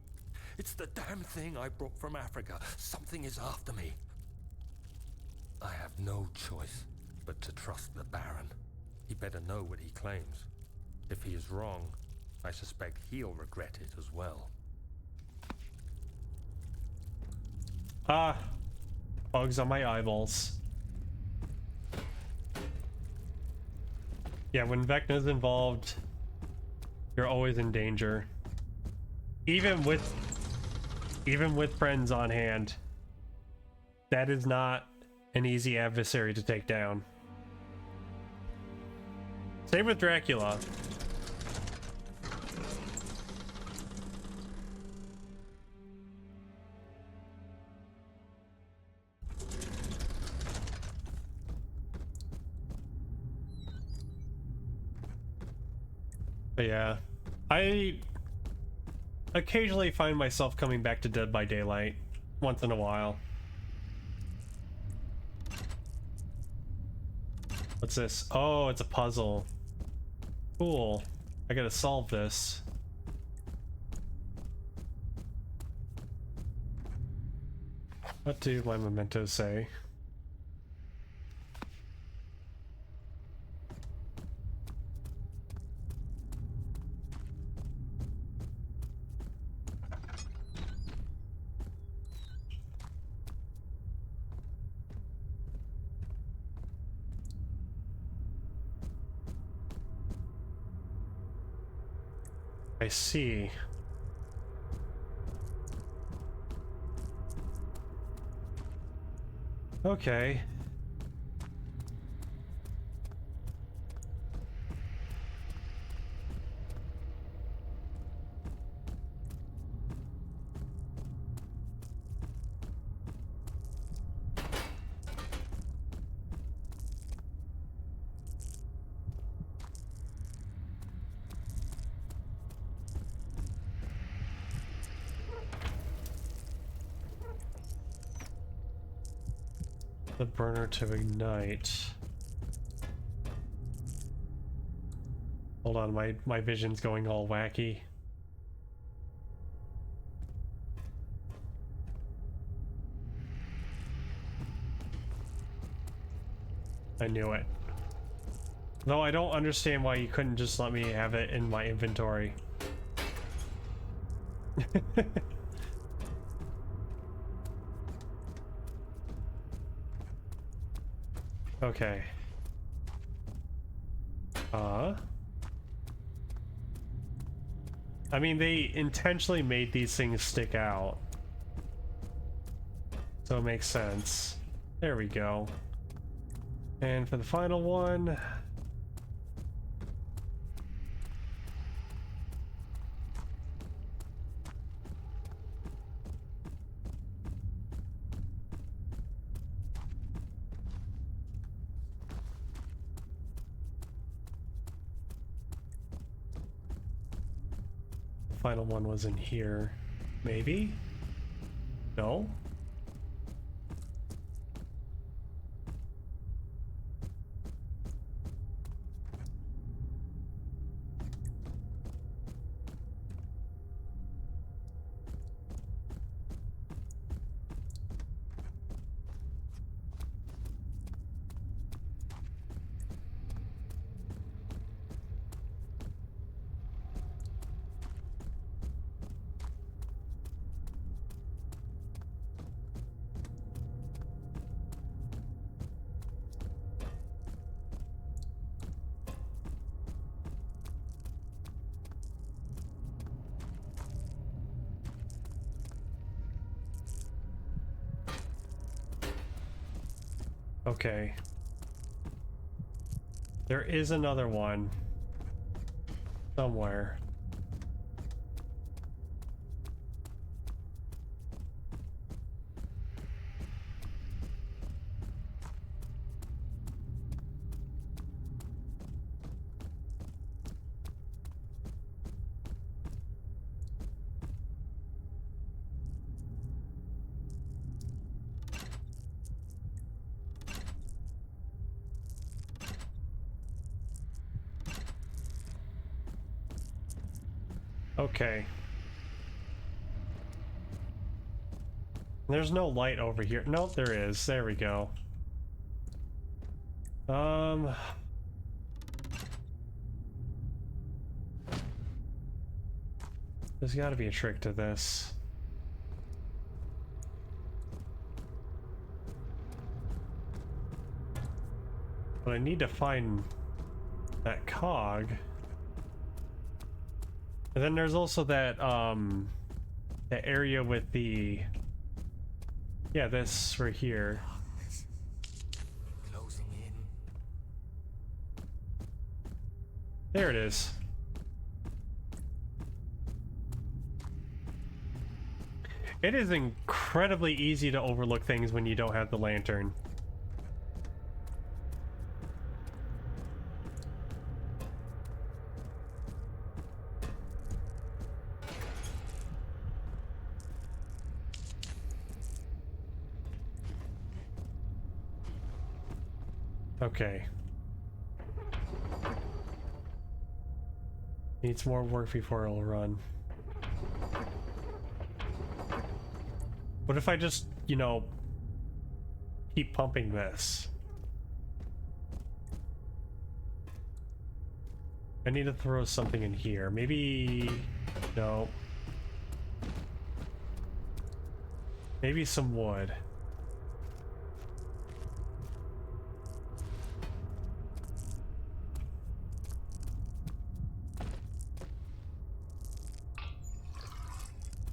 It's the damn thing I brought from Africa. Something is after me. I have no choice but to trust the Baron. He better know what he claims. If he is wrong, I suspect he'll regret it as well. Ah, bugs on my eyeballs. Yeah, when Vecna's involved, you're always in danger. Even with friends on hand, that is not an easy adversary to take down. Same with Dracula. But yeah, I occasionally find myself coming back to Dead by Daylight once in a while. What's this? Oh, it's a puzzle. Cool. I gotta solve this. What do my mementos say? I see. Okay. The burner to ignite. Hold on, my vision's going all wacky. I knew it. Though I don't understand why you couldn't just let me have it in my inventory. Okay. I mean, they intentionally made these things stick out. So it makes sense. There we go. And for the final one... final one was in here. Maybe? No? Okay. There is another one. Somewhere. Okay. There's no light over here. Nope, there is. There we go. There's got to be a trick to this. But I need to find that cog. And then there's also that that area with the this right here. Closing in. There it is. It is incredibly easy to overlook things when you don't have the lantern. Okay. Needs more work before it'll run. What if I just, you know, keep pumping this? I need to throw something in here. Maybe... no. Maybe some wood.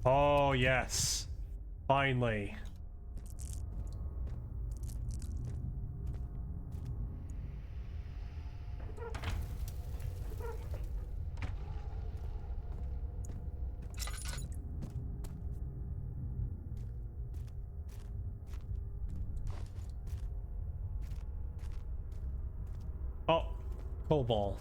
Oh, yes. Finally. Oh, cobalt.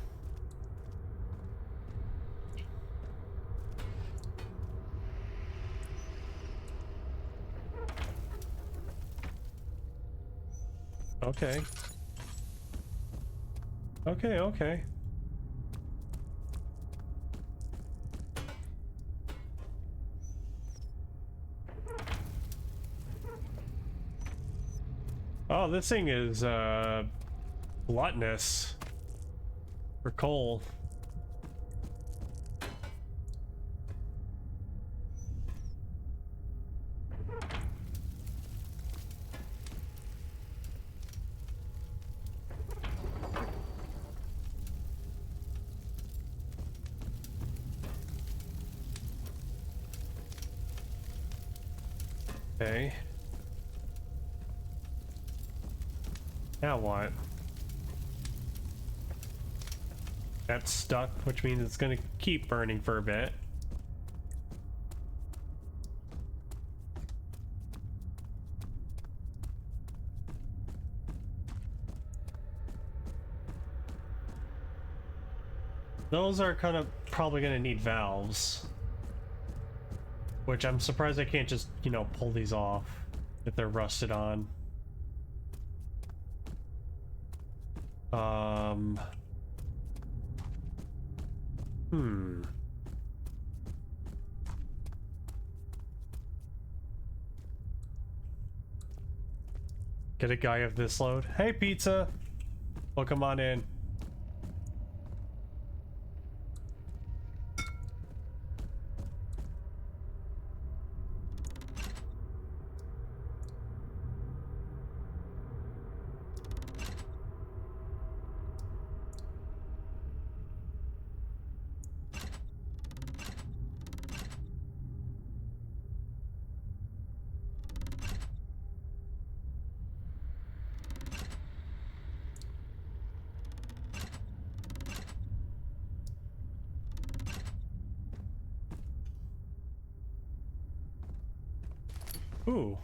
Okay. Okay, okay. Oh, this thing is, gluttonous for coal. Okay. Now what? That's stuck, which means it's gonna keep burning for a bit. Those are kind of probably gonna need valves. Which I'm surprised I can't just, you know, pull these off if they're rusted on. Hmm. Get a guy of this load. Hey, pizza! Welcome on in. Ooh.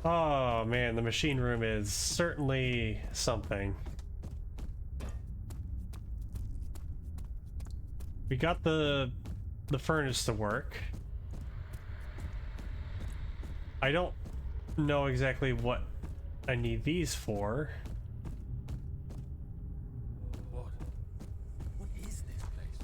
Oh man, the machine room is certainly something. We got the furnace to work. I don't know exactly what I need these for. What? What is this place?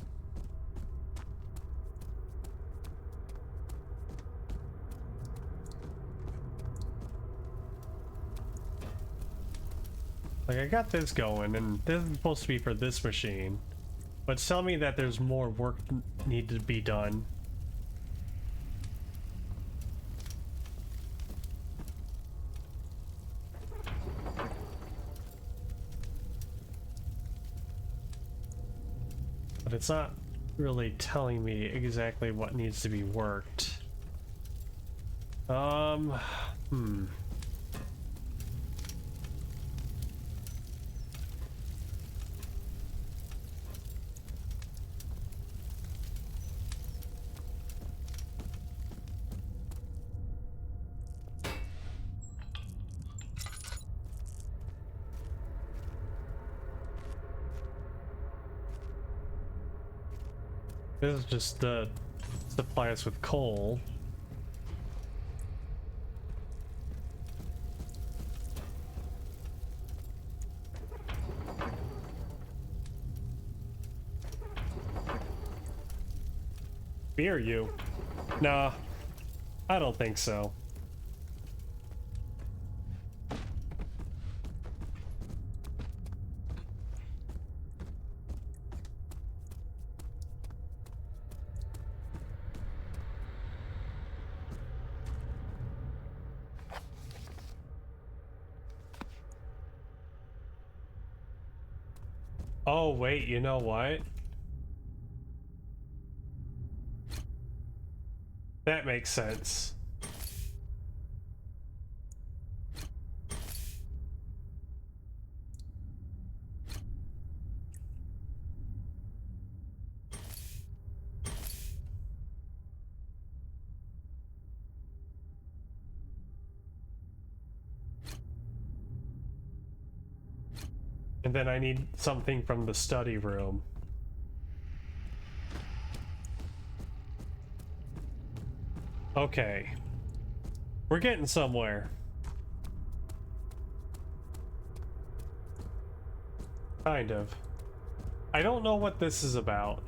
Like, I got this going, and this is supposed to be for this machine. But tell me that there's more work needed to be done. But it's not really telling me exactly what needs to be worked. Hmm. This is just to supply us with coal. Fear you? Nah, I don't think so. Oh, wait, you know what? That makes sense. And then I need something from the study room. Okay. We're getting somewhere. Kind of. I don't know what this is about.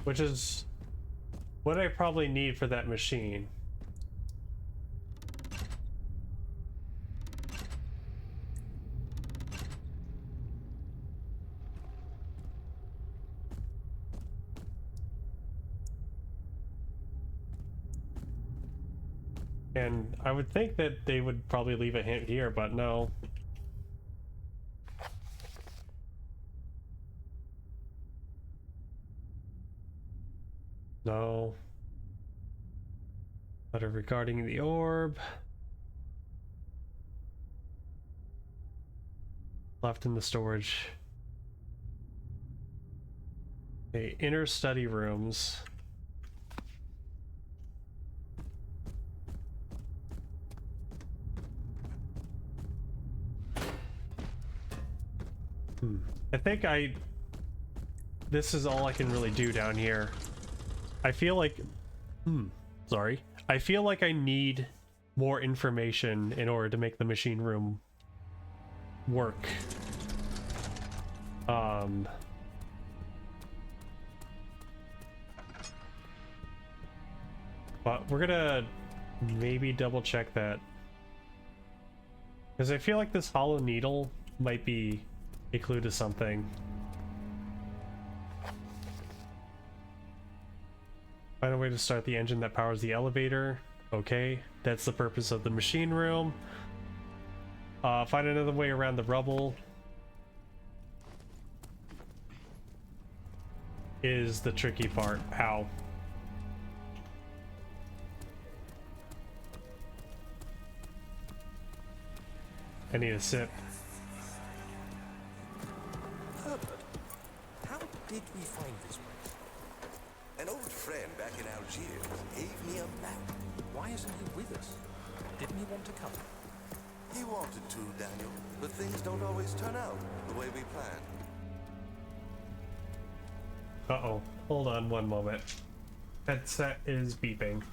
Which is what I probably need for that machine. And I would think that they would probably leave a hint here, but no. No. Letter regarding the orb. Left in the storage. Okay, inner study rooms. I think this is all I can really do down here. I feel like, sorry. I feel like I need more information in order to make the machine room work. But we're gonna maybe double check that. Because I feel like this hollow needle might be a clue to something. Find a way to start the engine that powers the elevator. Okay, that's the purpose of the machine room. Find another way around the rubble. Is the tricky part. How? I need a sip. Herbert, how did we find this place? An old friend back in Algiers gave me a map. Why isn't he with us? Didn't he want to come? He wanted to, Daniel, but things don't always turn out the way we planned. Uh-oh. Hold on one moment. Headset is beeping.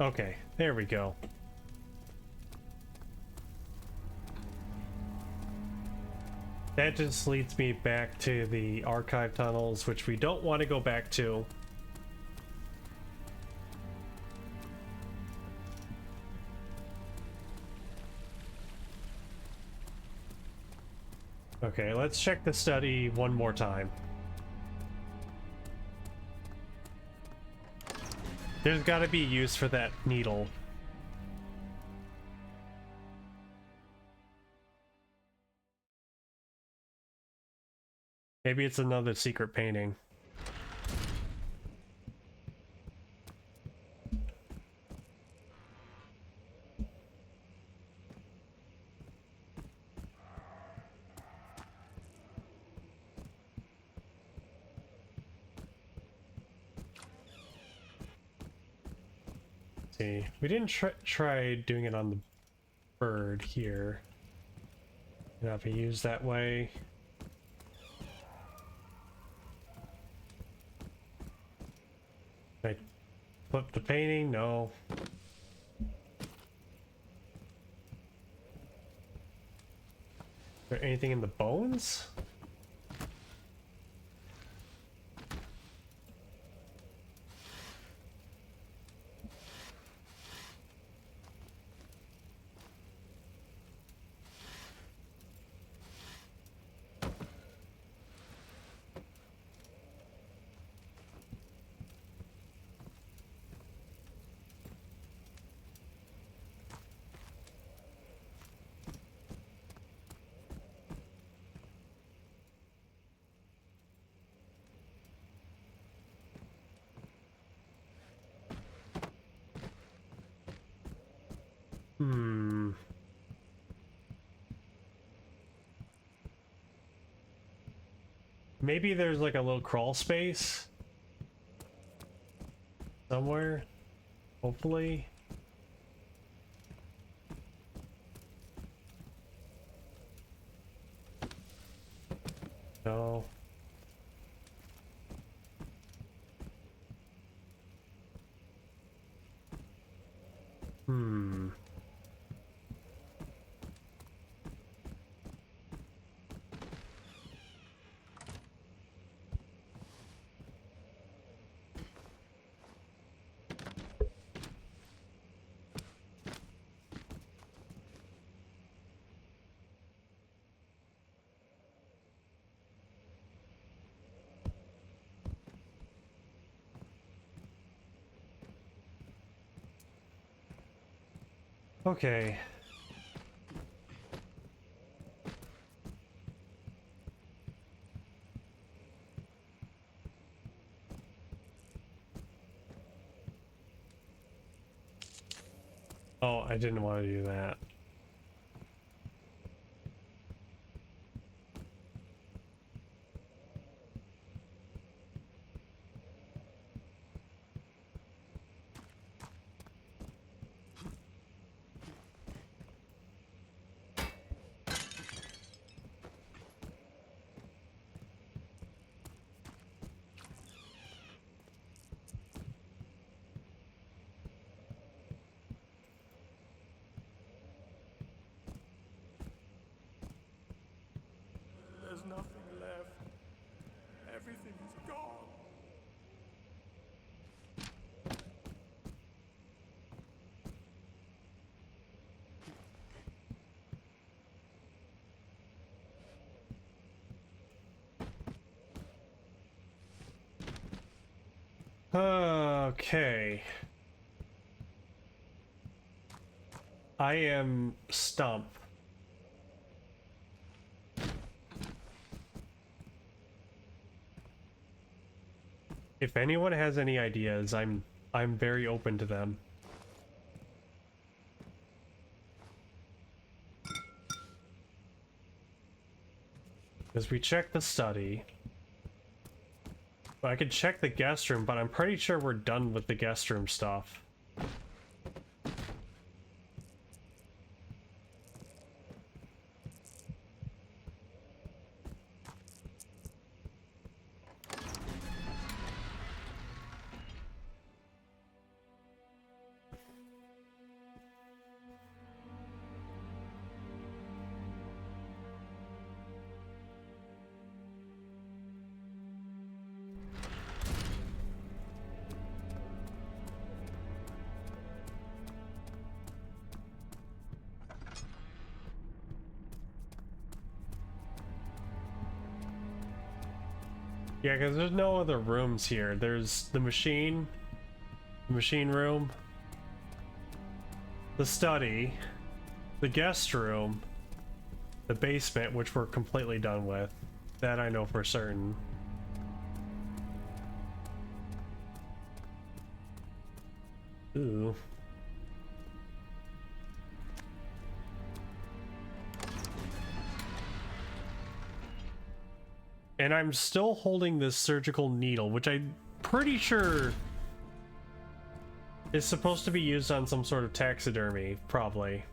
Okay, there we go. That just leads me back to the archive tunnels, which we don't want to go back to. Okay, let's check the study one more time. There's got to be use for that needle. Maybe it's another secret painting. See, we didn't try doing it on the bird here. Not be used that way. Can I flip the painting? No. Is there anything in the bones? Hmm. Maybe there's like a little crawl space somewhere. Hopefully. No. Hmm. Okay. Oh, I didn't want to do that. There's nothing left. Everything is gone. Okay. I am Stump. If anyone has any ideas, I'm very open to them. Because we checked the study. I could check the guest room, but I'm pretty sure we're done with the guest room stuff. Yeah, because there's no other rooms here. There's the machine room, the study, the guest room, the basement, which we're completely done with. That I know for certain. Ooh. And I'm still holding this surgical needle, which I'm pretty sure is supposed to be used on some sort of taxidermy, probably.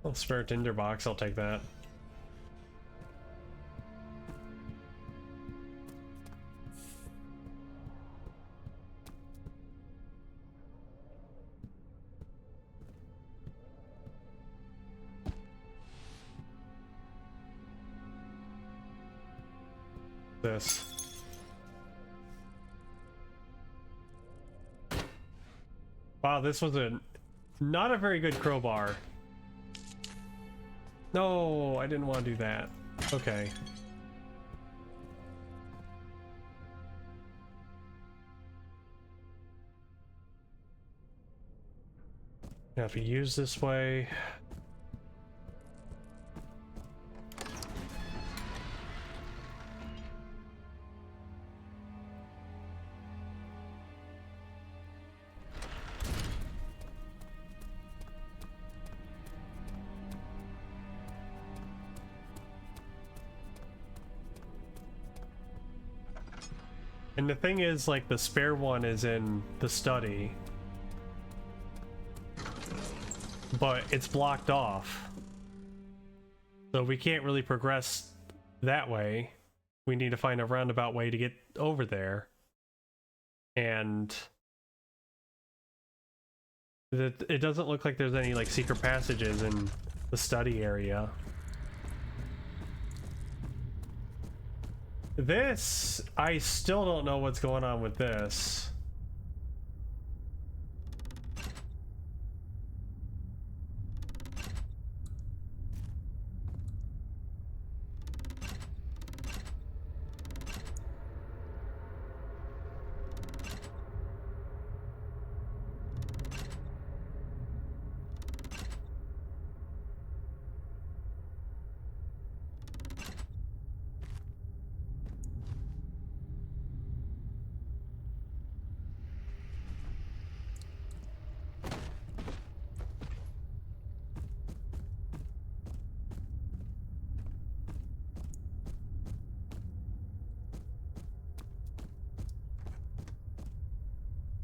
Oh, spare tinderbox, I'll take that. This. Wow, this was not a very good crowbar. No, I didn't want to do that. Okay. Now if you use this way. And the thing is, like, the spare one is in the study, but it's blocked off, so we can't really progress that way. We need to find a roundabout way to get over there, and it doesn't look like there's any like secret passages in the study area. This, I still don't know what's going on with this.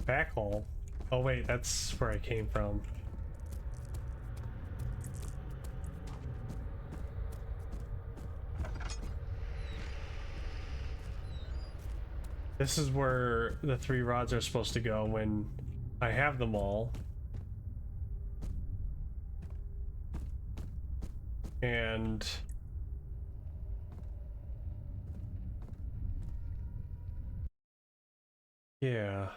Back hole? Oh wait, that's where I came from. This is where the 3 rods are supposed to go when I have them all. And yeah.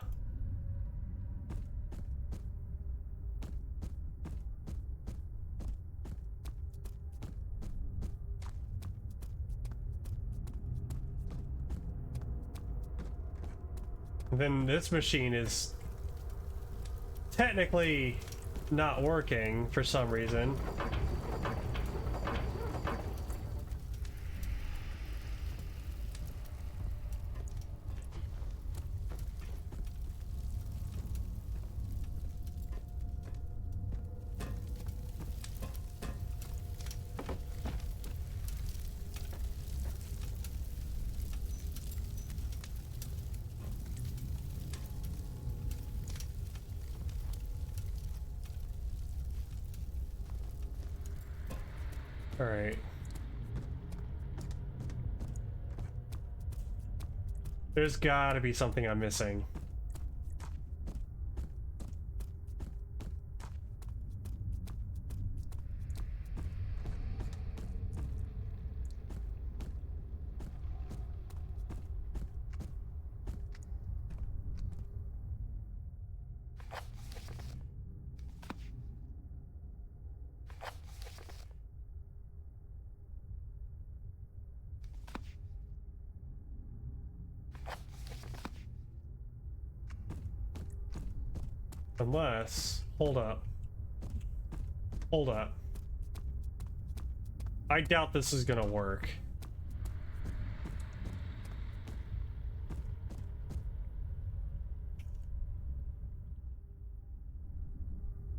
Then this machine is technically not working for some reason. All right. There's gotta be something I'm missing. Unless, hold up. Hold up. I doubt this is gonna work.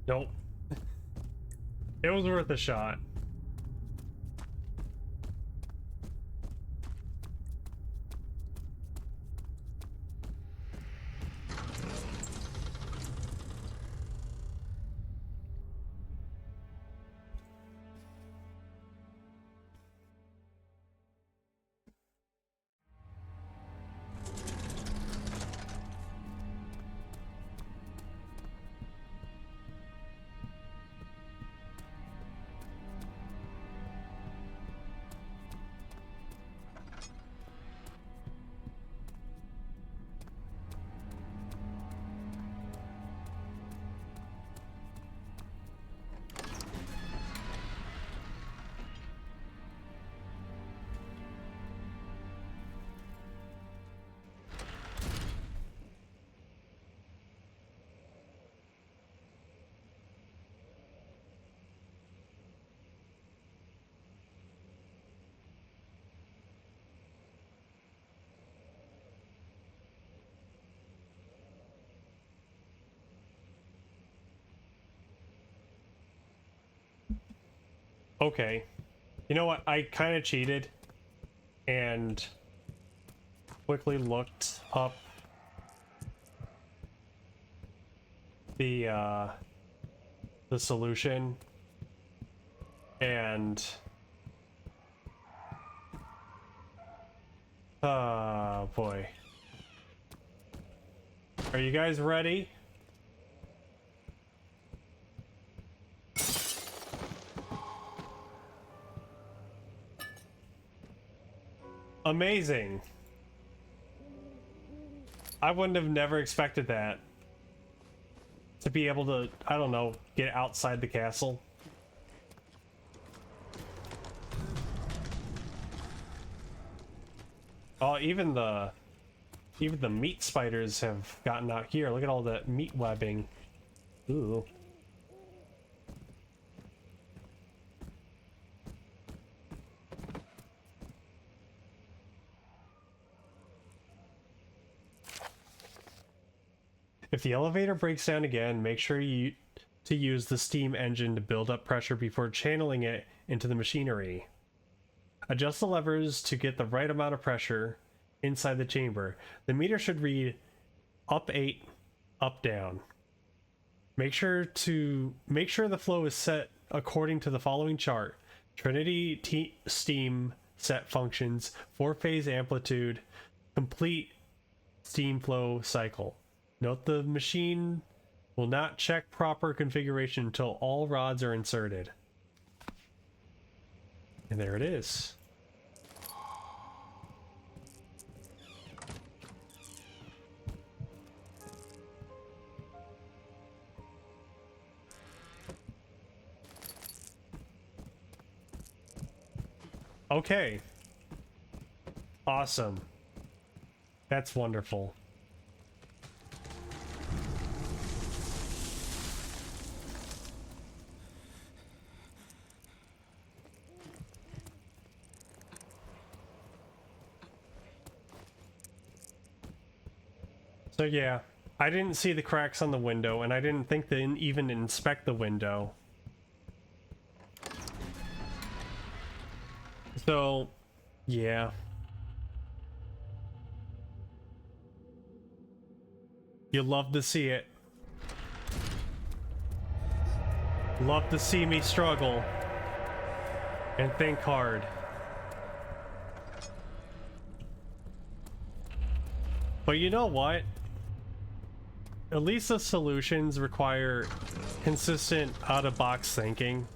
Nope. It was worth a shot. Okay. You know what? I kind of cheated. And quickly looked up the solution, and oh boy. Are you guys ready? Amazing. I wouldn't have never expected that. To be able to, I don't know, get outside the castle. Oh, even the meat spiders have gotten out here. Look at all that meat webbing. Ooh. If the elevator breaks down again, make sure to use the steam engine to build up pressure before channeling it into the machinery. Adjust the levers to get the right amount of pressure inside the chamber. The meter should read up 8, up down. Make sure the flow is set according to the following chart. Trinity steam set functions, 4-phase amplitude, complete steam flow cycle. Note the machine will not check proper configuration until all rods are inserted. And there it is. Okay. Awesome. That's wonderful. So yeah, I didn't see the cracks on the window, and I didn't think to even inspect the window. So, yeah. You love to see it. Love to see me struggle and think hard. But you know what? At least the solutions require consistent out-of-box thinking.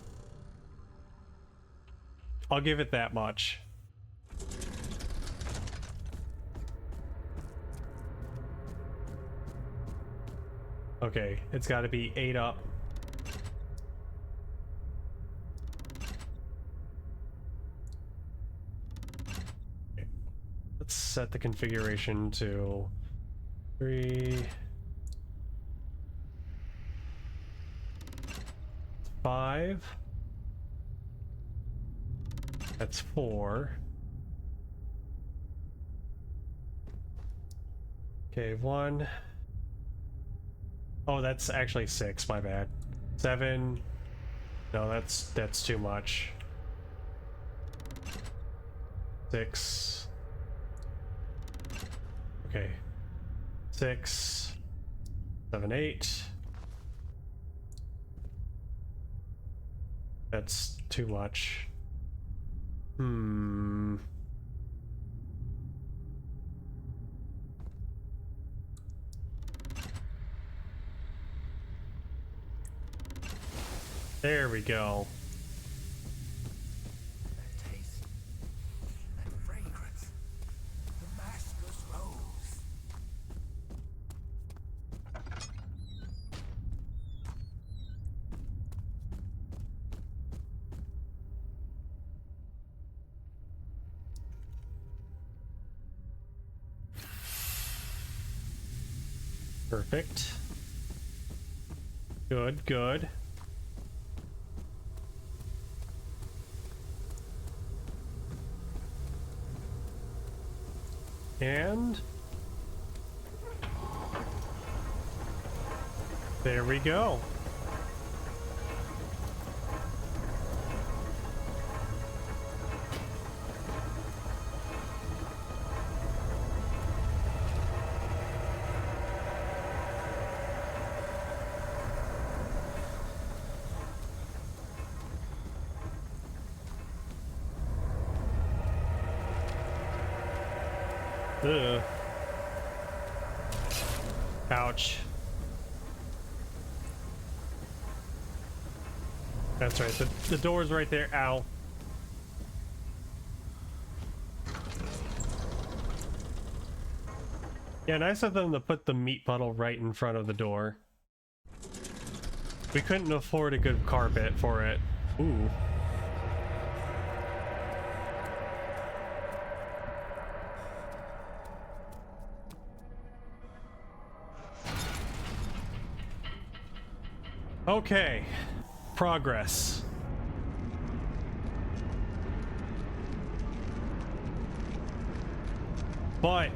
I'll give it that much. Okay, it's got to be 8 up. Okay. Let's set the configuration to 3, 5. That's 4. Okay, 1. Oh, that's actually 6, my bad. 7. No, that's too much. 6. Okay. 6, 7, 8. That's too much. There we go. That taste, that fragrance, Damascus rose. Perfect. Good, good. And there we go. Ugh. Ouch. That's right, the door's right there. Ow. Yeah, nice of them to put the meat puddle right in front of the door. We couldn't afford a good carpet for it. Ooh. Okay. Progress. But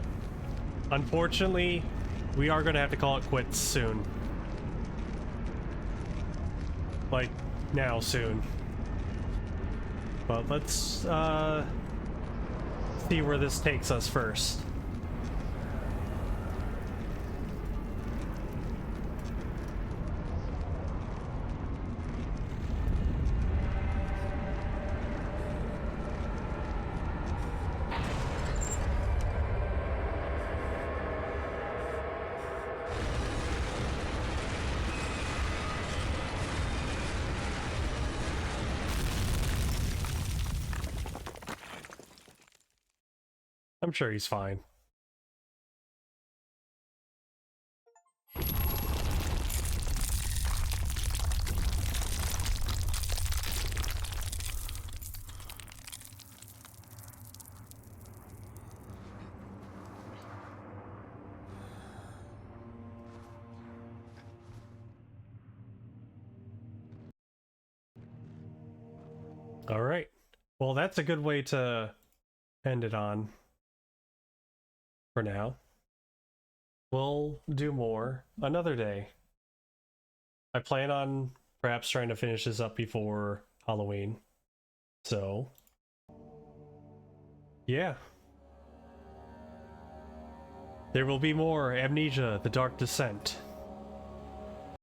unfortunately, we are going to have to call it quits soon. Like, now soon. But let's see where this takes us first. I'm sure he's fine. All right. Well, that's a good way to end it on for now. We'll do more another day. I plan on perhaps trying to finish this up before Halloween. So, yeah. There will be more Amnesia: The Dark Descent.